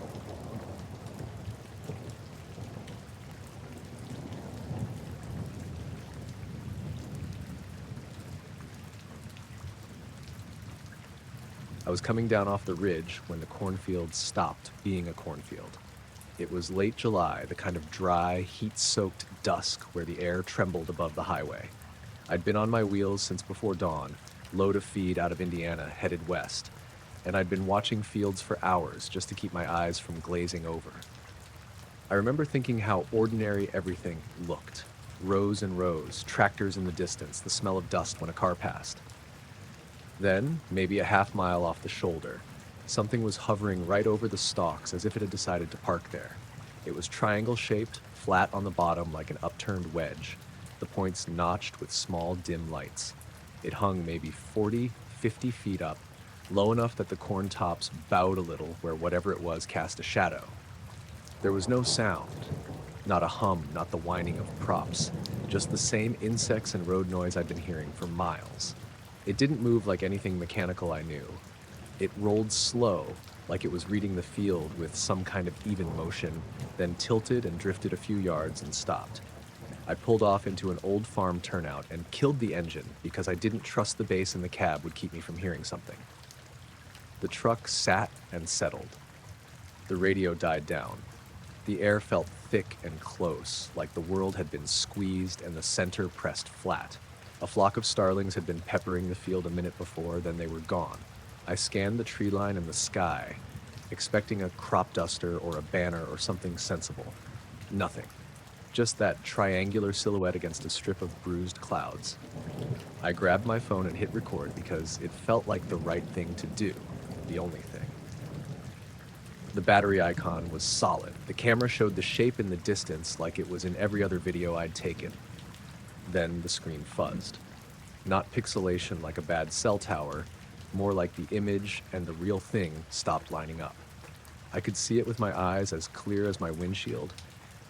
I was coming down off the ridge when the cornfield stopped being a cornfield. It was late July, the kind of dry, heat-soaked dusk where the air trembled above the highway. I'd been on my wheels since before dawn, load of feed out of Indiana headed west, and I'd been watching fields for hours just to keep my eyes from glazing over. I remember thinking how ordinary everything looked. Rows and rows, tractors in the distance, the smell of dust when a car passed. Then, maybe a half mile off the shoulder, something was hovering right over the stalks as if it had decided to park there. It was triangle-shaped, flat on the bottom like an upturned wedge, the points notched with small, dim lights. It hung maybe 40, 50 feet up, low enough that the corn tops bowed a little where whatever it was cast a shadow. There was no sound, not a hum, not the whining of props, just the same insects and road noise I'd been hearing for miles. It didn't move like anything mechanical I knew. It rolled slow, like it was reading the field with some kind of even motion, then tilted and drifted a few yards and stopped. I pulled off into an old farm turnout and killed the engine because I didn't trust the bass in the cab would keep me from hearing something. The truck sat and settled. The radio died down. The air felt thick and close, like the world had been squeezed and the center pressed flat. A flock of starlings had been peppering the field a minute before, then they were gone. I scanned the tree line and the sky, expecting a crop duster or a banner or something sensible. Nothing. Just that triangular silhouette against a strip of bruised clouds. I grabbed my phone and hit record because it felt like the right thing to do, the only thing. The battery icon was solid. The camera showed the shape in the distance like it was in every other video I'd taken. Then the screen fuzzed. Not pixelation like a bad cell tower, more like the image and the real thing stopped lining up. I could see it with my eyes as clear as my windshield,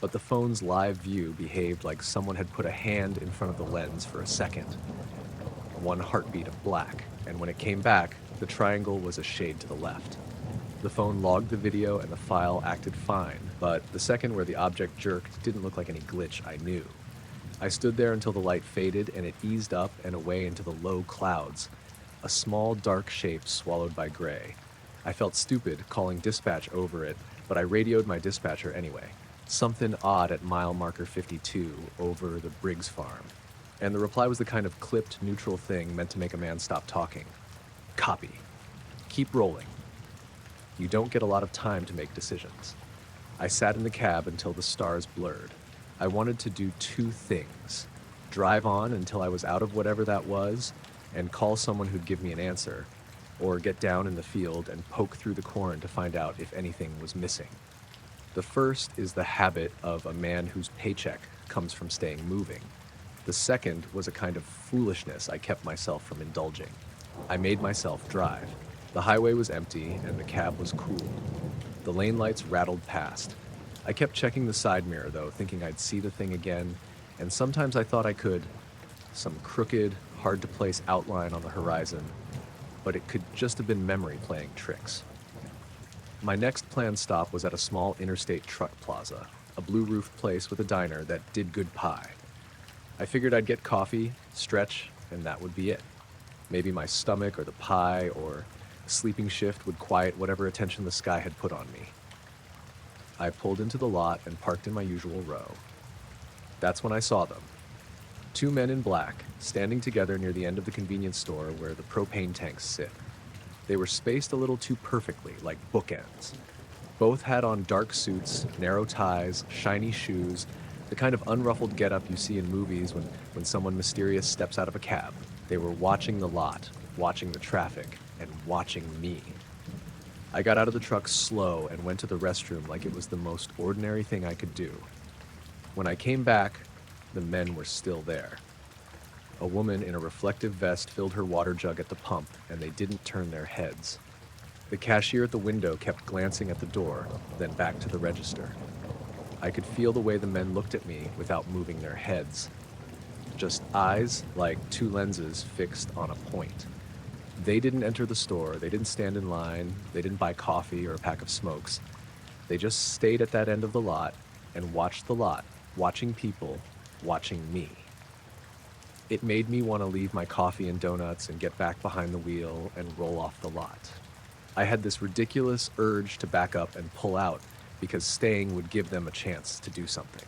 but the phone's live view behaved like someone had put a hand in front of the lens for a second. One heartbeat of black, and when it came back, the triangle was a shade to the left. The phone logged the video and the file acted fine, but the second where the object jerked didn't look like any glitch I knew. I stood there until the light faded and it eased up and away into the low clouds, a small dark shape swallowed by gray. I felt stupid calling dispatch over it, but I radioed my dispatcher anyway. Something odd at mile marker 52 over the Briggs farm. And the reply was the kind of clipped, neutral thing meant to make a man stop talking. Copy. Keep rolling. You don't get a lot of time to make decisions. I sat in the cab until the stars blurred. I wanted to do two things. Drive on until I was out of whatever that was, and call someone who'd give me an answer, or get down in the field and poke through the corn to find out if anything was missing. The first is the habit of a man whose paycheck comes from staying moving. The second was a kind of foolishness I kept myself from indulging. I made myself drive. The highway was empty and the cab was cool. The lane lights rattled past. I kept checking the side mirror though, thinking I'd see the thing again, and sometimes I thought I could. Some crooked, hard-to-place outline on the horizon, but it could just have been memory playing tricks. My next planned stop was at a small interstate truck plaza, a blue-roofed place with a diner that did good pie. I figured I'd get coffee, stretch, and that would be it. Maybe my stomach or the pie or a sleeping shift would quiet whatever attention the sky had put on me. I pulled into the lot and parked in my usual row. That's when I saw them. Two men in black, standing together near the end of the convenience store where the propane tanks sit. They were spaced a little too perfectly, like bookends. Both had on dark suits, narrow ties, shiny shoes, the kind of unruffled getup you see in movies when someone mysterious steps out of a cab. They were watching the lot, watching the traffic, and watching me. I got out of the truck slow and went to the restroom like it was the most ordinary thing I could do. When I came back, the men were still there. A woman in a reflective vest filled her water jug at the pump, and they didn't turn their heads. The cashier at the window kept glancing at the door, then back to the register. I could feel the way the men looked at me without moving their heads. Just eyes like two lenses fixed on a point. They didn't enter the store, they didn't stand in line, they didn't buy coffee or a pack of smokes. They just stayed at that end of the lot and watched the lot, watching people, watching me. It made me want to leave my coffee and donuts and get back behind the wheel and roll off the lot. I had this ridiculous urge to back up and pull out because staying would give them a chance to do something.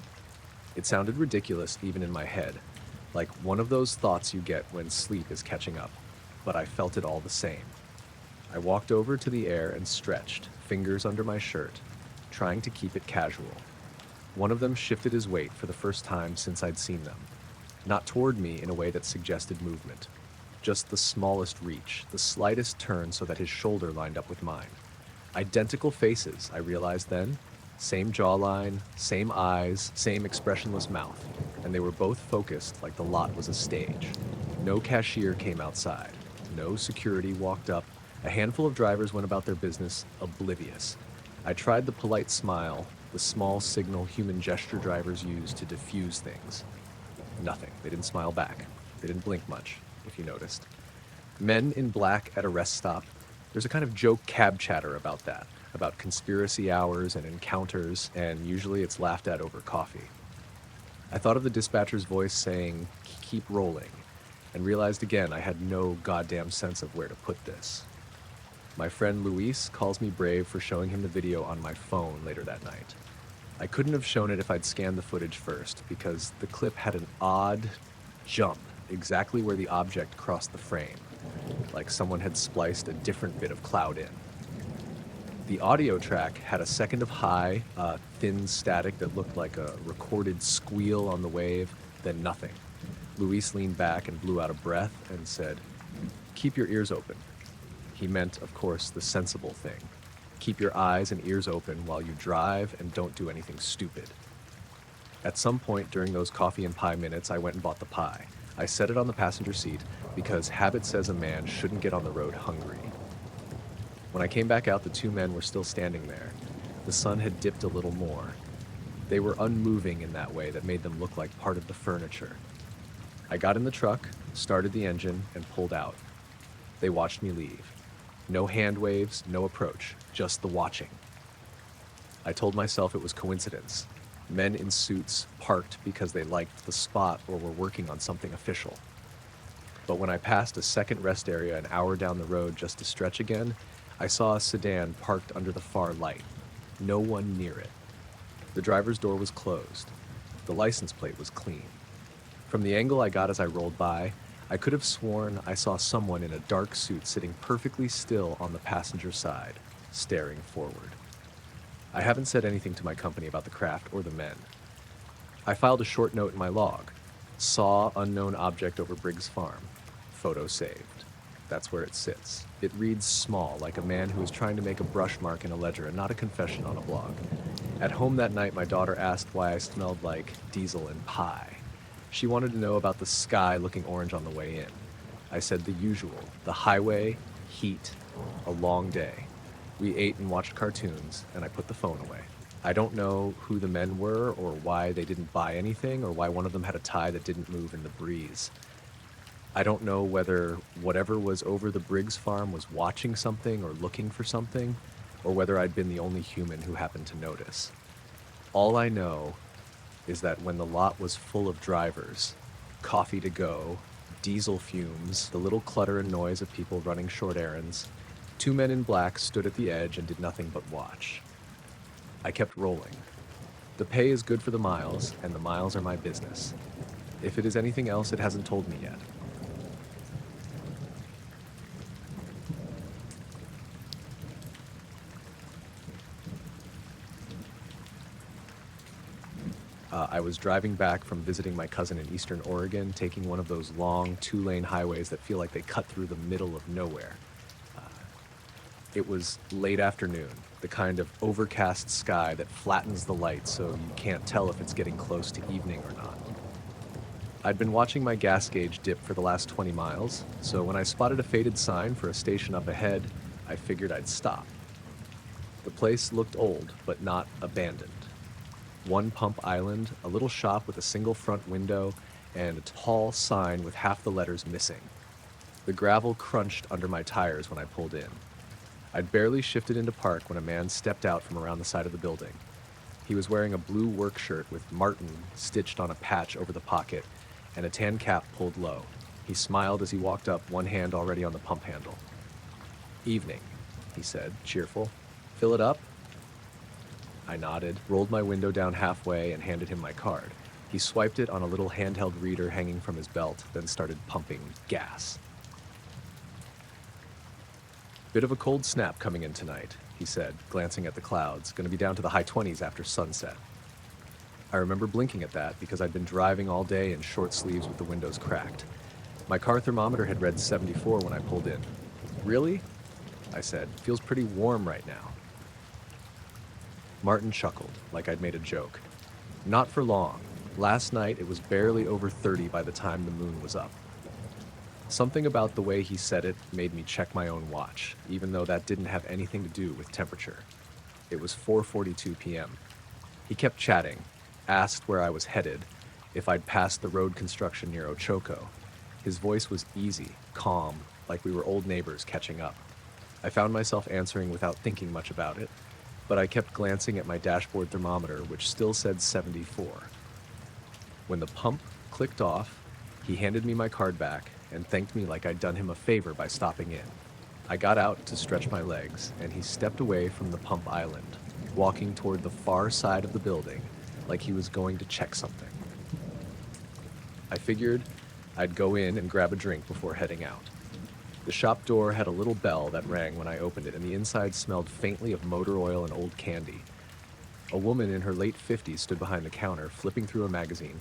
It sounded ridiculous even in my head, like one of those thoughts you get when sleep is catching up, but I felt it all the same. I walked over to the air and stretched, fingers under my shirt, trying to keep it casual. One of them shifted his weight for the first time since I'd seen them. Not toward me in a way that suggested movement. Just the smallest reach, the slightest turn so that his shoulder lined up with mine. Identical faces, I realized then. Same jawline, same eyes, same expressionless mouth. And they were both focused like the lot was a stage. No cashier came outside. No security walked up. A handful of drivers went about their business, oblivious. I tried the polite smile, the small signal human gesture drivers use to diffuse things. Nothing. They didn't smile back. They didn't blink much, if you noticed. Men in black at a rest stop. There's a kind of joke cab chatter about that, about conspiracy hours and encounters, and usually it's laughed at over coffee. I thought of the dispatcher's voice saying, "Keep rolling," and realized again I had no goddamn sense of where to put this. My friend Luis calls me brave for showing him the video on my phone later that night. I couldn't have shown it if I'd scanned the footage first, because the clip had an odd jump exactly where the object crossed the frame, like someone had spliced a different bit of cloud in. The audio track had a second of high, thin static that looked like a recorded squeal on the wave, then nothing. Luis leaned back and blew out a breath and said, "Keep your ears open." He meant, of course, the sensible thing. Keep your eyes and ears open while you drive and don't do anything stupid. At some point during those coffee and pie minutes, I went and bought the pie. I set it on the passenger seat because habit says a man shouldn't get on the road hungry. When I came back out, the two men were still standing there. The sun had dipped a little more. They were unmoving in that way that made them look like part of the furniture. I got in the truck, started the engine, and pulled out. They watched me leave. No hand waves, no approach, just the watching. I told myself it was coincidence. Men in suits parked because they liked the spot or were working on something official. But when I passed a second rest area an hour down the road just to stretch again, I saw a sedan parked under the far light. No one near it. The driver's door was closed. The license plate was clean. From the angle I got as I rolled by, I could have sworn I saw someone in a dark suit sitting perfectly still on the passenger side, staring forward. I haven't said anything to my company about the craft or the men. I filed a short note in my log. Saw unknown object over Briggs Farm. Photo saved. That's where it sits. It reads small, like a man who is trying to make a brush mark in a ledger and not a confession on a blog. At home that night, my daughter asked why I smelled like diesel and pie. She wanted to know about the sky looking orange on the way in. I said the usual, the highway, heat, a long day. We ate and watched cartoons, and I put the phone away. I don't know who the men were or why they didn't buy anything or why one of them had a tie that didn't move in the breeze. I don't know whether whatever was over the Briggs farm was watching something or looking for something, or whether I'd been the only human who happened to notice. All I know is that when the lot was full of drivers, coffee to go, diesel fumes, the little clutter and noise of people running short errands, two men in black stood at the edge and did nothing but watch. I kept rolling. The pay is good for the miles, and the miles are my business. If it is anything else, it hasn't told me yet. I was driving back from visiting my cousin in Eastern Oregon, taking one of those long two-lane highways that feel like they cut through the middle of nowhere. It was late afternoon, the kind of overcast sky that flattens the light so you can't tell if it's getting close to evening or not. I'd been watching my gas gauge dip for the last 20 miles, so when I spotted a faded sign for a station up ahead, I figured I'd stop. The place looked old, but not abandoned. One pump island, a little shop with a single front window, and a tall sign with half the letters missing. The gravel crunched under my tires when I pulled in. I'd barely shifted into park when a man stepped out from around the side of the building. He was wearing a blue work shirt with Martin stitched on a patch over the pocket and a tan cap pulled low. He smiled as he walked up, one hand already on the pump handle. "Evening," he said, cheerful. "Fill it up?" I nodded, rolled my window down halfway, and handed him my card. He swiped it on a little handheld reader hanging from his belt, then started pumping gas. "Bit of a cold snap coming in tonight," he said, glancing at the clouds. "Gonna be down to the high 20s after sunset." I remember blinking at that because I'd been driving all day in short sleeves with the windows cracked. My car thermometer had read 74 when I pulled in. "Really?" I said. "Feels pretty warm right now." Martin chuckled, like I'd made a joke. "Not for long. Last night it was barely over 30 by the time the moon was up." Something about the way he said it made me check my own watch, even though that didn't have anything to do with temperature. It was 4:42 p.m. He kept chatting, asked where I was headed, if I'd passed the road construction near Ochoco. His voice was easy, calm, like we were old neighbors catching up. I found myself answering without thinking much about it, but I kept glancing at my dashboard thermometer, which still said 74. When the pump clicked off, he handed me my card back and thanked me like I'd done him a favor by stopping in. I got out to stretch my legs, and he stepped away from the pump island, walking toward the far side of the building like he was going to check something. I figured I'd go in and grab a drink before heading out. The shop door had a little bell that rang when I opened it, and the inside smelled faintly of motor oil and old candy. A woman in her late 50s stood behind the counter, flipping through a magazine.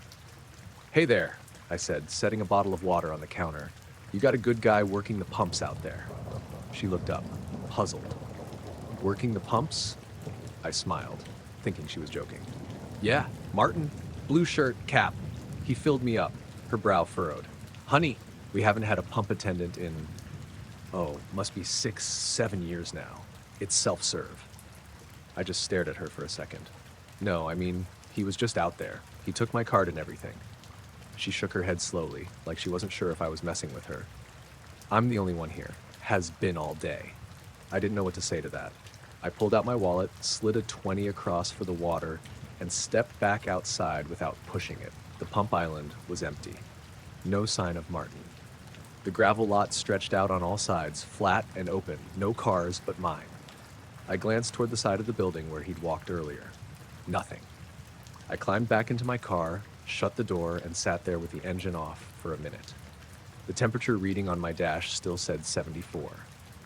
"Hey there," I said, setting a bottle of water on the counter. "You got a good guy working the pumps out there." She looked up, puzzled. "Working the pumps?" I smiled, thinking she was joking. "Yeah, Martin, blue shirt, cap. He filled me up." Her brow furrowed. "Honey, we haven't had a pump attendant in, must be 6, 7 years now. It's self-serve." I just stared at her for a second. "No, I mean, he was just out there. He took my card and everything." She shook her head slowly, like she wasn't sure if I was messing with her. "I'm the only one here. Has been all day." I didn't know what to say to that. I pulled out my wallet, slid a 20 across for the water, and stepped back outside without pushing it. The pump island was empty. No sign of Martin. The gravel lot stretched out on all sides, flat and open, no cars but mine. I glanced toward the side of the building where he'd walked earlier. Nothing. I climbed back into my car, shut the door, and sat there with the engine off for a minute. The temperature reading on my dash still said 74.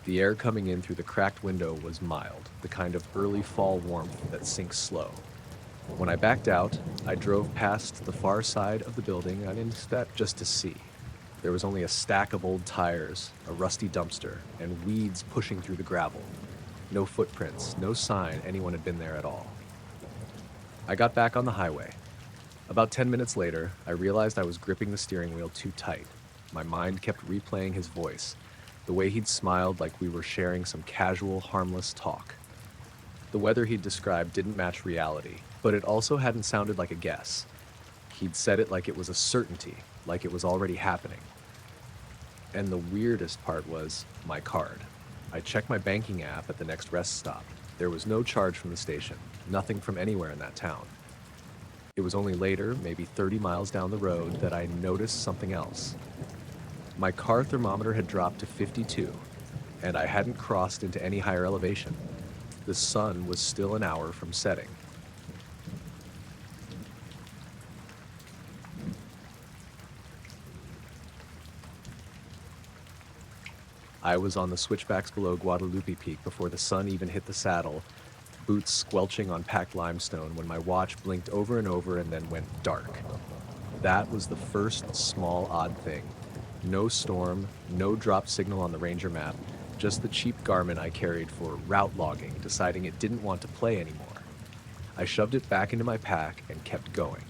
The air coming in through the cracked window was mild, the kind of early fall warmth that sinks slow. When I backed out, I drove past the far side of the building and into that just to see. There was only a stack of old tires, a rusty dumpster, and weeds pushing through the gravel. No footprints, no sign anyone had been there at all. I got back on the highway. About 10 minutes later, I realized I was gripping the steering wheel too tight. My mind kept replaying his voice, the way he'd smiled like we were sharing some casual, harmless talk. The weather he'd described didn't match reality, but it also hadn't sounded like a guess. He'd said it like it was a certainty, like it was already happening. And the weirdest part was my card. I checked my banking app at the next rest stop. There was no charge from the station, nothing from anywhere in that town. It was only later, maybe 30 miles down the road, that I noticed something else. My car thermometer had dropped to 52, and I hadn't crossed into any higher elevation. The sun was still an hour from setting. I was on the switchbacks below Guadalupe Peak before the sun even hit the saddle, boots squelching on packed limestone when my watch blinked over and over and then went dark. That was the first small odd thing. No storm, no drop signal on the Ranger map, just the cheap Garmin I carried for route logging, deciding it didn't want to play anymore. I shoved it back into my pack and kept going.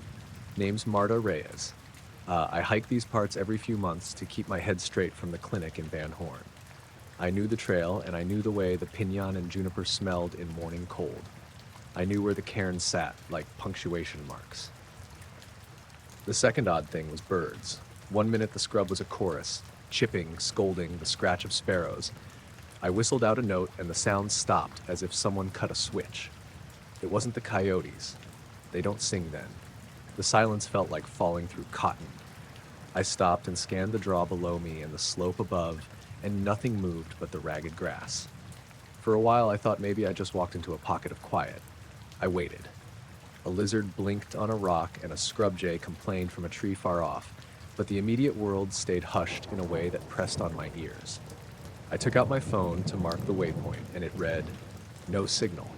Name's Marta Reyes. I hike these parts every few months to keep my head straight from the clinic in Van Horn. I knew the trail, and I knew the way the pinyon and juniper smelled in morning cold. I knew where the cairns sat, like punctuation marks. The second odd thing was birds. 1 minute the scrub was a chorus, chipping, scolding, the scratch of sparrows. I whistled out a note, and the sound stopped as if someone cut a switch. It wasn't the coyotes. They don't sing then. The silence felt like falling through cotton. I stopped and scanned the draw below me and the slope above, and nothing moved but the ragged grass. For a while, I thought maybe I just walked into a pocket of quiet. I waited. A lizard blinked on a rock, and a scrub jay complained from a tree far off, but the immediate world stayed hushed in a way that pressed on my ears. I took out my phone to mark the waypoint, and it read, "No signal."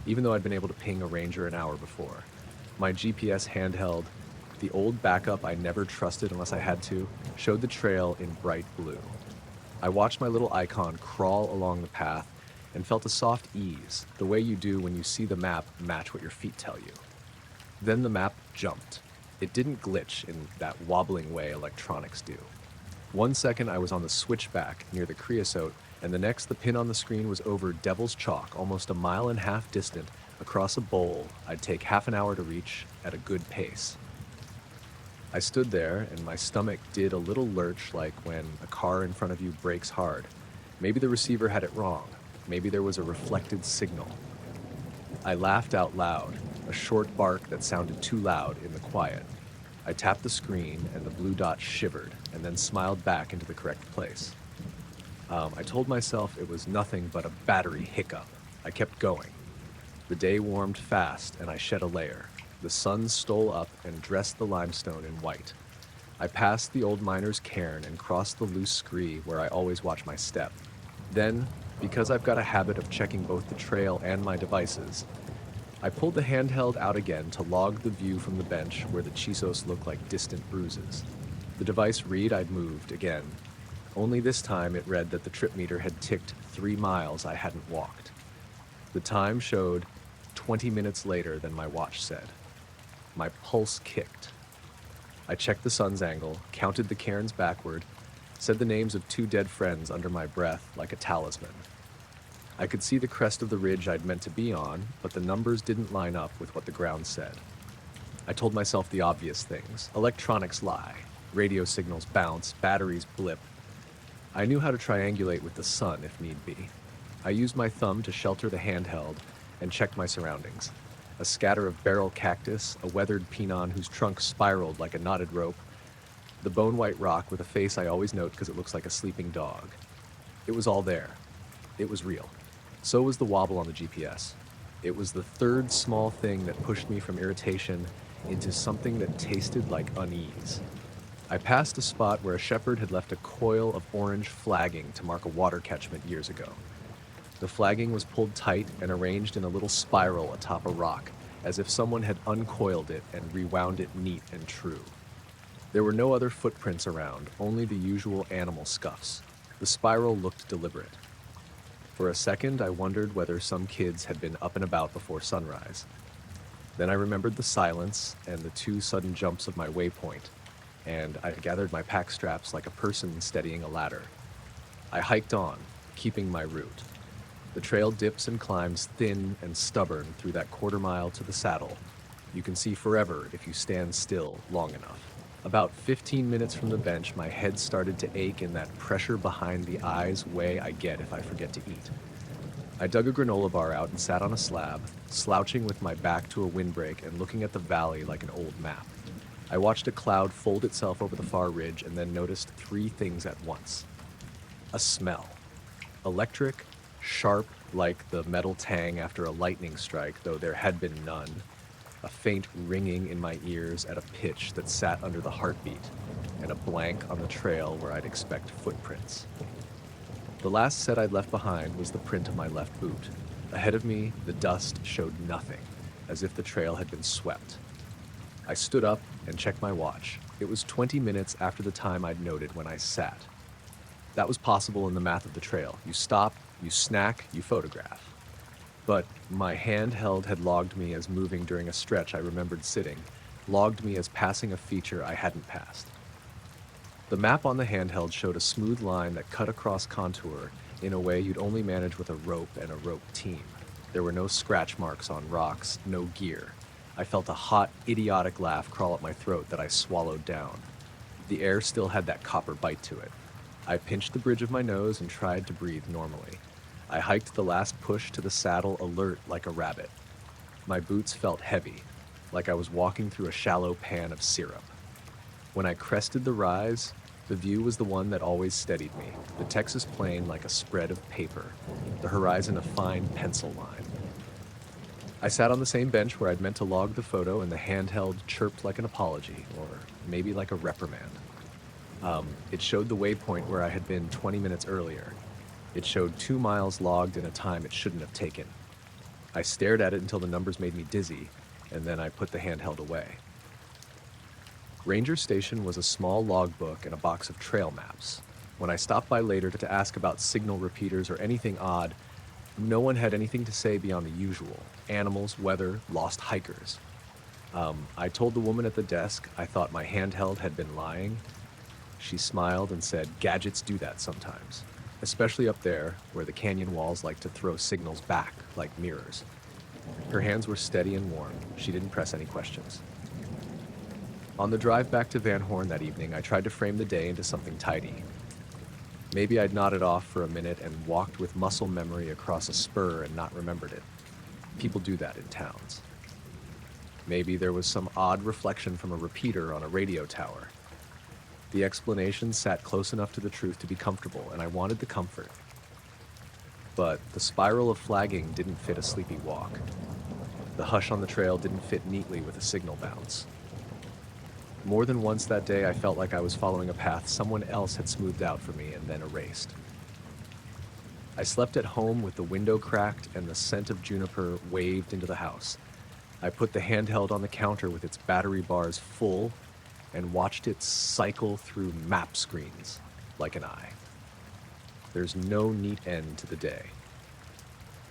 Even though I'd been able to ping a ranger an hour before, my GPS handheld, the old backup I never trusted unless I had to, showed the trail in bright blue. I watched my little icon crawl along the path and felt a soft ease, the way you do when you see the map match what your feet tell you. Then the map jumped. It didn't glitch in that wobbling way electronics do. 1 second I was on the switchback near the creosote, and the next the pin on the screen was over Devil's Chalk, almost a mile and a half distant, across a bowl I'd take half an hour to reach at a good pace. I stood there, and my stomach did a little lurch like when a car in front of you brakes hard. Maybe the receiver had it wrong. Maybe there was a reflected signal. I laughed out loud, a short bark that sounded too loud in the quiet. I tapped the screen, and the blue dot shivered, and then smiled back into the correct place. I told myself it was nothing but a battery hiccup. I kept going. The day warmed fast, and I shed a layer. The sun stole up and dressed the limestone in white. I passed the old miner's cairn and crossed the loose scree where I always watch my step. Then, because I've got a habit of checking both the trail and my devices, I pulled the handheld out again to log the view from the bench where the chisos look like distant bruises. The device read I'd moved again. Only this time it read that the trip meter had ticked 3 miles I hadn't walked. The time showed 20 minutes later than my watch said. My pulse kicked. I checked the sun's angle, counted the cairns backward, said the names of 2 dead friends under my breath like a talisman. I could see the crest of the ridge I'd meant to be on, but the numbers didn't line up with what the ground said. I told myself the obvious things. Electronics lie, radio signals bounce, batteries blip. I knew how to triangulate with the sun if need be. I used my thumb to shelter the handheld and checked my surroundings. A scatter of barrel cactus, a weathered pinon whose trunk spiraled like a knotted rope, the bone-white rock with a face I always note because it looks like a sleeping dog. It was all there. It was real. So was the wobble on the GPS. It was the third small thing that pushed me from irritation into something that tasted like unease. I passed a spot where a shepherd had left a coil of orange flagging to mark a water catchment years ago. The flagging was pulled tight and arranged in a little spiral atop a rock, as if someone had uncoiled it and rewound it neat and true. There were no other footprints around, only the usual animal scuffs. The spiral looked deliberate. For a second, I wondered whether some kids had been up and about before sunrise. Then I remembered the silence and the 2 sudden jumps of my waypoint, and I gathered my pack straps like a person steadying a ladder. I hiked on, keeping my route. The trail dips and climbs thin and stubborn through that quarter mile to the saddle. You can see forever if you stand still long enough. About 15 minutes from the bench, my head started to ache in that pressure behind the eyes way I get if I forget to eat. I dug a granola bar out and sat on a slab, slouching with my back to a windbreak and looking at the valley like an old map. I watched a cloud fold itself over the far ridge and then noticed 3 things at once. A smell. Electric, sharp like the metal tang after a lightning strike, though there had been none. A faint ringing in my ears at a pitch that sat under the heartbeat, and a blank on the trail where I'd expect footprints. The last set I'd left behind was the print of my left boot. Ahead of me, the dust showed nothing, as if the trail had been swept. I stood up and checked my watch. It was 20 minutes after the time I'd noted when I sat. That was possible in the math of the trail. You stop, you snack, you photograph. But my handheld had logged me as moving during a stretch I remembered sitting, logged me as passing a feature I hadn't passed. The map on the handheld showed a smooth line that cut across contour in a way you'd only manage with a rope and a rope team. There were no scratch marks on rocks, no gear. I felt a hot, idiotic laugh crawl up my throat that I swallowed down. The air still had that copper bite to it. I pinched the bridge of my nose and tried to breathe normally. I hiked the last push to the saddle alert like a rabbit. My boots felt heavy, like I was walking through a shallow pan of syrup. When I crested the rise, the view was the one that always steadied me, the Texas plain like a spread of paper, the horizon a fine pencil line. I sat on the same bench where I'd meant to log the photo, and the handheld chirped like an apology, or maybe like a reprimand. It showed the waypoint where I had been 20 minutes earlier. It showed 2 miles logged in a time it shouldn't have taken. I stared at it until the numbers made me dizzy, and then I put the handheld away. Ranger Station was a small logbook and a box of trail maps. When I stopped by later to ask about signal repeaters or anything odd, no one had anything to say beyond the usual: animals, weather, lost hikers. I told the woman at the desk I thought my handheld had been lying. She smiled and said gadgets do that sometimes, especially up there where the canyon walls like to throw signals back like mirrors. Her hands were steady and warm. She didn't press any questions. On the drive back to Van Horn that evening, I tried to frame the day into something tidy. Maybe I'd nodded off for a minute and walked with muscle memory across a spur and not remembered it. People do that in towns. Maybe there was some odd reflection from a repeater on a radio tower. The explanation sat close enough to the truth to be comfortable, and I wanted the comfort. But the spiral of flagging didn't fit a sleepy walk. The hush on the trail didn't fit neatly with a signal bounce. More than once that day, I felt like I was following a path someone else had smoothed out for me and then erased. I slept at home with the window cracked and the scent of juniper waved into the house. I put the handheld on the counter with its battery bars full and watched it cycle through map screens like an eye. There's no neat end to the day.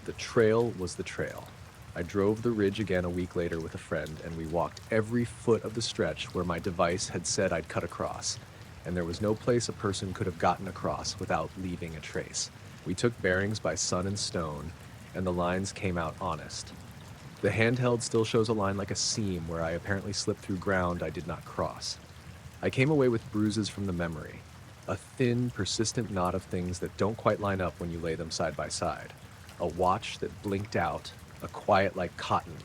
The trail was the trail. I drove the ridge again a week later with a friend, and we walked every foot of the stretch where my device had said I'd cut across, and there was no place a person could have gotten across without leaving a trace. We took bearings by sun and stone, and the lines came out honest. The handheld still shows a line like a seam where I apparently slipped through ground I did not cross. I came away with bruises from the memory, a thin, persistent knot of things that don't quite line up when you lay them side by side. A watch that blinked out, a quiet like cotton,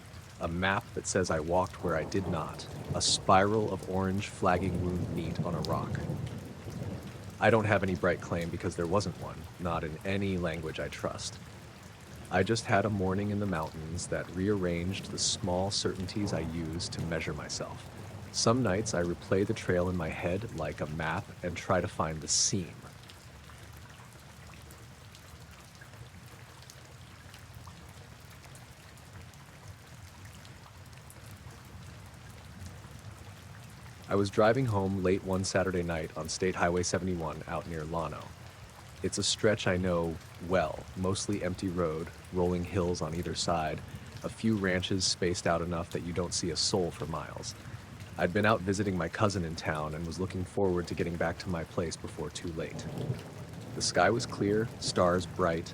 a map that says I walked where I did not, a spiral of orange flagging wound meat on a rock. I don't have any bright claim because there wasn't one, not in any language I trust. I just had a morning in the mountains that rearranged the small certainties I use to measure myself. Some nights I replay the trail in my head like a map and try to find the seam. I was driving home late one Saturday night on State Highway 71 out near Llano. It's a stretch I know well, mostly empty road, rolling hills on either side, a few ranches spaced out enough that you don't see a soul for miles. I'd been out visiting my cousin in town and was looking forward to getting back to my place before too late. The sky was clear, stars bright,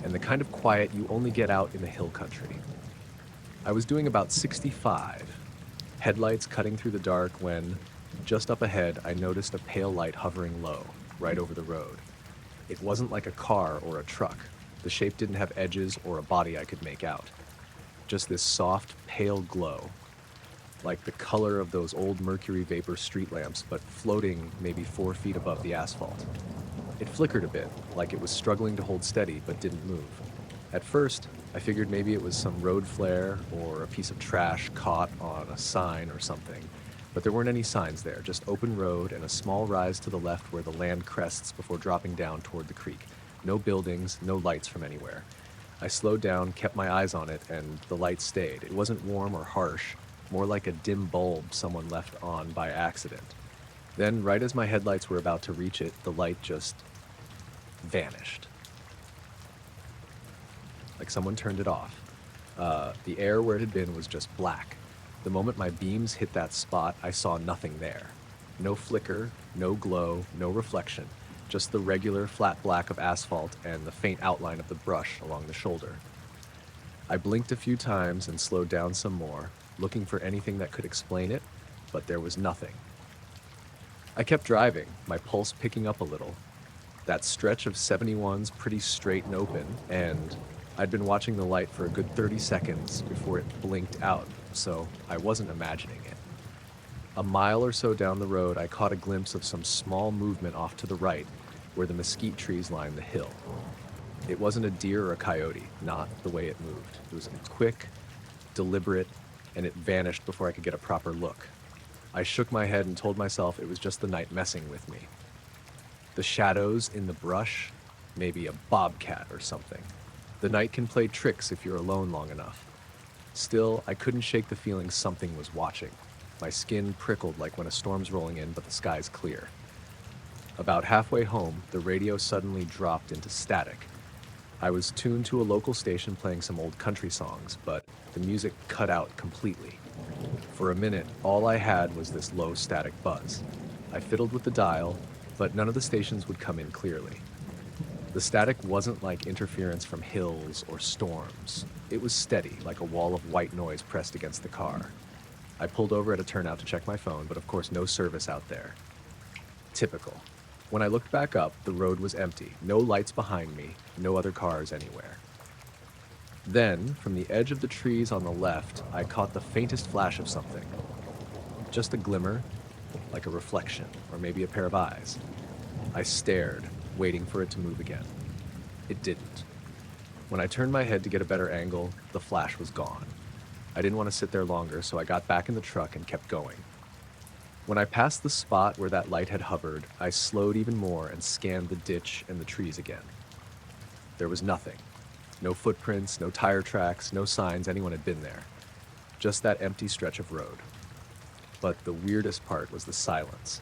and the kind of quiet you only get out in the hill country. I was doing about 65, headlights cutting through the dark when, just up ahead, I noticed a pale light hovering low, right over the road. It wasn't like a car or a truck. The shape didn't have edges or a body I could make out. Just this soft, pale glow, like the color of those old mercury vapor street lamps, but floating maybe 4 feet above the asphalt. It flickered a bit, like it was struggling to hold steady but didn't move. At first, I figured maybe it was some road flare or a piece of trash caught on a sign or something, but there weren't any signs there, just open road and a small rise to the left where the land crests before dropping down toward the creek. No buildings, no lights from anywhere. I slowed down, kept my eyes on it, and the light stayed. It wasn't warm or harsh, more like a dim bulb someone left on by accident. Then, right as my headlights were about to reach it, the light just vanished. Like someone turned it off. The air where it had been was just black. The moment my beams hit that spot, I saw nothing there. No flicker, no glow, no reflection, just the regular flat black of asphalt and the faint outline of the brush along the shoulder. I blinked a few times and slowed down some more, looking for anything that could explain it, but there was nothing. I kept driving, my pulse picking up a little. That stretch of 71's pretty straight and open, and I'd been watching the light for a good 30 seconds before it blinked out, so I wasn't imagining it. A mile or so down the road, I caught a glimpse of some small movement off to the right, where the mesquite trees lined the hill. It wasn't a deer or a coyote, not the way it moved. It was quick, deliberate, and it vanished before I could get a proper look. I shook my head and told myself it was just the night messing with me. The shadows in the brush, maybe a bobcat or something. The night can play tricks if you're alone long enough. Still, I couldn't shake the feeling something was watching. My skin prickled like when a storm's rolling in, but the sky's clear. About halfway home, the radio suddenly dropped into static. I was tuned to a local station playing some old country songs, but the music cut out completely. For a minute, all I had was this low static buzz. I fiddled with the dial, but none of the stations would come in clearly. The static wasn't like interference from hills or storms. It was steady, like a wall of white noise pressed against the car. I pulled over at a turnout to check my phone, but of course no service out there. Typical. When I looked back up, the road was empty. No lights behind me, no other cars anywhere. Then, from the edge of the trees on the left, I caught the faintest flash of something. Just a glimmer, like a reflection, or maybe a pair of eyes. I stared, waiting for it to move again. It didn't. When I turned my head to get a better angle, the flash was gone. I didn't want to sit there longer, so I got back in the truck and kept going. When I passed the spot where that light had hovered, I slowed even more and scanned the ditch and the trees again. There was nothing. No footprints, no tire tracks, no signs anyone had been there. Just that empty stretch of road. But the weirdest part was the silence.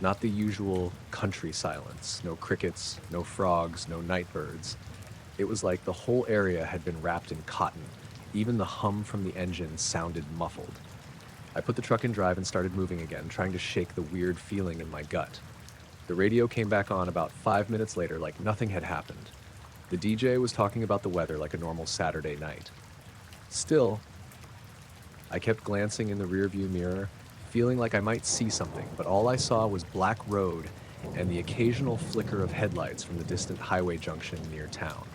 Not the usual country silence. No crickets, no frogs, no night birds. It was like the whole area had been wrapped in cotton. Even the hum from the engine sounded muffled. I put the truck in drive and started moving again, trying to shake the weird feeling in my gut. The radio came back on about 5 minutes later like nothing had happened. The DJ was talking about the weather like a normal Saturday night. Still, I kept glancing in the rearview mirror, feeling like I might see something, but all I saw was black road and the occasional flicker of headlights from the distant highway junction near town.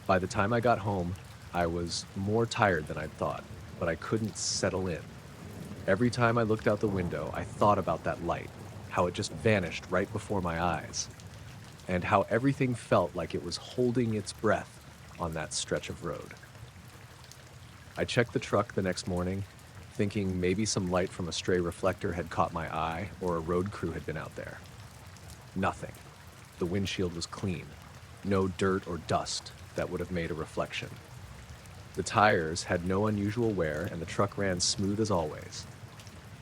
By the time I got home, I was more tired than I'd thought, but I couldn't settle in. Every time I looked out the window, I thought about that light, how it just vanished right before my eyes, and how everything felt like it was holding its breath on that stretch of road. I checked the truck the next morning, thinking maybe some light from a stray reflector had caught my eye or a road crew had been out there. Nothing. The windshield was clean. No dirt or dust that would have made a reflection. The tires had no unusual wear and the truck ran smooth as always.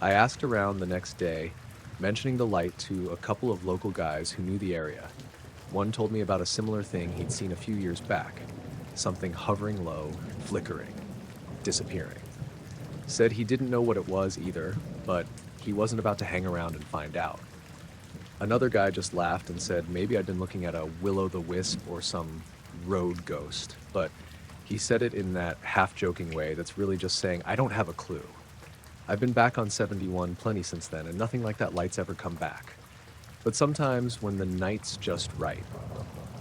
I asked around the next day, mentioning the light to a couple of local guys who knew the area. One told me about a similar thing he'd seen a few years back. Something hovering low, flickering, disappearing. Said he didn't know what it was either, but he wasn't about to hang around and find out. Another guy just laughed and said maybe I'd been looking at a will-o'-the-wisp or some road ghost, but he said it in that half-joking way that's really just saying, I don't have a clue. I've been back on 71 plenty since then, and nothing like that light's ever come back. But sometimes when the night's just right,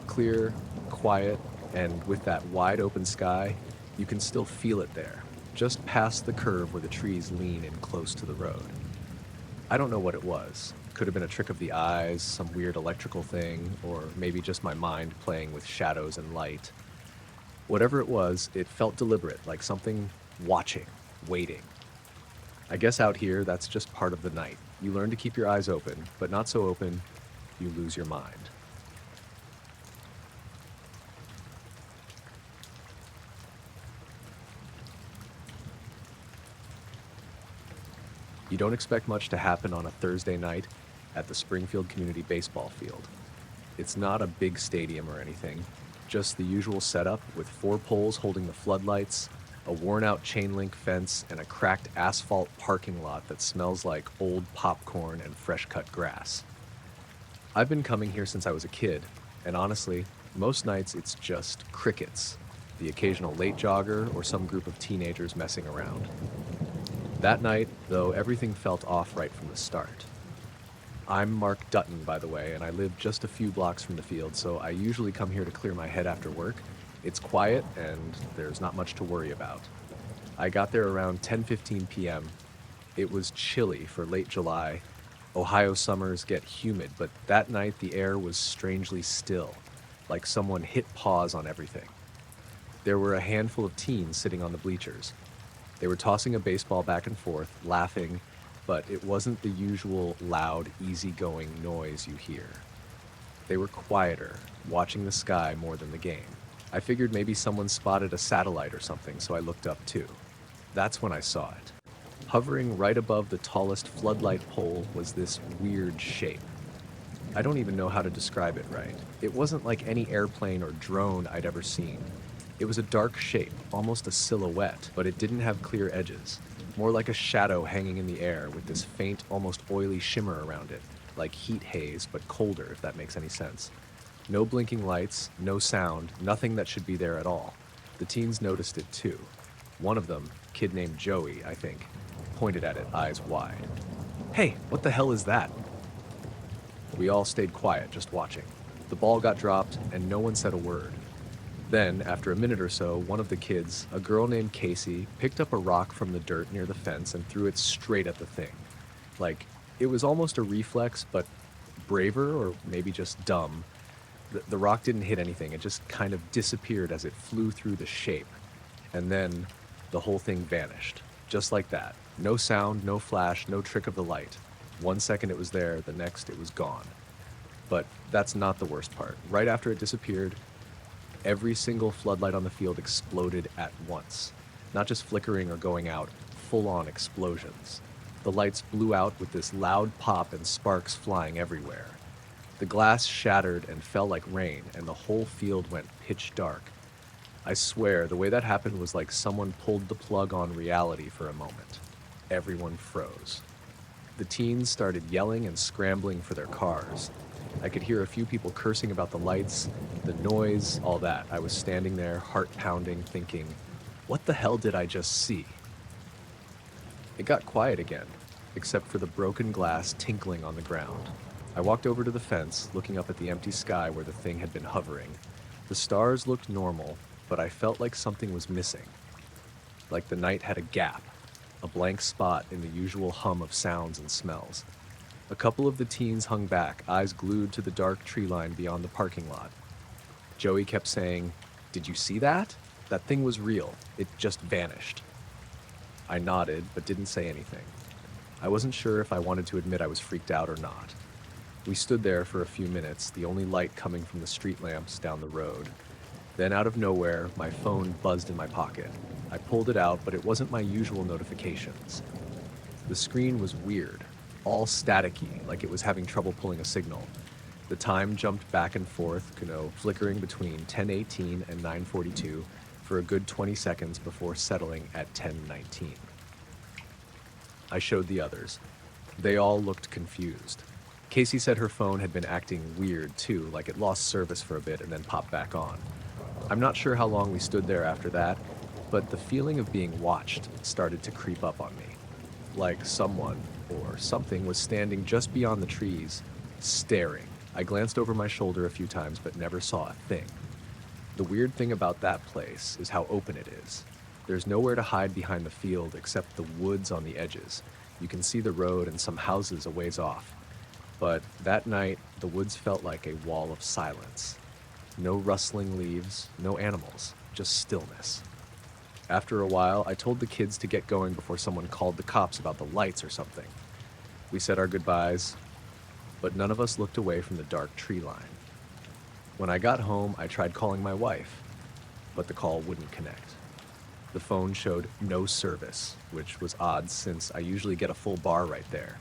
clear, quiet, and with that wide open sky, you can still feel it there, just past the curve where the trees lean in close to the road. I don't know what it was. Could have been a trick of the eyes, some weird electrical thing, or maybe just my mind playing with shadows and light. Whatever it was, it felt deliberate, like something watching, waiting. I guess out here, that's just part of the night. You learn to keep your eyes open, but not so open, you lose your mind. You don't expect much to happen on a Thursday night at the Springfield Community Baseball Field. It's not a big stadium or anything, just the usual setup with 4 poles holding the floodlights, a worn-out chain-link fence, and a cracked asphalt parking lot that smells like old popcorn and fresh-cut grass. I've been coming here since I was a kid, and honestly, most nights it's just crickets, the occasional late jogger or some group of teenagers messing around. That night, though, everything felt off right from the start. I'm Mark Dutton, by the way, and I live just a few blocks from the field, so I usually come here to clear my head after work. It's quiet, and there's not much to worry about. I got there around 10:15 p.m. It was chilly for late July. Ohio summers get humid, but that night the air was strangely still, like someone hit pause on everything. There were a handful of teens sitting on the bleachers. They were tossing a baseball back and forth, laughing, but it wasn't the usual loud, easygoing noise you hear. They were quieter, watching the sky more than the game. I figured maybe someone spotted a satellite or something, so I looked up too. That's when I saw it. Hovering right above the tallest floodlight pole was this weird shape. I don't even know how to describe it right. It wasn't like any airplane or drone I'd ever seen. It was a dark shape, almost a silhouette, but it didn't have clear edges. More like a shadow hanging in the air with this faint, almost oily shimmer around it, like heat haze, but colder, if that makes any sense. No blinking lights, no sound, nothing that should be there at all. The teens noticed it too. One of them, a kid named Joey, I think, pointed at it, eyes wide. "Hey, what the hell is that?" We all stayed quiet, just watching. The ball got dropped, and no one said a word. Then, after a minute or so, one of the kids, a girl named Casey, picked up a rock from the dirt near the fence and threw it straight at the thing. Like, it was almost a reflex, but braver, or maybe just dumb. The rock didn't hit anything, it just kind of disappeared as it flew through the shape. And then, the whole thing vanished. Just like that. No sound, no flash, no trick of the light. One second it was there, the next it was gone. But that's not the worst part. Right after it disappeared, every single floodlight on the field exploded at once. Not just flickering or going out, full-on explosions. The lights blew out with this loud pop and sparks flying everywhere. The glass shattered and fell like rain, and the whole field went pitch dark. I swear, the way that happened was like someone pulled the plug on reality for a moment. Everyone froze. The teens started yelling and scrambling for their cars. I could hear a few people cursing about the lights, the noise, all that. I was standing there, heart pounding, thinking, what the hell did I just see? It got quiet again, except for the broken glass tinkling on the ground. I walked over to the fence, looking up at the empty sky where the thing had been hovering. The stars looked normal, but I felt like something was missing. Like the night had a gap, a blank spot in the usual hum of sounds and smells. A couple of the teens hung back, eyes glued to the dark tree line beyond the parking lot. Joey kept saying, "Did you see that? That thing was real. It just vanished." I nodded, but didn't say anything. I wasn't sure if I wanted to admit I was freaked out or not. We stood there for a few minutes, the only light coming from the street lamps down the road. Then out of nowhere, my phone buzzed in my pocket. I pulled it out, but it wasn't my usual notifications. The screen was weird, all staticky, like it was having trouble pulling a signal. The time jumped back and forth, flickering between 10:18 and 9:42 for a good 20 seconds before settling at 10:19. I showed the others. They all looked confused. Casey said her phone had been acting weird too, like it lost service for a bit and then popped back on. I'm not sure how long we stood there after that, but the feeling of being watched started to creep up on me. Like someone or something was standing just beyond the trees, staring. I glanced over my shoulder a few times but never saw a thing. The weird thing about that place is how open it is. There's nowhere to hide behind the field except the woods on the edges. You can see the road and some houses a ways off. But that night, the woods felt like a wall of silence. No rustling leaves, no animals, just stillness. After a while, I told the kids to get going before someone called the cops about the lights or something. We said our goodbyes, but none of us looked away from the dark tree line. When I got home, I tried calling my wife, but the call wouldn't connect. The phone showed no service, which was odd since I usually get a full bar right there.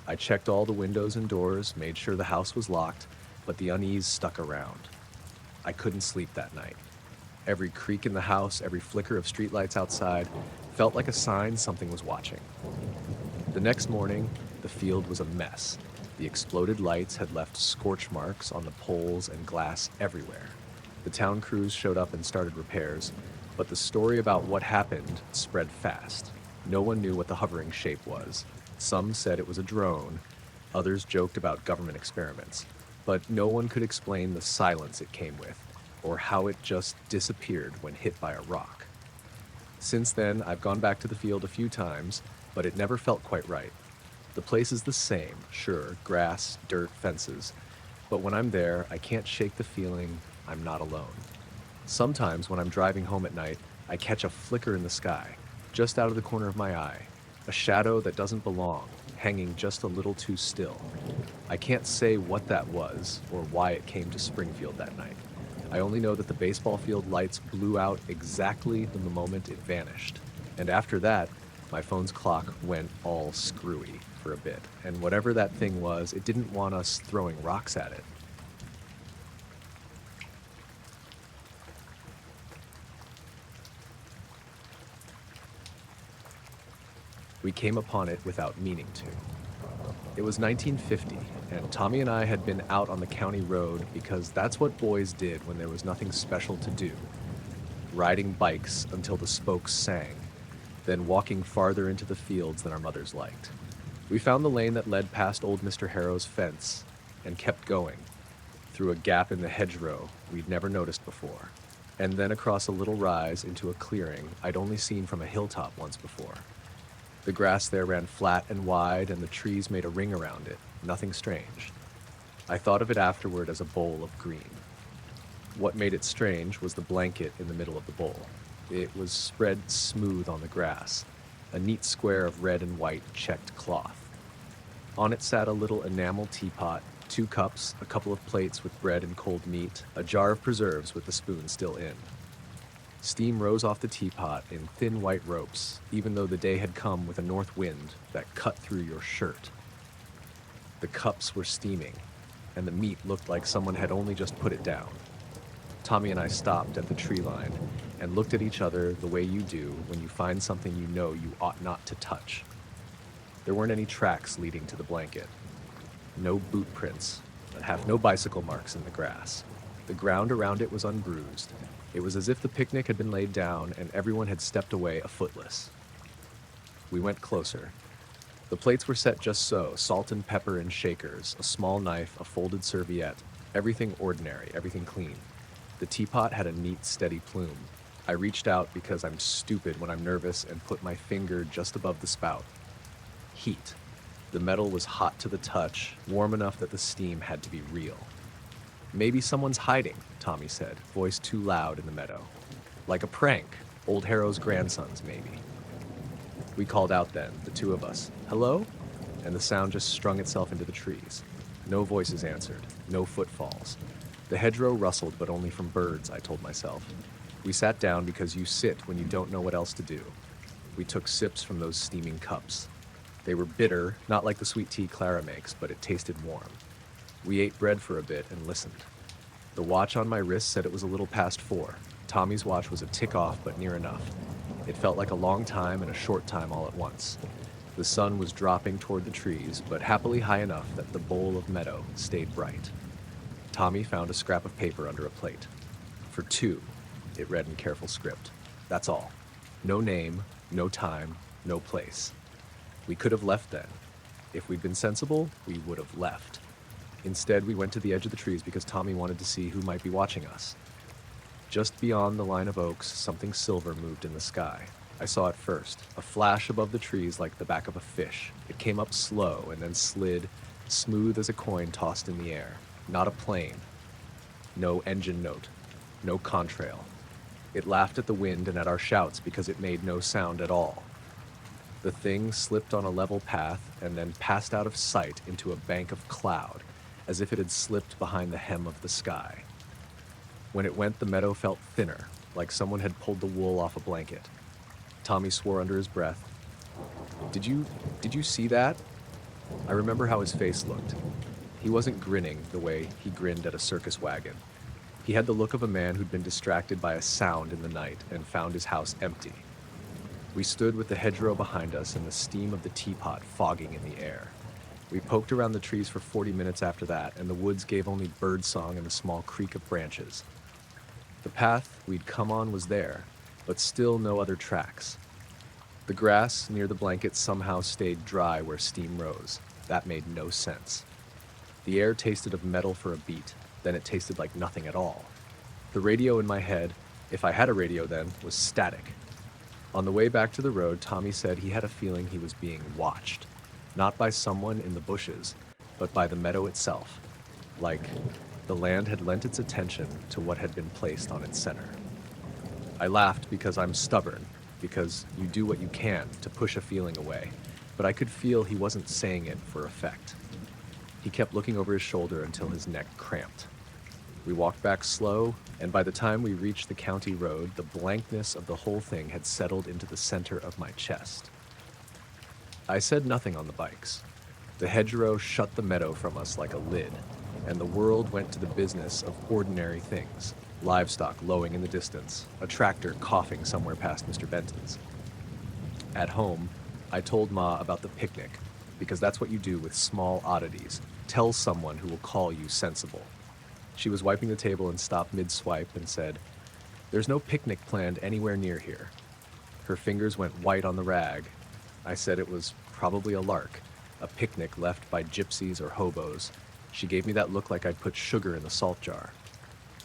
I checked all the windows and doors, made sure the house was locked, but the unease stuck around. I couldn't sleep that night. Every creak in the house, every flicker of streetlights outside, felt like a sign something was watching. The next morning, the field was a mess. The exploded lights had left scorch marks on the poles and glass everywhere. The town crews showed up and started repairs, but the story about what happened spread fast. No one knew what the hovering shape was. Some said it was a drone, others joked about government experiments, but no one could explain the silence it came with, or how it just disappeared when hit by a rock. Since then, I've gone back to the field a few times, but it never felt quite right. The place is the same, sure, grass, dirt, fences, but when I'm there, I can't shake the feeling I'm not alone. Sometimes when I'm driving home at night, I catch a flicker in the sky, just out of the corner of my eye, a shadow that doesn't belong, hanging just a little too still. I can't say what that was or why it came to Springfield that night. I only know that the baseball field lights blew out exactly in the moment it vanished. And after that, my phone's clock went all screwy for a bit. And whatever that thing was, it didn't want us throwing rocks at it. We came upon it without meaning to. It was 1950, and Tommy and I had been out on the county road because that's what boys did when there was nothing special to do. Riding bikes until the spokes sang, then walking farther into the fields than our mothers liked. We found the lane that led past old Mr. Harrow's fence and kept going, through a gap in the hedgerow we'd never noticed before, and then across a little rise into a clearing I'd only seen from a hilltop once before. The grass there ran flat and wide, and the trees made a ring around it, nothing strange. I thought of it afterward as a bowl of green. What made it strange was the blanket in the middle of the bowl. It was spread smooth on the grass, a neat square of red and white checked cloth. On it sat a little enamel teapot, 2 cups, a couple of plates with bread and cold meat, a jar of preserves with the spoon still in. Steam rose off the teapot in thin white ropes, even though the day had come with a north wind that cut through your shirt. The cups were steaming, and the meat looked like someone had only just put it down. Tommy and I stopped at the tree line and looked at each other the way you do when you find something you know you ought not to touch. There weren't any tracks leading to the blanket. No boot prints, no bicycle marks in the grass. The ground around it was unbruised. It was as if the picnic had been laid down and everyone had stepped away footless. We went closer. The plates were set just so, salt and pepper in shakers, a small knife, a folded serviette, everything ordinary, everything clean. The teapot had a neat, steady plume. I reached out because I'm stupid when I'm nervous and put my finger just above the spout. Heat. The metal was hot to the touch, warm enough that the steam had to be real. "Maybe someone's hiding," Tommy said, voice too loud in the meadow. "Like a prank. Old Harrow's grandsons, maybe." We called out then, the two of us. "Hello?" And the sound just strung itself into the trees. No voices answered, no footfalls. The hedgerow rustled, but only from birds, I told myself. We sat down because you sit when you don't know what else to do. We took sips from those steaming cups. They were bitter, not like the sweet tea Clara makes, but it tasted warm. We ate bread for a bit and listened. The watch on my wrist said it was a little past 4. Tommy's watch was a tick off, but near enough. It felt like a long time and a short time all at once. The sun was dropping toward the trees, but happily high enough that the bowl of meadow stayed bright. Tommy found a scrap of paper under a plate. "For 2, it read in careful script. That's all. No name, no time, no place. We could have left then. If we'd been sensible, we would have left. Instead, we went to the edge of the trees because Tommy wanted to see who might be watching us. Just beyond the line of oaks, something silver moved in the sky. I saw it first, a flash above the trees like the back of a fish. It came up slow and then slid, smooth as a coin tossed in the air. Not a plane. No engine note. No contrail. It laughed at the wind and at our shouts because it made no sound at all. The thing slipped on a level path and then passed out of sight into a bank of cloud, as if it had slipped behind the hem of the sky. When it went, the meadow felt thinner, like someone had pulled the wool off a blanket. Tommy swore under his breath. Did you see that?" I remember how his face looked. He wasn't grinning the way he grinned at a circus wagon. He had the look of a man who'd been distracted by a sound in the night and found his house empty. We stood with the hedgerow behind us and the steam of the teapot fogging in the air. We poked around the trees for 40 minutes after that, and the woods gave only bird song and the small creak of branches. The path we'd come on was there, but still no other tracks. The grass near the blanket somehow stayed dry where steam rose. That made no sense. The air tasted of metal for a beat, then it tasted like nothing at all. The radio in my head, if I had a radio then, was static. On the way back to the road, Tommy said he had a feeling he was being watched, not by someone in the bushes, but by the meadow itself, like the land had lent its attention to what had been placed on its center. I laughed because I'm stubborn, because you do what you can to push a feeling away, but I could feel he wasn't saying it for effect. He kept looking over his shoulder until his neck cramped. We walked back slow, and by the time we reached the county road, the blankness of the whole thing had settled into the center of my chest. I said nothing on the bikes. The hedgerow shut the meadow from us like a lid, and the world went to the business of ordinary things. Livestock lowing in the distance, a tractor coughing somewhere past Mr. Benton's. At home, I told Ma about the picnic, because that's what you do with small oddities. Tell someone who will call you sensible. She was wiping the table and stopped mid-swipe and said, "There's no picnic planned anywhere near here." Her fingers went white on the rag. I said it was probably a lark, a picnic left by gypsies or hobos. She gave me that look like I'd put sugar in the salt jar.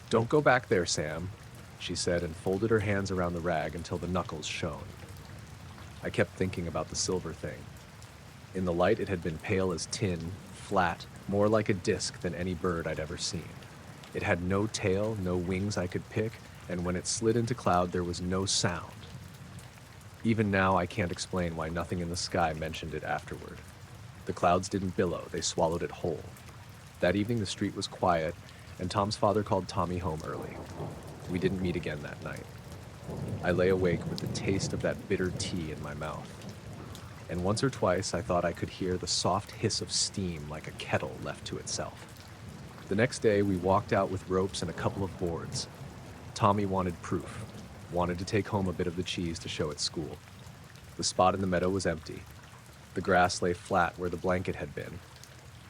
"Don't go back there, Sam," she said, and folded her hands around the rag until the knuckles shone. I kept thinking about the silver thing. In the light, it had been pale as tin, flat, more like a disc than any bird I'd ever seen. It had no tail, no wings I could pick, and when it slid into cloud, there was no sound. Even now, I can't explain why nothing in the sky mentioned it afterward. The clouds didn't billow, they swallowed it whole. That evening the street was quiet, and Tom's father called Tommy home early. We didn't meet again that night. I lay awake with the taste of that bitter tea in my mouth. And once or twice I thought I could hear the soft hiss of steam like a kettle left to itself. The next day we walked out with ropes and a couple of boards. Tommy wanted proof, wanted to take home a bit of the cheese to show at school. The spot in the meadow was empty. The grass lay flat where the blanket had been,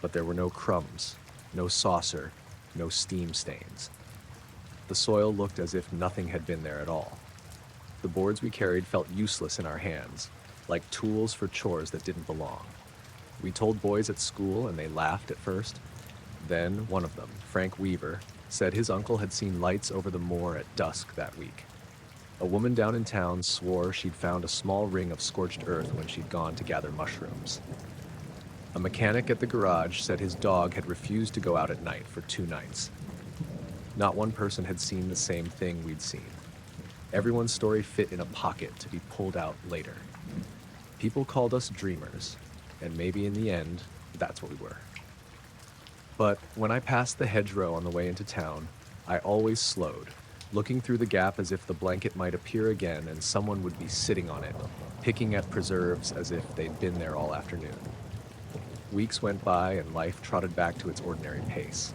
but there were no crumbs, no saucer, no steam stains. The soil looked as if nothing had been there at all. The boards we carried felt useless in our hands, like tools for chores that didn't belong. We told boys at school and they laughed at first. Then one of them, Frank Weaver, said his uncle had seen lights over the moor at dusk that week. A woman down in town swore she'd found a small ring of scorched earth when she'd gone to gather mushrooms. A mechanic at the garage said his dog had refused to go out at night for 2 nights. Not one person had seen the same thing we'd seen. Everyone's story fit in a pocket to be pulled out later. People called us dreamers, and maybe in the end, that's what we were. But when I passed the hedgerow on the way into town, I always slowed, looking through the gap as if the blanket might appear again and someone would be sitting on it, picking at preserves as if they'd been there all afternoon. Weeks went by and life trotted back to its ordinary pace.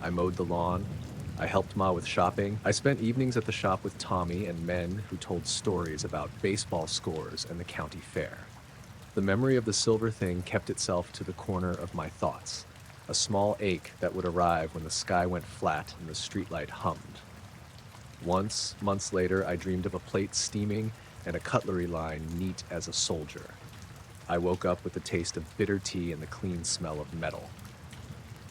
I mowed the lawn. I helped Ma with shopping. I spent evenings at the shop with Tommy and men who told stories about baseball scores and the county fair. The memory of the silver thing kept itself to the corner of my thoughts, a small ache that would arrive when the sky went flat and the streetlight hummed. Once, months later, I dreamed of a plate steaming and a cutlery line neat as a soldier. I woke up with the taste of bitter tea and the clean smell of metal.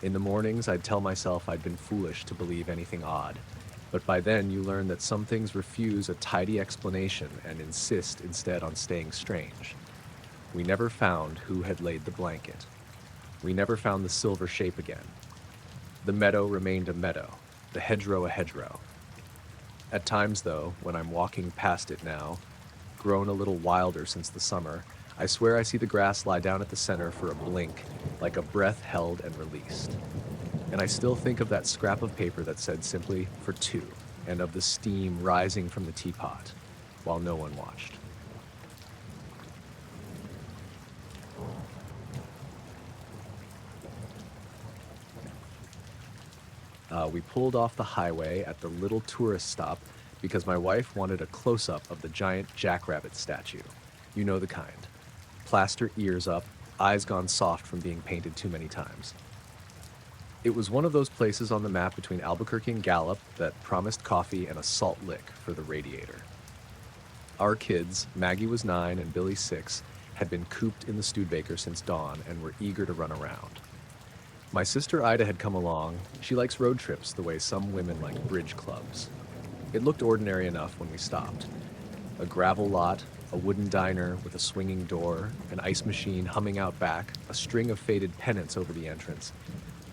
In the mornings, I'd tell myself I'd been foolish to believe anything odd, but by then you learn that some things refuse a tidy explanation and insist instead on staying strange. We never found who had laid the blanket. We never found the silver shape again. The meadow remained a meadow, the hedgerow a hedgerow. At times, though, when I'm walking past it now, grown a little wilder since the summer, I swear I see the grass lie down at the center for a blink, like a breath held and released. And I still think of that scrap of paper that said simply, "for 2, and of the steam rising from the teapot, while no one watched. We pulled off the highway at the little tourist stop because my wife wanted a close-up of the giant jackrabbit statue. You know the kind. Plaster ears up, eyes gone soft from being painted too many times. It was one of those places on the map between Albuquerque and Gallup that promised coffee and a salt lick for the radiator. Our kids, Maggie was 9 and Billy 6, had been cooped in the Studebaker since dawn and were eager to run around. My sister Ida had come along. She likes road trips the way some women like bridge clubs. It looked ordinary enough when we stopped. A gravel lot, a wooden diner with a swinging door, an ice machine humming out back, a string of faded pennants over the entrance.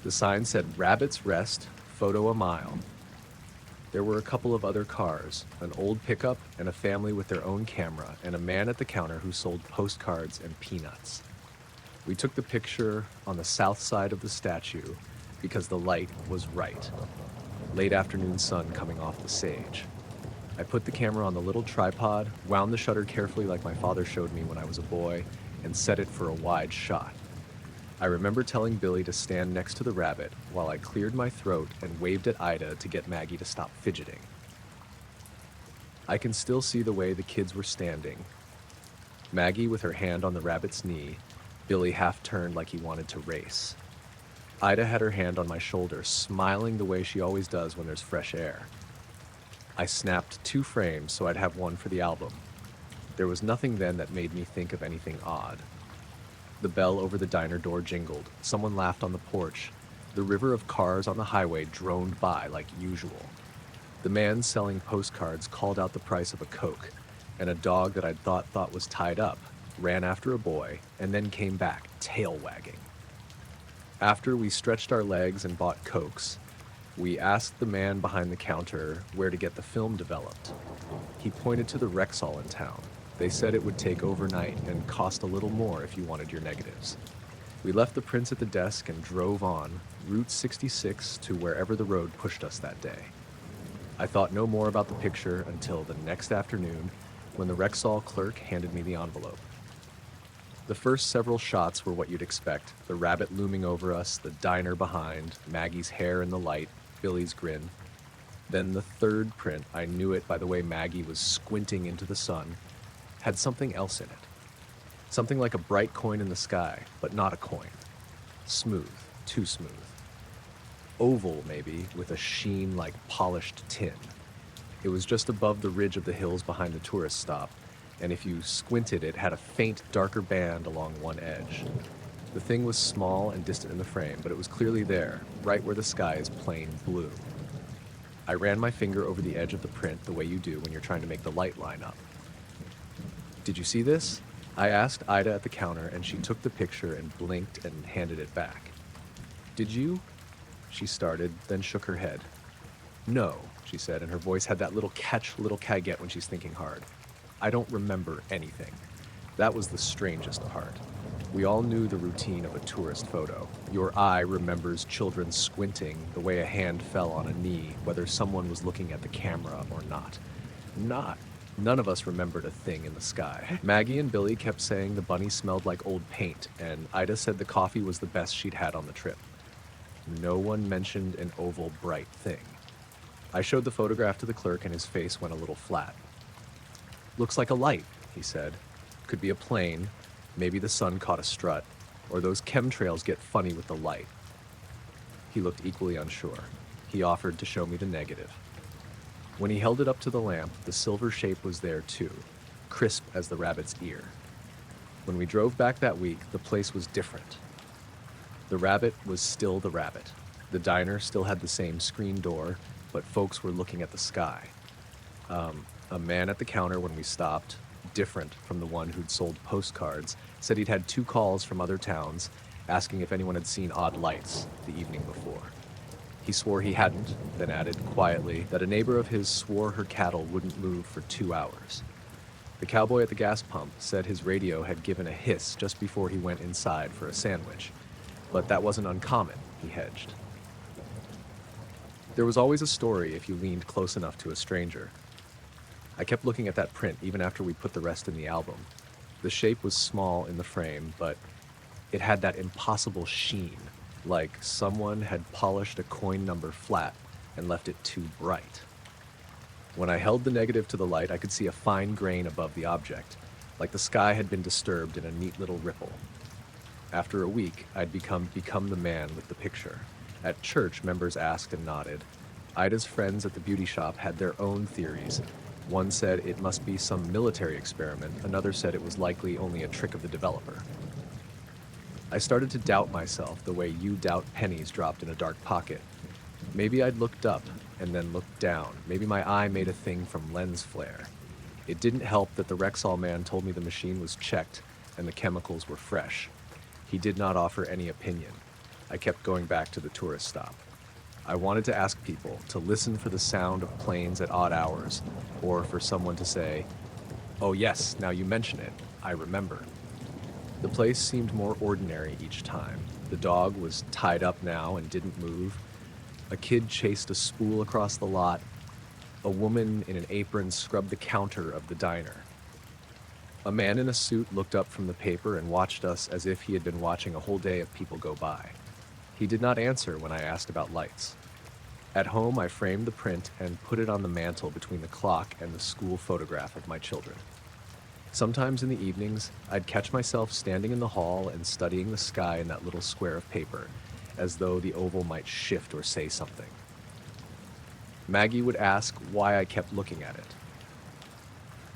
The sign said, "Rabbit's Rest, photo a mile." There were a couple of other cars, an old pickup and a family with their own camera, and a man at the counter who sold postcards and peanuts. We took the picture on the south side of the statue because the light was right. Late afternoon sun coming off the sage. I put the camera on the little tripod, wound the shutter carefully like my father showed me when I was a boy, and set it for a wide shot. I remember telling Billy to stand next to the rabbit while I cleared my throat and waved at Ida to get Maggie to stop fidgeting. I can still see the way the kids were standing. Maggie with her hand on the rabbit's knee, Billy half turned like he wanted to race. Ida had her hand on my shoulder, smiling the way she always does when there's fresh air. I snapped 2 frames so I'd have one for the album. There was nothing then that made me think of anything odd. The bell over the diner door jingled. Someone laughed on the porch. The river of cars on the highway droned by like usual. The man selling postcards called out the price of a Coke, and a dog that I'd thought was tied up ran after a boy and then came back, tail wagging. After we stretched our legs and bought Cokes, we asked the man behind the counter where to get the film developed. He pointed to the Rexall in town. They said it would take overnight and cost a little more if you wanted your negatives. We left the prints at the desk and drove on, Route 66, to wherever the road pushed us that day. I thought no more about the picture until the next afternoon when the Rexall clerk handed me the envelope. The first several shots were what you'd expect: the rabbit looming over us, the diner behind, Maggie's hair in the light, Billy's grin. Then the third print, I knew it by the way Maggie was squinting into the sun, had something else in it. Something like a bright coin in the sky, but not a coin. Smooth, too smooth. Oval, maybe, with a sheen like polished tin. It was just above the ridge of the hills behind the tourist stop, and if you squinted, it had a faint, darker band along one edge. The thing was small and distant in the frame, but it was clearly there, right where the sky is plain blue. I ran my finger over the edge of the print the way you do when you're trying to make the light line up. "Did you see this?" I asked Ida at the counter, and she took the picture and blinked and handed it back. "Did you?" She started, then shook her head. "No," she said, and her voice had that little catch little cat get when she's thinking hard. "I don't remember anything." That was the strangest part. We all knew the routine of a tourist photo. Your eye remembers children squinting, the way a hand fell on a knee, whether someone was looking at the camera or not. None of us remembered a thing in the sky. Maggie and Billy kept saying the bunny smelled like old paint, and Ida said the coffee was the best she'd had on the trip. No one mentioned an oval, bright thing. I showed the photograph to the clerk, and his face went a little flat. "Looks like a light," he said. "Could be a plane. Maybe the sun caught a strut, or those chemtrails get funny with the light." He looked equally unsure. He offered to show me the negative. When he held it up to the lamp, the silver shape was there too, crisp as the rabbit's ear. When we drove back that week, the place was different. The rabbit was still the rabbit. The diner still had the same screen door, but folks were looking at the sky. A man at the counter when we stopped, different from the one who'd sold postcards, said he'd had 2 calls from other towns asking if anyone had seen odd lights the evening before. He swore he hadn't, then added quietly that a neighbor of his swore her cattle wouldn't move for 2 hours. The cowboy at the gas pump said his radio had given a hiss just before he went inside for a sandwich, but that wasn't uncommon, he hedged. There was always a story if you leaned close enough to a stranger. I kept looking at that print even after we put the rest in the album. The shape was small in the frame, but it had that impossible sheen, like someone had polished a coin number flat and left it too bright. When I held the negative to the light, I could see a fine grain above the object, like the sky had been disturbed in a neat little ripple. After a week, I'd become the man with the picture. At church, members asked and nodded. Ida's friends at the beauty shop had their own theories. One said it must be some military experiment, another said it was likely only a trick of the developer. I started to doubt myself the way you doubt pennies dropped in a dark pocket. Maybe I'd looked up and then looked down. Maybe my eye made a thing from lens flare. It didn't help that the Rexall man told me the machine was checked and the chemicals were fresh. He did not offer any opinion. I kept going back to the tourist stop. I wanted to ask people to listen for the sound of planes at odd hours, or for someone to say, "Oh yes, now you mention it, I remember." The place seemed more ordinary each time. The dog was tied up now and didn't move. A kid chased a spool across the lot. A woman in an apron scrubbed the counter of the diner. A man in a suit looked up from the paper and watched us as if he had been watching a whole day of people go by. He did not answer when I asked about lights. At home, I framed the print and put it on the mantle between the clock and the school photograph of my children. Sometimes in the evenings, I'd catch myself standing in the hall and studying the sky in that little square of paper, as though the oval might shift or say something. Maggie would ask why I kept looking at it.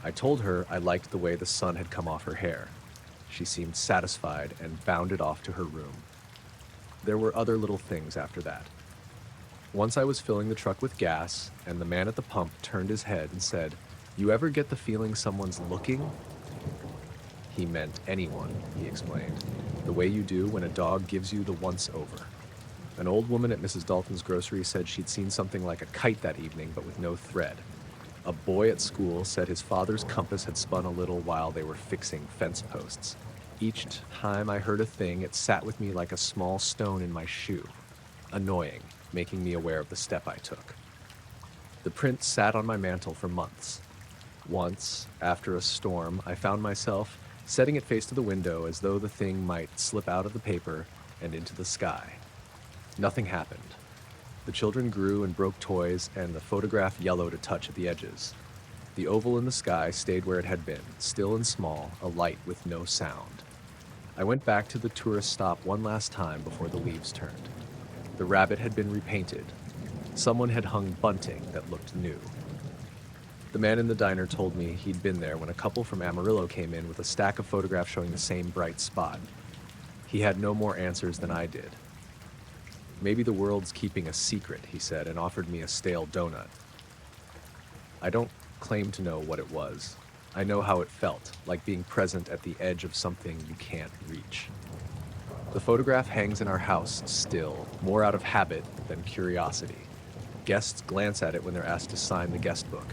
I told her I liked the way the sun had come off her hair. She seemed satisfied and bounded off to her room. There were other little things after that. Once I was filling the truck with gas, and the man at the pump turned his head and said, "You ever get the feeling someone's looking?" He meant anyone, he explained, the way you do when a dog gives you the once-over. An old woman at Mrs. Dalton's grocery said she'd seen something like a kite that evening, but with no thread. A boy at school said his father's compass had spun a little while they were fixing fence posts. Each time I heard a thing, it sat with me like a small stone in my shoe, annoying, making me aware of the step I took. The print sat on my mantle for months. Once, after a storm, I found myself setting it face to the window as though the thing might slip out of the paper and into the sky. Nothing happened. The children grew and broke toys, and the photograph yellowed a touch at the edges. The oval in the sky stayed where it had been, still and small, a light with no sound. I went back to the tourist stop one last time before the leaves turned. The rabbit had been repainted. Someone had hung bunting that looked new. The man in the diner told me he'd been there when a couple from Amarillo came in with a stack of photographs showing the same bright spot. He had no more answers than I did. Maybe the world's keeping a secret, he said, and offered me a stale donut. I don't claim to know what it was. I know how it felt, like being present at the edge of something you can't reach. The photograph hangs in our house still, more out of habit than curiosity. Guests glance at it when they're asked to sign the guest book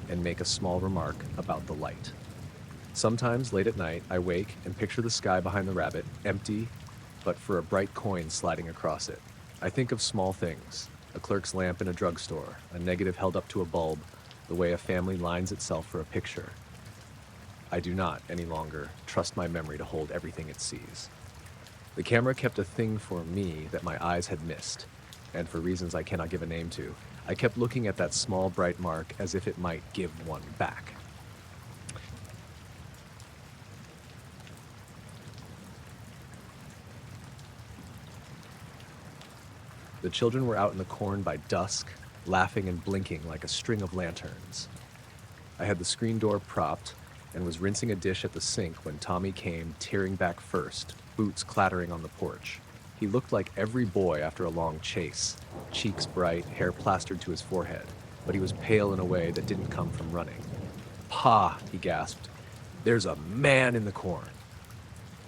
and make a small remark about the light. Sometimes, late at night, I wake and picture the sky behind the rabbit, empty, but for a bright coin sliding across it. I think of small things, a clerk's lamp in a drugstore, a negative held up to a bulb, the way a family lines itself for a picture. I do not, any longer, trust my memory to hold everything it sees. The camera kept a thing for me that my eyes had missed, and for reasons I cannot give a name to, I kept looking at that small bright mark as if it might give one back. The children were out in the corn by dusk, laughing and blinking like a string of lanterns. I had the screen door propped and was rinsing a dish at the sink when Tommy came tearing back first, boots clattering on the porch. He looked like every boy after a long chase, cheeks bright, hair plastered to his forehead, but he was pale in a way that didn't come from running. "Pa," he gasped, "there's a man in the corn."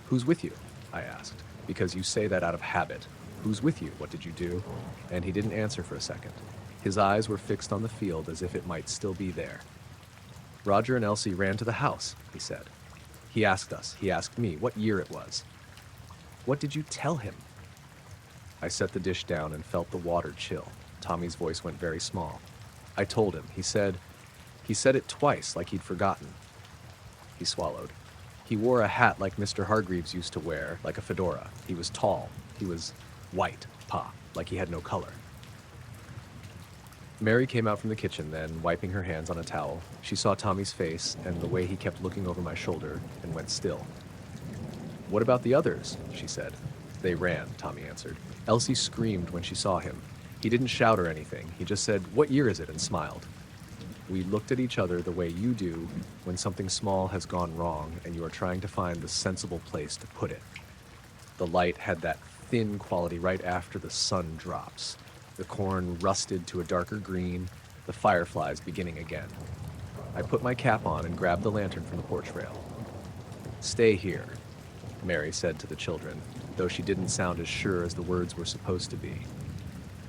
"Who's with you?" I asked, "because you say that out of habit. Who's with you? What did you do?" And he didn't answer for a second. His eyes were fixed on the field as if it might still be there. "Roger and Elsie ran to the house," he said. He asked me what year it was. "What did you tell him?" I set the dish down and felt the water chill. Tommy's voice went very small. I told him. He said it twice, like he'd forgotten. He swallowed. "He wore a hat like Mr. Hargreaves used to wear, like a fedora. He was tall. He was white, Pa, like he had no color." Mary came out from the kitchen then, wiping her hands on a towel. She saw Tommy's face and the way he kept looking over my shoulder and went still. "What about the others?" she said. "They ran," Tommy answered. Elsie screamed when she saw him. He didn't shout or anything. He just said, "What year is it?" and smiled. We looked at each other the way you do when something small has gone wrong and you are trying to find the sensible place to put it. The light had that thin quality right after the sun drops. The corn rusted to a darker green, the fireflies beginning again. I put my cap on and grabbed the lantern from the porch rail. "Stay here," Mary said to the children, though she didn't sound as sure as the words were supposed to be.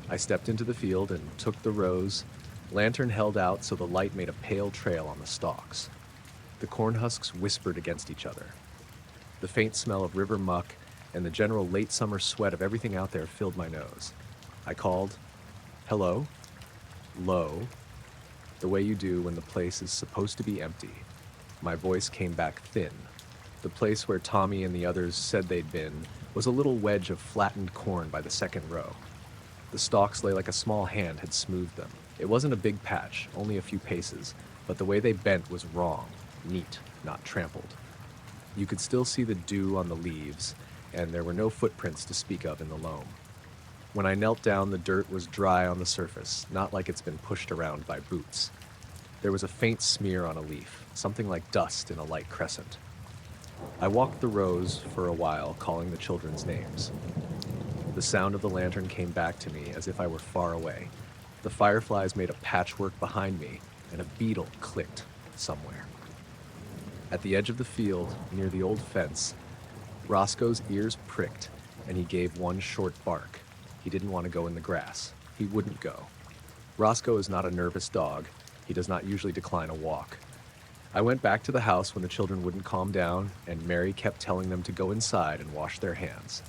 I stepped into the field and took the rows, lantern held out so the light made a pale trail on the stalks. The corn husks whispered against each other. The faint smell of river muck and the general late summer sweat of everything out there filled my nose. I called, "Hello?" Low, the way you do when the place is supposed to be empty. My voice came back thin. The place where Tommy and the others said they'd been was a little wedge of flattened corn by the second row. The stalks lay like a small hand had smoothed them. It wasn't a big patch, only a few paces, but the way they bent was wrong, neat, not trampled. You could still see the dew on the leaves, and there were no footprints to speak of in the loam. When I knelt down, the dirt was dry on the surface, not like it's been pushed around by boots. There was a faint smear on a leaf, something like dust in a light crescent. I walked the rows for a while, calling the children's names. The sound of the lantern came back to me as if I were far away. The fireflies made a patchwork behind me, and a beetle clicked somewhere. At the edge of the field, near the old fence, Roscoe's ears pricked, and he gave one short bark. He didn't want to go in the grass. He wouldn't go. Roscoe is not a nervous dog. He does not usually decline a walk. I went back to the house when the children wouldn't calm down, and Mary kept telling them to go inside and wash their hands.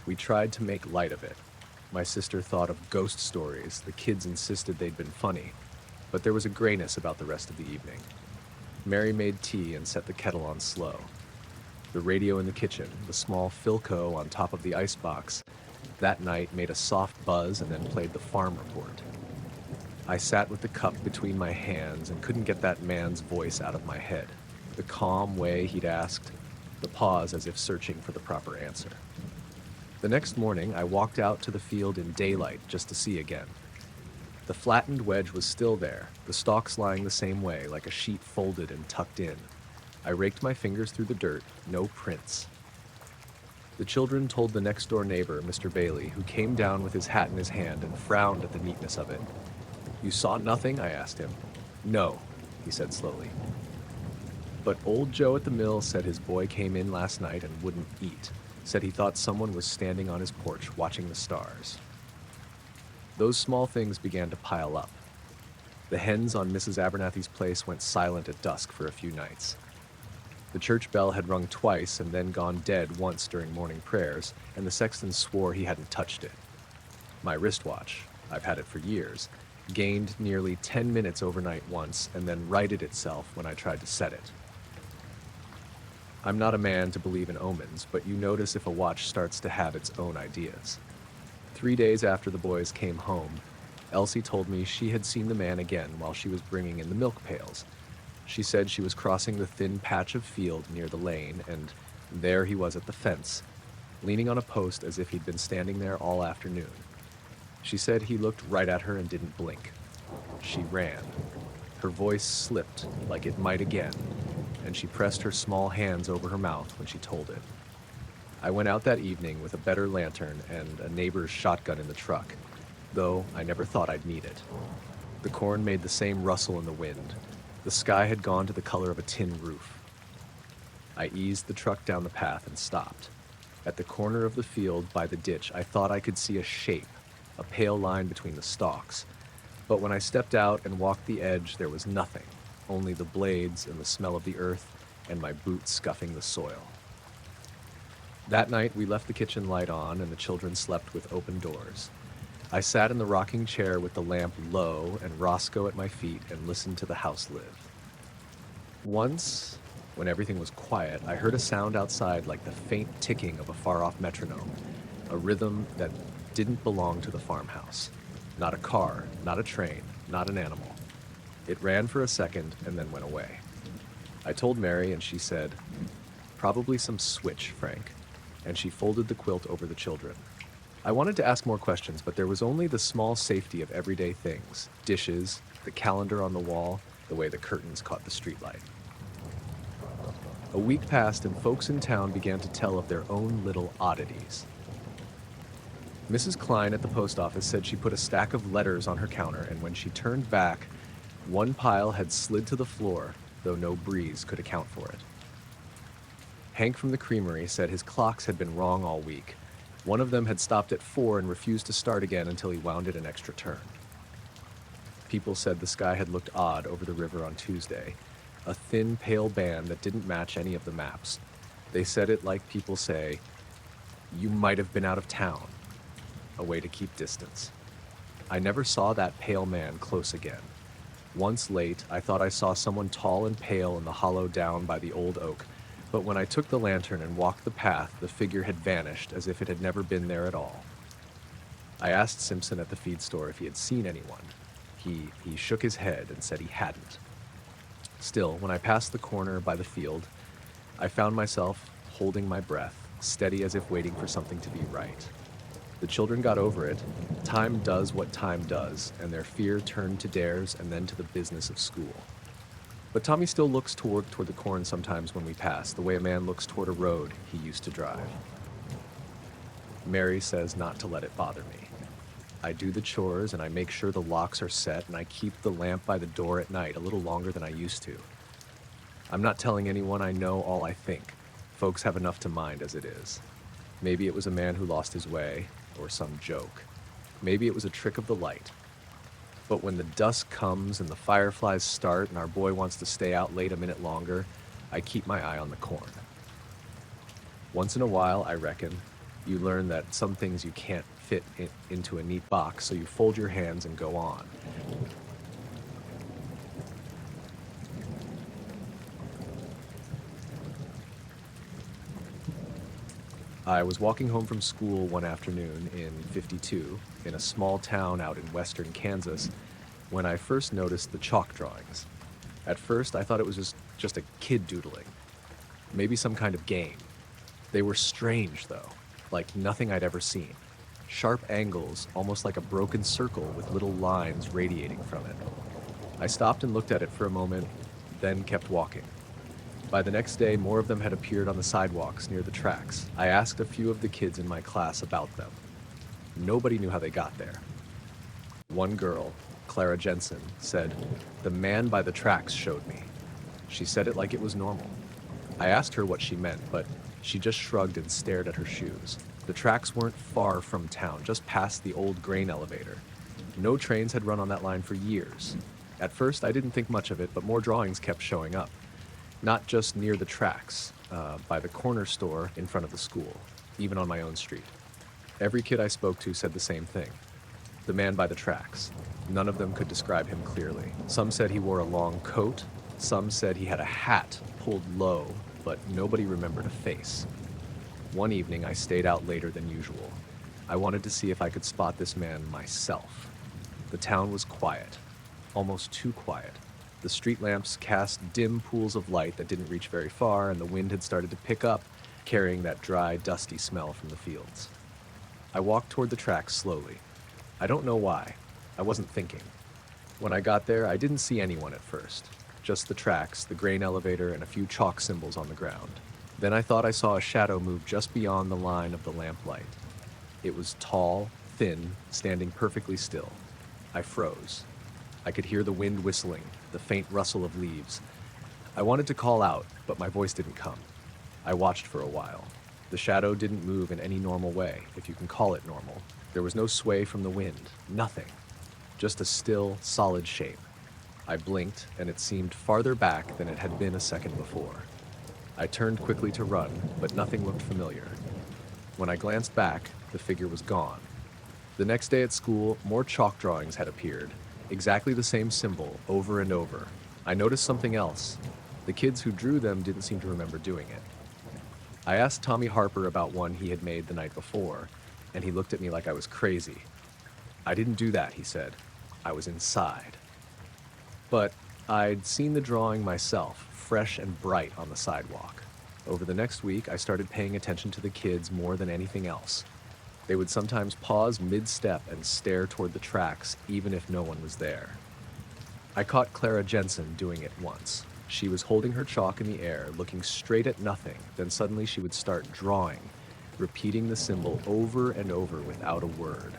We tried to make light of it. My sister thought of ghost stories. The kids insisted they'd been funny, but there was a grayness about the rest of the evening. Mary made tea and set the kettle on slow. The radio in the kitchen, the small Philco on top of the icebox, that night made a soft buzz and then played the farm report. I sat with the cup between my hands and couldn't get that man's voice out of my head. The calm way he'd asked, the pause as if searching for the proper answer. The next morning, I walked out to the field in daylight just to see again. The flattened wedge was still there, the stalks lying the same way, like a sheet folded and tucked in. I raked my fingers through the dirt, no prints. The children told the next-door neighbor, Mr. Bailey, who came down with his hat in his hand and frowned at the neatness of it. "You saw nothing?" I asked him. "No," he said slowly. But old Joe at the mill said his boy came in last night and wouldn't eat. Said he thought someone was standing on his porch watching the stars. Those small things began to pile up. The hens on Mrs. Abernathy's place went silent at dusk for a few nights. The church bell had rung twice and then gone dead once during morning prayers, and the sexton swore he hadn't touched it. My wristwatch, I've had it for years, gained nearly 10 minutes overnight once and then righted itself when I tried to set it. I'm not a man to believe in omens, but you notice if a watch starts to have its own ideas. 3 days after the boys came home, Elsie told me she had seen the man again while she was bringing in the milk pails. She said she was crossing the thin patch of field near the lane, and there he was at the fence, leaning on a post as if he'd been standing there all afternoon. She said he looked right at her and didn't blink. She ran. Her voice slipped, like it might again, and she pressed her small hands over her mouth when she told it. I went out that evening with a better lantern and a neighbor's shotgun in the truck, though I never thought I'd need it. The corn made the same rustle in the wind. The sky had gone to the color of a tin roof. I eased the truck down the path and stopped. At the corner of the field by the ditch, I thought I could see a shape, a pale line between the stalks. But when I stepped out and walked the edge, there was nothing, only the blades and the smell of the earth and my boots scuffing the soil. That night, we left the kitchen light on and the children slept with open doors. I sat in the rocking chair with the lamp low and Roscoe at my feet and listened to the house live. Once, when everything was quiet, I heard a sound outside like the faint ticking of a far-off metronome, a rhythm that didn't belong to the farmhouse. Not a car, not a train, not an animal. It ran for a second and then went away. I told Mary and she said, "Probably some switch, Frank," and she folded the quilt over the children. I wanted to ask more questions, but there was only the small safety of everyday things, dishes, the calendar on the wall, the way the curtains caught the streetlight. A week passed and folks in town began to tell of their own little oddities. Mrs. Klein at the post office said she put a stack of letters on her counter, and when she turned back, one pile had slid to the floor, though no breeze could account for it. Hank from the creamery said his clocks had been wrong all week. One of them had stopped at 4 and refused to start again until he wound it an extra turn. People said the sky had looked odd over the river on Tuesday, a thin, pale band that didn't match any of the maps. They said it like people say, "You might have been out of town," a way to keep distance. I never saw that pale man close again. Once late, I thought I saw someone tall and pale in the hollow down by the old oak, but when I took the lantern and walked the path, the figure had vanished as if it had never been there at all. I asked Simpson at the feed store if he had seen anyone. He shook his head and said he hadn't. Still, when I passed the corner by the field, I found myself holding my breath, steady as if waiting for something to be right. The children got over it. Time does what time does, and their fear turned to dares and then to the business of school. But Tommy still looks toward the corn sometimes when we pass, the way a man looks toward a road he used to drive. Mary says not to let it bother me. I do the chores and I make sure the locks are set and I keep the lamp by the door at night a little longer than I used to. I'm not telling anyone I know all I think. Folks have enough to mind as it is. Maybe it was a man who lost his way, or some joke. Maybe it was a trick of the light. But when the dusk comes and the fireflies start and our boy wants to stay out late a minute longer, I keep my eye on the corn. Once in a while, I reckon, you learn that some things you can't fit into a neat box, so you fold your hands and go on. I was walking home from school one afternoon in '52 in a small town out in western Kansas when I first noticed the chalk drawings. At first, I thought it was just a kid doodling, maybe some kind of game. They were strange, though, like nothing I'd ever seen. Sharp angles, almost like a broken circle with little lines radiating from it. I stopped and looked at it for a moment, then kept walking. By the next day, more of them had appeared on the sidewalks near the tracks. I asked a few of the kids in my class about them. Nobody knew how they got there. One girl, Clara Jensen, said, "The man by the tracks showed me." She said it like it was normal. I asked her what she meant, but she just shrugged and stared at her shoes. The tracks weren't far from town, just past the old grain elevator. No trains had run on that line for years. At first, I didn't think much of it, but more drawings kept showing up. Not just near the tracks, by the corner store in front of the school, even on my own street. Every kid I spoke to said the same thing. The man by the tracks. None of them could describe him clearly. Some said he wore a long coat. Some said he had a hat pulled low, but nobody remembered a face. One evening, I stayed out later than usual. I wanted to see if I could spot this man myself. The town was quiet, almost too quiet. The street lamps cast dim pools of light that didn't reach very far, and the wind had started to pick up, carrying that dry, dusty smell from the fields. I walked toward the tracks slowly. I don't know why. I wasn't thinking. When I got there, I didn't see anyone at first. Just the tracks, the grain elevator, and a few chalk symbols on the ground. Then I thought I saw a shadow move just beyond the line of the lamplight. It was tall, thin, standing perfectly still. I froze. I could hear the wind whistling, the faint rustle of leaves. I wanted to call out, but my voice didn't come. I watched for a while. The shadow didn't move in any normal way, if you can call it normal. There was no sway from the wind, nothing. Just a still, solid shape. I blinked, and it seemed farther back than it had been a second before. I turned quickly to run, but nothing looked familiar. When I glanced back, the figure was gone. The next day at school, more chalk drawings had appeared, exactly the same symbol over and over. I noticed something else. The kids who drew them didn't seem to remember doing it. I asked Tommy Harper about one he had made the night before, and he looked at me like I was crazy. "I didn't do that," he said. "I was inside." But I'd seen the drawing myself, fresh and bright on the sidewalk. Over the next week, I started paying attention to the kids more than anything else. They would sometimes pause mid-step and stare toward the tracks, even if no one was there. I caught Clara Jensen doing it once. She was holding her chalk in the air, looking straight at nothing, then suddenly she would start drawing, repeating the symbol over and over without a word.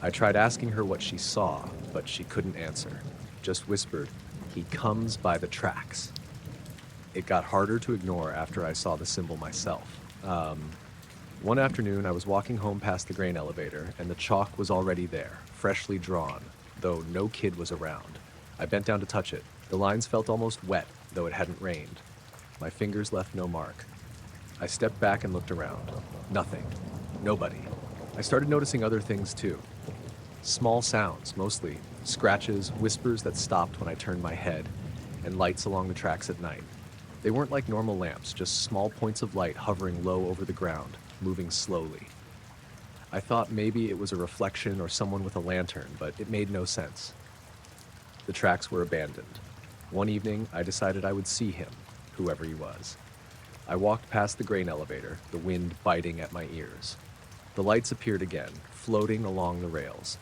I tried asking her what she saw, but she couldn't answer, just whispered, "He comes by the tracks." It got harder to ignore after I saw the symbol myself. One afternoon, I was walking home past the grain elevator, and the chalk was already there, freshly drawn, though no kid was around. I bent down to touch it. The lines felt almost wet, though it hadn't rained. My fingers left no mark. I stepped back and looked around. Nothing. Nobody. I started noticing other things, too. Small sounds, mostly. Scratches, whispers that stopped when I turned my head, and lights along the tracks at night. They weren't like normal lamps, just small points of light hovering low over the ground, moving slowly. I thought maybe it was a reflection or someone with a lantern, but it made no sense. The tracks were abandoned. One evening, I decided I would see him, whoever he was. I walked past the grain elevator, the wind biting at my ears. The lights appeared again, floating along the rails.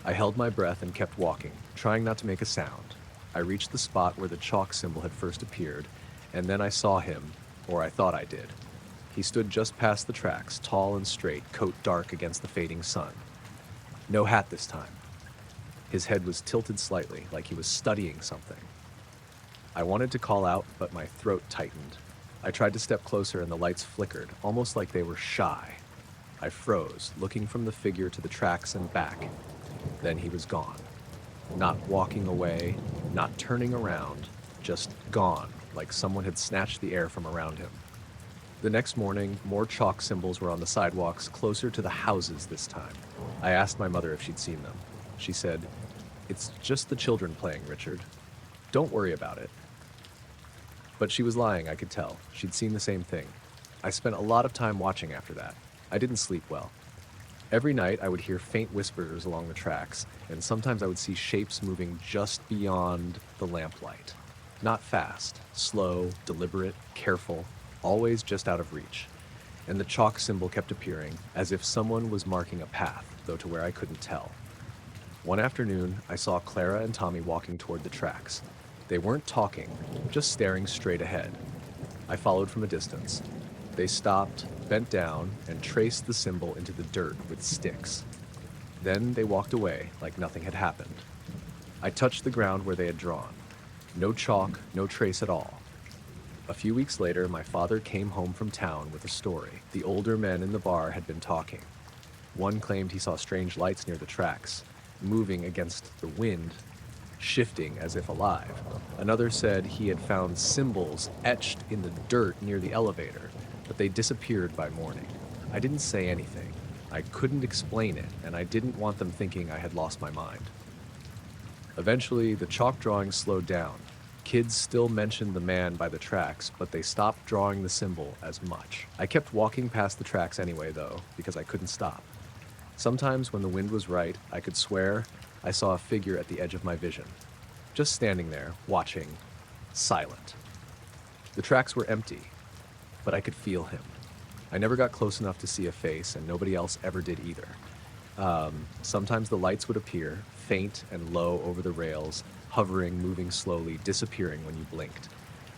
I held my breath and kept walking, trying not to make a sound. I reached the spot where the chalk symbol had first appeared, and then I saw him, or I thought I did. He stood just past the tracks, tall and straight, coat dark against the fading sun. No hat this time. His head was tilted slightly, like he was studying something. I wanted to call out, but my throat tightened. I tried to step closer and the lights flickered, almost like they were shy. I froze, looking from the figure to the tracks and back. Then he was gone. Not walking away, not turning around, just gone, like someone had snatched the air from around him. The next morning, more chalk symbols were on the sidewalks, closer to the houses this time. I asked my mother if she'd seen them. She said, "It's just the children playing, Richard. Don't worry about it." But she was lying, I could tell. She'd seen the same thing. I spent a lot of time watching after that. I didn't sleep well. Every night, I would hear faint whispers along the tracks, and sometimes I would see shapes moving just beyond the lamplight. Not fast, slow, deliberate, careful, always just out of reach. And the chalk symbol kept appearing, as if someone was marking a path, though to where I couldn't tell. One afternoon, I saw Clara and Tommy walking toward the tracks. They weren't talking, just staring straight ahead. I followed from a distance. They stopped, bent down, and traced the symbol into the dirt with sticks. Then they walked away like nothing had happened. I touched the ground where they had drawn. No chalk, no trace at all. A few weeks later, my father came home from town with a story. The older men in the bar had been talking. One claimed he saw strange lights near the tracks, moving against the wind, shifting as if alive. Another said he had found symbols etched in the dirt near the elevator, but they disappeared by morning. I didn't say anything. I couldn't explain it, and I didn't want them thinking I had lost my mind. Eventually, the chalk drawings slowed down. Kids still mentioned the man by the tracks, but they stopped drawing the symbol as much. I kept walking past the tracks anyway, though, because I couldn't stop. Sometimes when the wind was right, I could swear I saw a figure at the edge of my vision, just standing there, watching, silent. The tracks were empty, but I could feel him. I never got close enough to see a face, and nobody else ever did either. Sometimes the lights would appear, faint and low over the rails, hovering, moving slowly, disappearing when you blinked.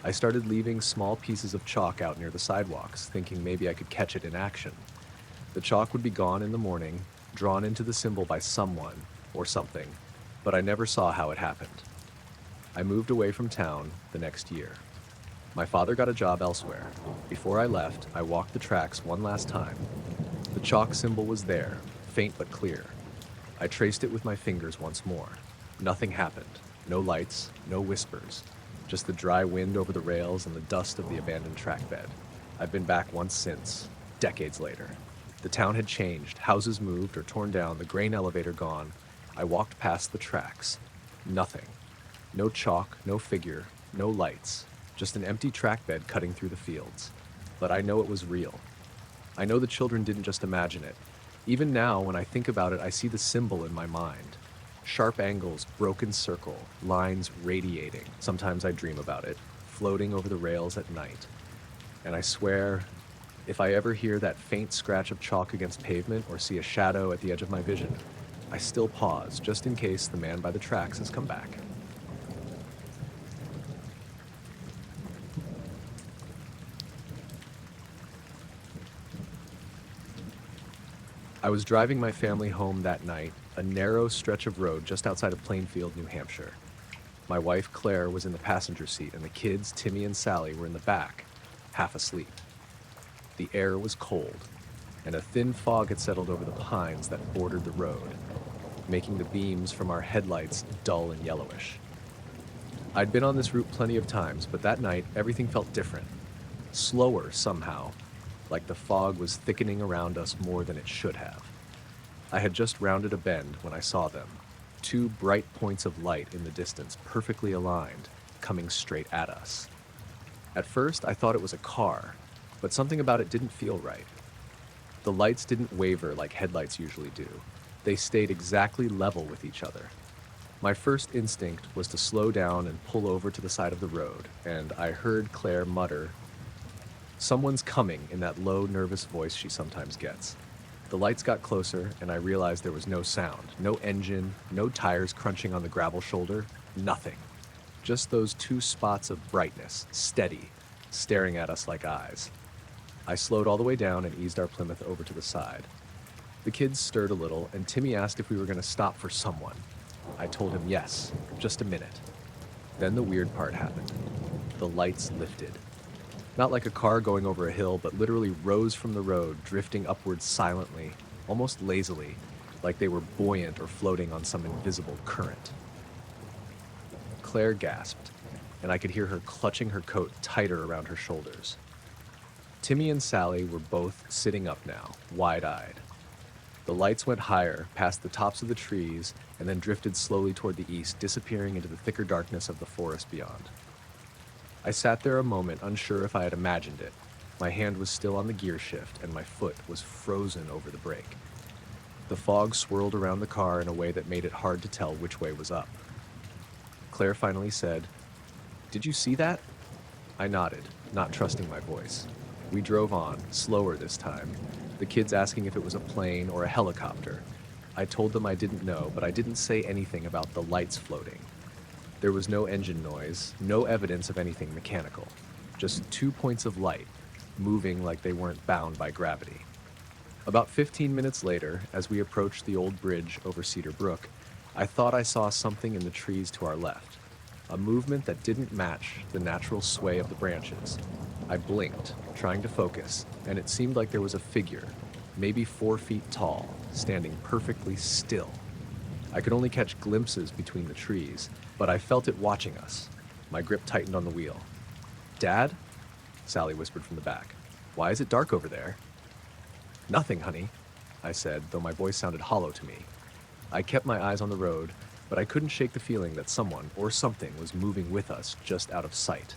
I started leaving small pieces of chalk out near the sidewalks, thinking maybe I could catch it in action. The chalk would be gone in the morning, drawn into the symbol by someone or something, but I never saw how it happened. I moved away from town the next year. My father got a job elsewhere. Before I left, I walked the tracks one last time. The chalk symbol was there, faint but clear. I traced it with my fingers once more. Nothing happened. No lights, no whispers. Just the dry wind over the rails and the dust of the abandoned track bed. I've been back once since, decades later. The town had changed, houses moved or torn down, the grain elevator gone. I walked past the tracks. Nothing. No chalk, no figure, no lights. Just an empty track bed cutting through the fields. But I know it was real. I know the children didn't just imagine it. Even now, when I think about it, I see the symbol in my mind. Sharp angles, broken circle, lines radiating. Sometimes I dream about it, floating over the rails at night. And I swear, if I ever hear that faint scratch of chalk against pavement or see a shadow at the edge of my vision, I still pause, just in case the man by the tracks has come back. I was driving my family home that night, a narrow stretch of road just outside of Plainfield, New Hampshire. My wife, Claire, was in the passenger seat, and the kids, Timmy and Sally, were in the back, half asleep. The air was cold, and a thin fog had settled over the pines that bordered the road, making the beams from our headlights dull and yellowish. I'd been on this route plenty of times, but that night, everything felt different. Slower, somehow, like the fog was thickening around us more than it should have. I had just rounded a bend when I saw them, two bright points of light in the distance, perfectly aligned, coming straight at us. At first, I thought it was a car, but something about it didn't feel right. The lights didn't waver like headlights usually do. They stayed exactly level with each other. My first instinct was to slow down and pull over to the side of the road, and I heard Claire mutter, "Someone's coming," in that low, nervous voice she sometimes gets. The lights got closer, and I realized there was no sound, no engine, no tires crunching on the gravel shoulder, nothing. Just those two spots of brightness, steady, staring at us like eyes. I slowed all the way down and eased our Plymouth over to the side. The kids stirred a little, and Timmy asked if we were going to stop for someone. I told him yes, just a minute. Then the weird part happened. The lights lifted. Not like a car going over a hill, but literally rose from the road, drifting upwards silently, almost lazily, like they were buoyant or floating on some invisible current. Claire gasped, and I could hear her clutching her coat tighter around her shoulders. Timmy and Sally were both sitting up now, wide-eyed. The lights went higher, past the tops of the trees, and then drifted slowly toward the east, disappearing into the thicker darkness of the forest beyond. I sat there a moment, unsure if I had imagined it. My hand was still on the gear shift, and my foot was frozen over the brake. The fog swirled around the car in a way that made it hard to tell which way was up. Claire finally said, "Did you see that?" I nodded, not trusting my voice. We drove on, slower this time, the kids asking if it was a plane or a helicopter. I told them I didn't know, but I didn't say anything about the lights floating. There was no engine noise, no evidence of anything mechanical. Just 2 points of light, moving like they weren't bound by gravity. About 15 minutes later, as we approached the old bridge over Cedar Brook, I thought I saw something in the trees to our left. A movement that didn't match the natural sway of the branches. I blinked, trying to focus, and it seemed like there was a figure, maybe 4 feet tall, standing perfectly still. I could only catch glimpses between the trees, but I felt it watching us. My grip tightened on the wheel. "Dad?" Sally whispered from the back. "Why is it dark over there?" "Nothing, honey," I said, though my voice sounded hollow to me. I kept my eyes on the road, but I couldn't shake the feeling that someone or something was moving with us just out of sight.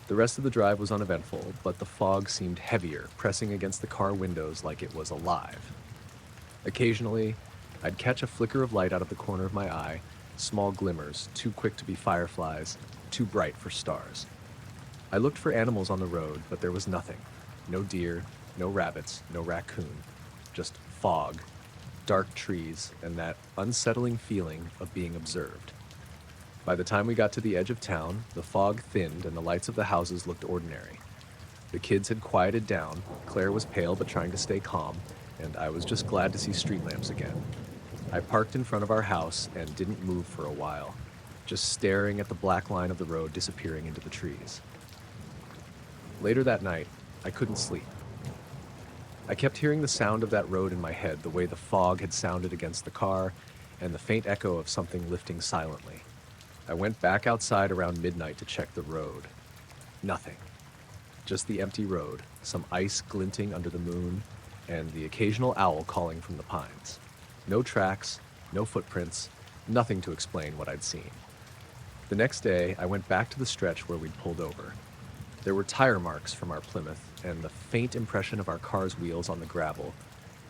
The rest of the drive was uneventful, but the fog seemed heavier, pressing against the car windows like it was alive. Occasionally, I'd catch a flicker of light out of the corner of my eye, small glimmers, too quick to be fireflies, too bright for stars. I looked for animals on the road, but there was nothing. No deer, no rabbits, no raccoon. Just fog, dark trees, and that unsettling feeling of being observed. By the time we got to the edge of town, the fog thinned and the lights of the houses looked ordinary. The kids had quieted down, Claire was pale but trying to stay calm, and I was just glad to see street lamps again. I parked in front of our house and didn't move for a while, just staring at the black line of the road disappearing into the trees. Later that night, I couldn't sleep. I kept hearing the sound of that road in my head, the way the fog had sounded against the car, and the faint echo of something lifting silently. I went back outside around midnight to check the road. Nothing. Just the empty road, some ice glinting under the moon, and the occasional owl calling from the pines. No tracks, no footprints, nothing to explain what I'd seen. The next day, I went back to the stretch where we'd pulled over. There were tire marks from our Plymouth and the faint impression of our car's wheels on the gravel,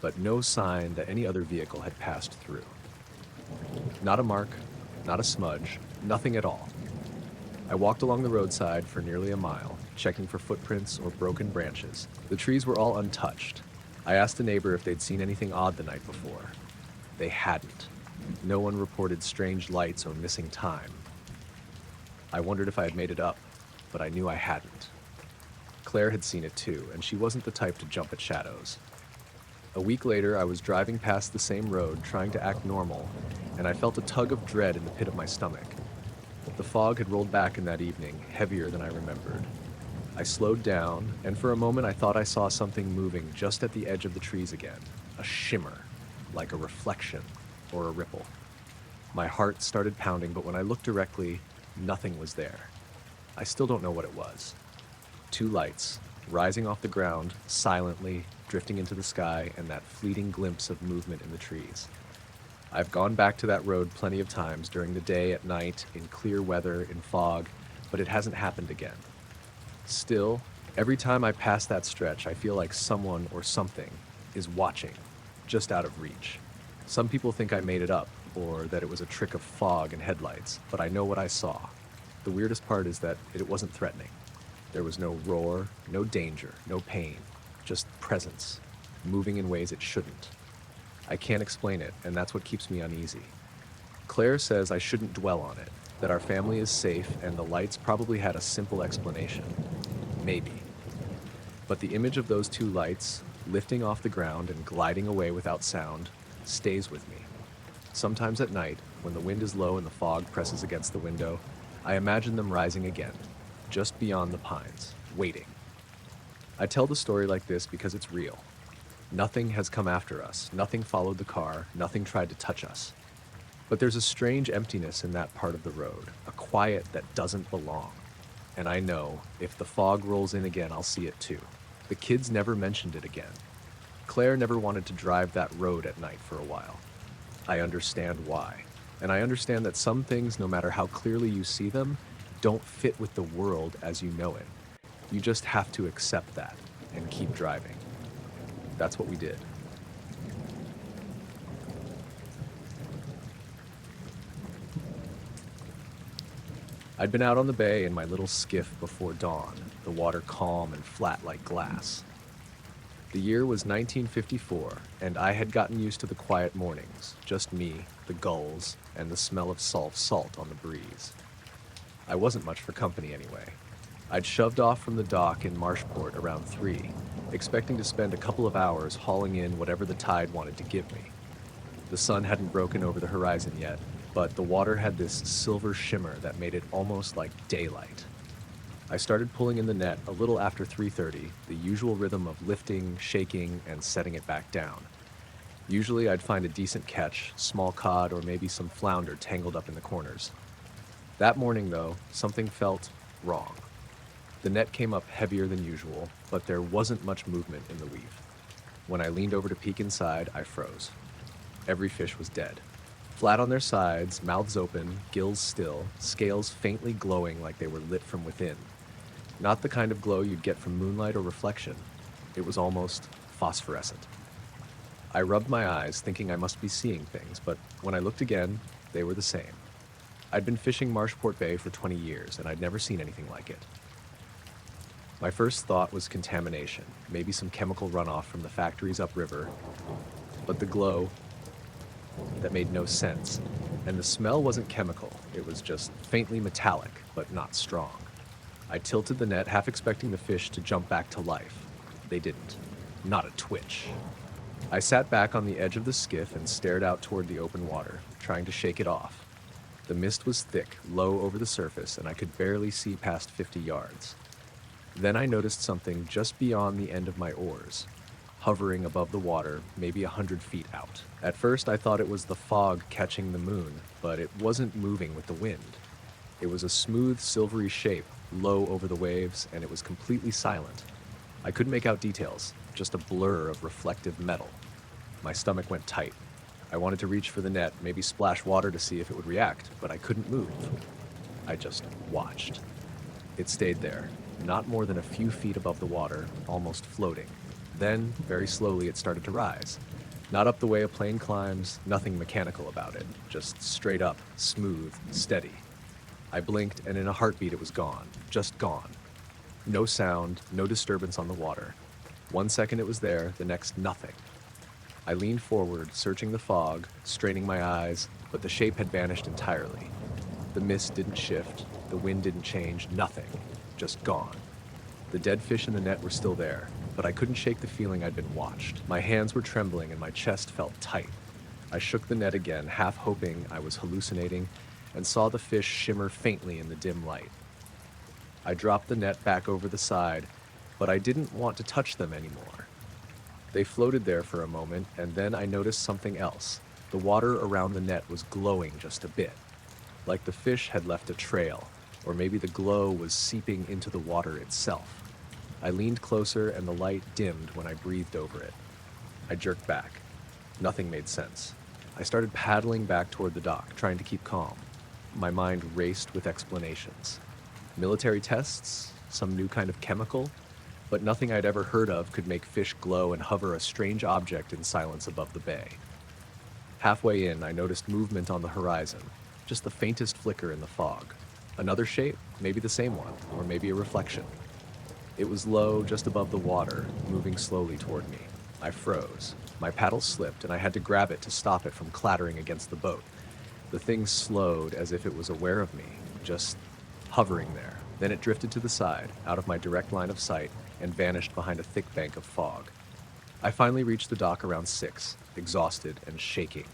but no sign that any other vehicle had passed through. Not a mark, not a smudge, nothing at all. I walked along the roadside for nearly a mile, checking for footprints or broken branches. The trees were all untouched. I asked a neighbor if they'd seen anything odd the night before. They hadn't. No one reported strange lights or missing time. I wondered if I had made it up, but I knew I hadn't. Claire had seen it too, and she wasn't the type to jump at shadows. A week later, I was driving past the same road, trying to act normal, and I felt a tug of dread in the pit of my stomach. The fog had rolled back in that evening, heavier than I remembered. I slowed down, and for a moment I thought I saw something moving just at the edge of the trees again, a shimmer, like a reflection or a ripple. My heart started pounding, but when I looked directly, nothing was there. I still don't know what it was. 2 lights, rising off the ground, silently, drifting into the sky, and that fleeting glimpse of movement in the trees. I've gone back to that road plenty of times, during the day, at night, in clear weather, in fog, but it hasn't happened again. Still, every time I pass that stretch, I feel like someone or something is watching, just out of reach. Some people think I made it up, or that it was a trick of fog and headlights, but I know what I saw. The weirdest part is that it wasn't threatening. There was no roar, no danger, no pain, just presence, moving in ways it shouldn't. I can't explain it, and that's what keeps me uneasy. Claire says I shouldn't dwell on it, that our family is safe and the lights probably had a simple explanation. Maybe. But the image of those 2 lights, lifting off the ground and gliding away without sound, stays with me. Sometimes at night, when the wind is low and the fog presses against the window, I imagine them rising again, just beyond the pines, waiting. I tell the story like this because it's real. Nothing has come after us, nothing followed the car, nothing tried to touch us. But there's a strange emptiness in that part of the road, a quiet that doesn't belong. And I know if the fog rolls in again, I'll see it too. The kids never mentioned it again. Claire never wanted to drive that road at night for a while. I understand why. And I understand that some things, no matter how clearly you see them, don't fit with the world as you know it. You just have to accept that and keep driving. That's what we did. I'd been out on the bay in my little skiff before dawn, the water calm and flat like glass. The year was 1954, and I had gotten used to the quiet mornings, just me, the gulls, and the smell of salt on the breeze. I wasn't much for company anyway. I'd shoved off from the dock in Marshport around 3, expecting to spend a couple of hours hauling in whatever the tide wanted to give me. The sun hadn't broken over the horizon yet, but the water had this silver shimmer that made it almost like daylight. I started pulling in the net a little after 3:30, the usual rhythm of lifting, shaking, and setting it back down. Usually I'd find a decent catch, small cod or maybe some flounder tangled up in the corners. That morning, though, something felt wrong. The net came up heavier than usual, but there wasn't much movement in the weave. When I leaned over to peek inside, I froze. Every fish was dead. Flat on their sides, mouths open, gills still, scales faintly glowing like they were lit from within. Not the kind of glow you'd get from moonlight or reflection. It was almost phosphorescent. I rubbed my eyes, thinking I must be seeing things, but when I looked again, they were the same. I'd been fishing Marshport Bay for 20 years, and I'd never seen anything like it. My first thought was contamination, maybe some chemical runoff from the factories upriver, but the glow, that made no sense, and the smell wasn't chemical, it was just faintly metallic, but not strong. I tilted the net, half expecting the fish to jump back to life. They didn't. Not a twitch. I sat back on the edge of the skiff and stared out toward the open water, trying to shake it off. The mist was thick, low over the surface, and I could barely see past 50 yards. Then I noticed something just beyond the end of my oars, hovering above the water, maybe 100 feet out. At first, I thought it was the fog catching the moon, but it wasn't moving with the wind. It was a smooth, silvery shape, low over the waves, and it was completely silent. I couldn't make out details, just a blur of reflective metal. My stomach went tight. I wanted to reach for the net, maybe splash water to see if it would react, but I couldn't move. I just watched. It stayed there, not more than a few feet above the water, almost floating. Then, very slowly, it started to rise. Not up the way a plane climbs, nothing mechanical about it, just straight up, smooth, steady. I blinked, and in a heartbeat it was gone, just gone. No sound, no disturbance on the water. 1 second it was there, the next nothing. I leaned forward, searching the fog, straining my eyes, but the shape had vanished entirely. The mist didn't shift, the wind didn't change, nothing, just gone. The dead fish in the net were still there, but I couldn't shake the feeling I'd been watched. My hands were trembling and my chest felt tight. I shook the net again, half hoping I was hallucinating, and saw the fish shimmer faintly in the dim light. I dropped the net back over the side, but I didn't want to touch them anymore. They floated there for a moment, and then I noticed something else. The water around the net was glowing just a bit, like the fish had left a trail, or maybe the glow was seeping into the water itself. I leaned closer, and the light dimmed when I breathed over it. I jerked back. Nothing made sense. I started paddling back toward the dock, trying to keep calm. My mind raced with explanations. Military tests? Some new kind of chemical? But nothing I'd ever heard of could make fish glow and hover a strange object in silence above the bay. Halfway in, I noticed movement on the horizon, just the faintest flicker in the fog. Another shape, maybe the same one, or maybe a reflection. It was low, just above the water, moving slowly toward me. I froze. My paddle slipped, and I had to grab it to stop it from clattering against the boat. The thing slowed as if it was aware of me, just hovering there. Then it drifted to the side, out of my direct line of sight, and vanished behind a thick bank of fog. I finally reached the dock around 6, exhausted and shaking.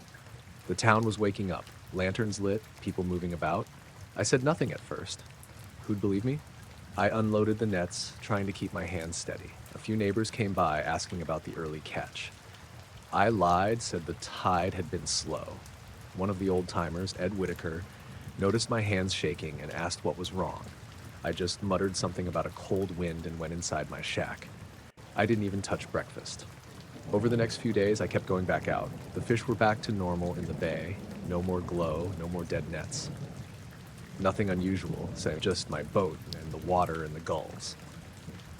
The town was waking up, lanterns lit, people moving about. I said nothing at first. Who'd believe me? I unloaded the nets, trying to keep my hands steady. A few neighbors came by asking about the early catch. I lied, said the tide had been slow. one of the old-timers, Ed Whitaker, noticed my hands shaking and asked what was wrong. I just muttered something about a cold wind and went inside my shack. I didn't even touch breakfast. Over the next few days, I kept going back out. The fish were back to normal in the bay. No more glow, no more dead nets. Nothing unusual, save just my boat and the water and the gulls.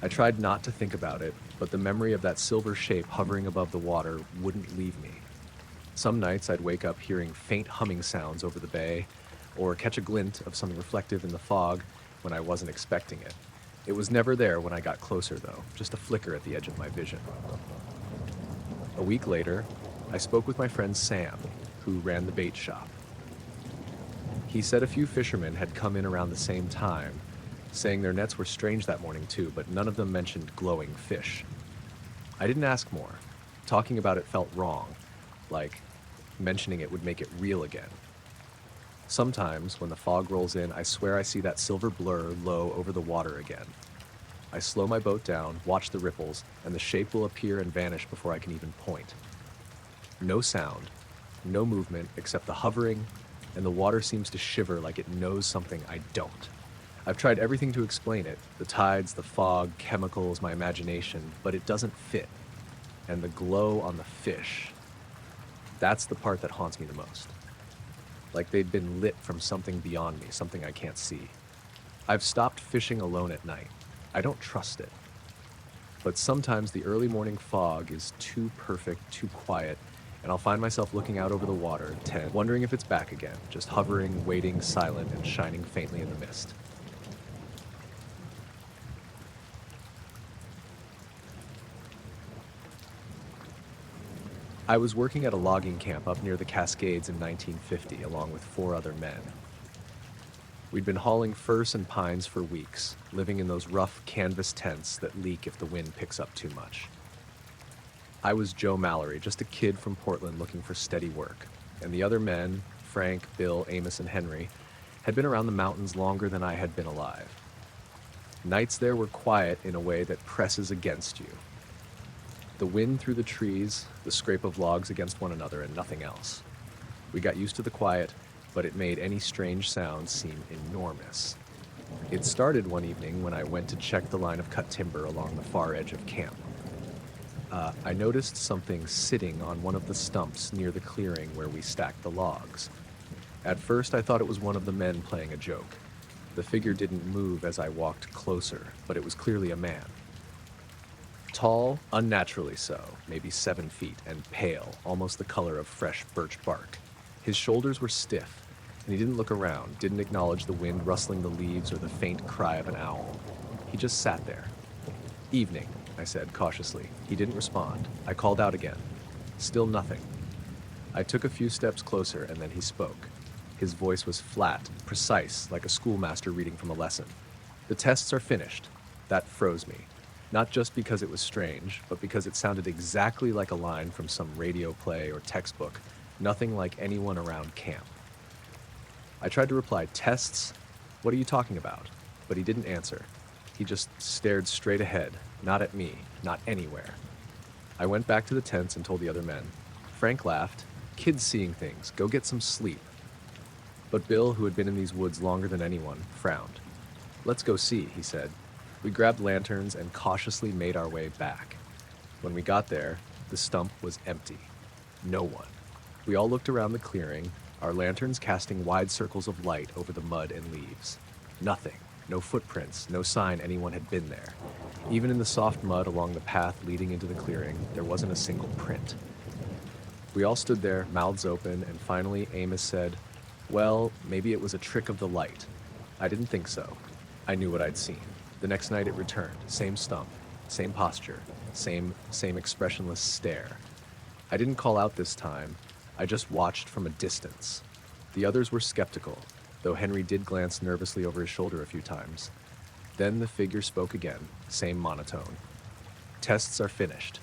I tried not to think about it, but the memory of that silver shape hovering above the water wouldn't leave me. Some nights I'd wake up hearing faint humming sounds over the bay, or catch a glint of something reflective in the fog when I wasn't expecting it. It was never there when I got closer, though, just a flicker at the edge of my vision. A week later, I spoke with my friend Sam, who ran the bait shop. He said a few fishermen had come in around the same time, saying their nets were strange that morning too, but none of them mentioned glowing fish. I didn't ask more. Talking about it felt wrong, like mentioning it would make it real again. Sometimes, when the fog rolls in, I swear I see that silver blur low over the water again. I slow my boat down, watch the ripples, and the shape will appear and vanish before I can even point. No sound, no movement except the hovering, and the water seems to shiver like it knows something I don't. I've tried everything to explain it, the tides, the fog, chemicals, my imagination, but it doesn't fit. And the glow on the fish, that's the part that haunts me the most. Like they'd been lit from something beyond me, something I can't see. I've stopped fishing alone at night. I don't trust it. But sometimes the early morning fog is too perfect, too quiet, and I'll find myself looking out over the water, wondering if it's back again, just hovering, waiting, silent, and shining faintly in the mist. I was working at a logging camp up near the Cascades in 1950, along with 4 other men. We'd been hauling firs and pines for weeks, living in those rough canvas tents that leak if the wind picks up too much. I was Joe Mallory, just a kid from Portland looking for steady work, and the other men, Frank, Bill, Amos, and Henry, had been around the mountains longer than I had been alive. Nights there were quiet in a way that presses against you. The wind through the trees, the scrape of logs against one another, and nothing else. We got used to the quiet, but it made any strange sounds seem enormous. It started one evening when I went to check the line of cut timber along the far edge of camp. I noticed something sitting on one of the stumps near the clearing where we stacked the logs. At first, I thought it was one of the men playing a joke. The figure didn't move as I walked closer, but it was clearly a man. Tall, unnaturally so, maybe 7 feet, and pale, almost the color of fresh birch bark. His shoulders were stiff, and he didn't look around, didn't acknowledge the wind rustling the leaves or the faint cry of an owl. He just sat there. "Evening," I said cautiously. He didn't respond. I called out again. Still nothing. I took a few steps closer, and then he spoke. His voice was flat, precise, like a schoolmaster reading from a lesson. "The tests are finished." That froze me. Not just because it was strange, but because it sounded exactly like a line from some radio play or textbook, nothing like anyone around camp. I tried to reply, "Tests? What are you talking about?" But he didn't answer. He just stared straight ahead, not at me, not anywhere. I went back to the tents and told the other men. Frank laughed. "Kids seeing things, go get some sleep." But Bill, who had been in these woods longer than anyone, frowned. "Let's go see," he said. We grabbed lanterns and cautiously made our way back. When we got there, the stump was empty. No one. We all looked around the clearing, our lanterns casting wide circles of light over the mud and leaves. Nothing. No footprints, no sign anyone had been there. Even in the soft mud along the path leading into the clearing, there wasn't a single print. We all stood there, mouths open, and finally Amos said, "Well, maybe it was a trick of the light." I didn't think so. I knew what I'd seen. The next night it returned, same stump, same posture, same expressionless stare. I didn't call out this time, I just watched from a distance. The others were skeptical, though Henry did glance nervously over his shoulder a few times. Then the figure spoke again, same monotone. "Tests are finished."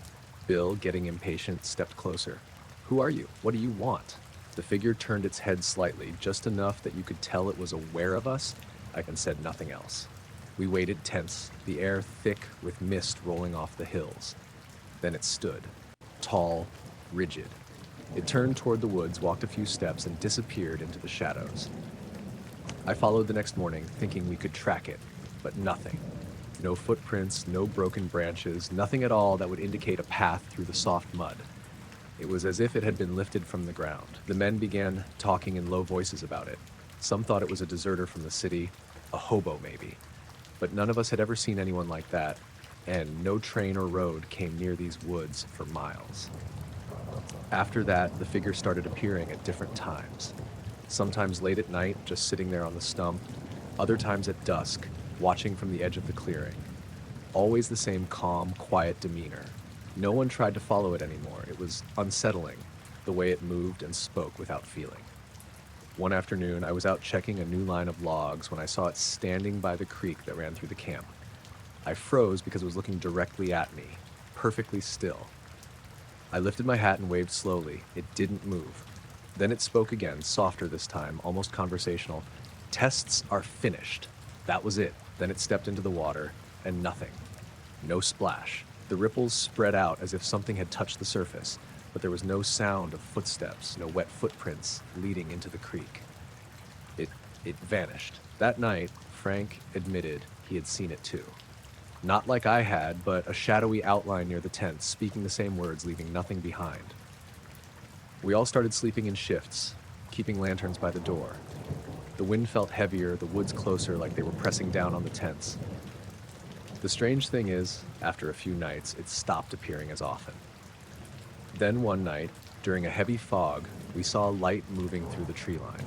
Bill, getting impatient, stepped closer. "Who are you? What do you want?" The figure turned its head slightly, just enough that you could tell it was aware of us, and said nothing else. We waited tense, the air thick with mist rolling off the hills. Then it stood, tall, rigid. It turned toward the woods, walked a few steps, and disappeared into the shadows. I followed the next morning, thinking we could track it, but nothing. No footprints, no broken branches, nothing at all that would indicate a path through the soft mud. It was as if it had been lifted from the ground. The men began talking in low voices about it. Some thought it was a deserter from the city, a hobo maybe. But none of us had ever seen anyone like that, and no train or road came near these woods for miles. After that, the figure started appearing at different times. Sometimes late at night, just sitting there on the stump. Other times at dusk, watching from the edge of the clearing. Always the same calm, quiet demeanor. No one tried to follow it anymore. It was unsettling, the way it moved and spoke without feeling. One afternoon, I was out checking a new line of logs when I saw it standing by the creek that ran through the camp. I froze because it was looking directly at me, perfectly still. I lifted my hat and waved slowly. It didn't move. Then it spoke again, softer this time, almost conversational. "Tests are finished." That was it. Then it stepped into the water, and nothing. No splash. The ripples spread out as if something had touched the surface, but there was no sound of footsteps, no wet footprints leading into the creek. It vanished. That night, Frank admitted he had seen it too. Not like I had, but a shadowy outline near the tent, speaking the same words, leaving nothing behind. We all started sleeping in shifts, keeping lanterns by the door. The wind felt heavier, the woods closer, like they were pressing down on the tents. The strange thing is, after a few nights, it stopped appearing as often. Then one night, during a heavy fog, we saw a light moving through the tree line.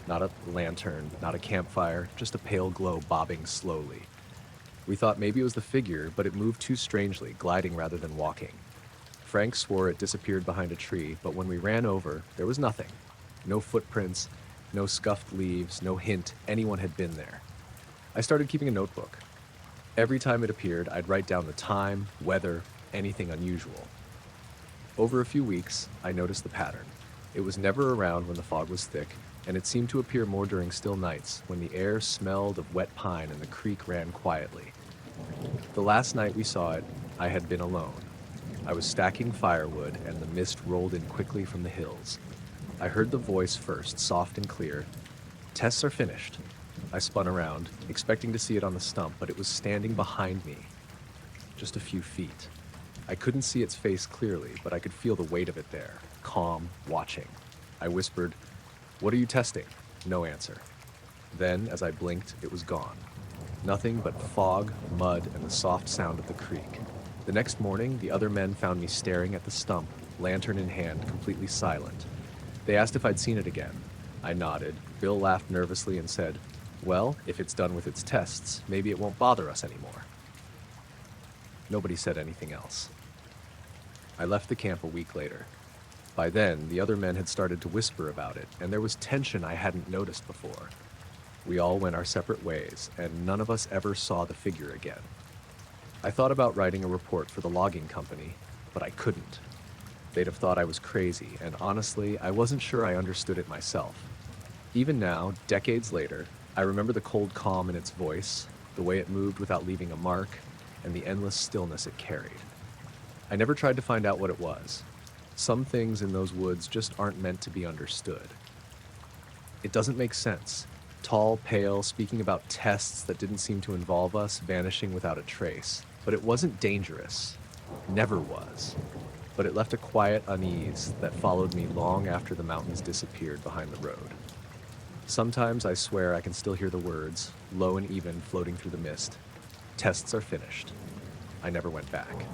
Not a lantern, not a campfire, just a pale glow bobbing slowly. We thought maybe it was the figure, but it moved too strangely, gliding rather than walking. Frank swore it disappeared behind a tree, but when we ran over, there was nothing. No footprints, no scuffed leaves, no hint anyone had been there. I started keeping a notebook. Every time it appeared, I'd write down the time, weather, anything unusual. Over a few weeks, I noticed the pattern. It was never around when the fog was thick, and it seemed to appear more during still nights, when the air smelled of wet pine and the creek ran quietly. The last night we saw it, I had been alone. I was stacking firewood, and the mist rolled in quickly from the hills. I heard the voice first, soft and clear. "Tests are finished." I spun around, expecting to see it on the stump, but it was standing behind me, just a few feet. I couldn't see its face clearly, but I could feel the weight of it there, calm, watching. I whispered, "What are you testing?" No answer. Then, as I blinked, it was gone. Nothing but fog, mud, and the soft sound of the creek. The next morning, the other men found me staring at the stump, lantern in hand, completely silent. They asked if I'd seen it again. I nodded. Bill laughed nervously and said, "Well, if it's done with its tests, maybe it won't bother us anymore." Nobody said anything else. I left the camp a week later. By then, the other men had started to whisper about it, and there was tension I hadn't noticed before. We all went our separate ways, and none of us ever saw the figure again. I thought about writing a report for the logging company, but I couldn't. They'd have thought I was crazy, and honestly, I wasn't sure I understood it myself. Even now, decades later, I remember the cold calm in its voice, the way it moved without leaving a mark, and the endless stillness it carried. I never tried to find out what it was. Some things in those woods just aren't meant to be understood. It doesn't make sense. Tall, pale, speaking about tests that didn't seem to involve us, vanishing without a trace. But it wasn't dangerous. Never was. But it left a quiet unease that followed me long after the mountains disappeared behind the road. Sometimes I swear I can still hear the words, low and even, floating through the mist. "Tests are finished." I never went back.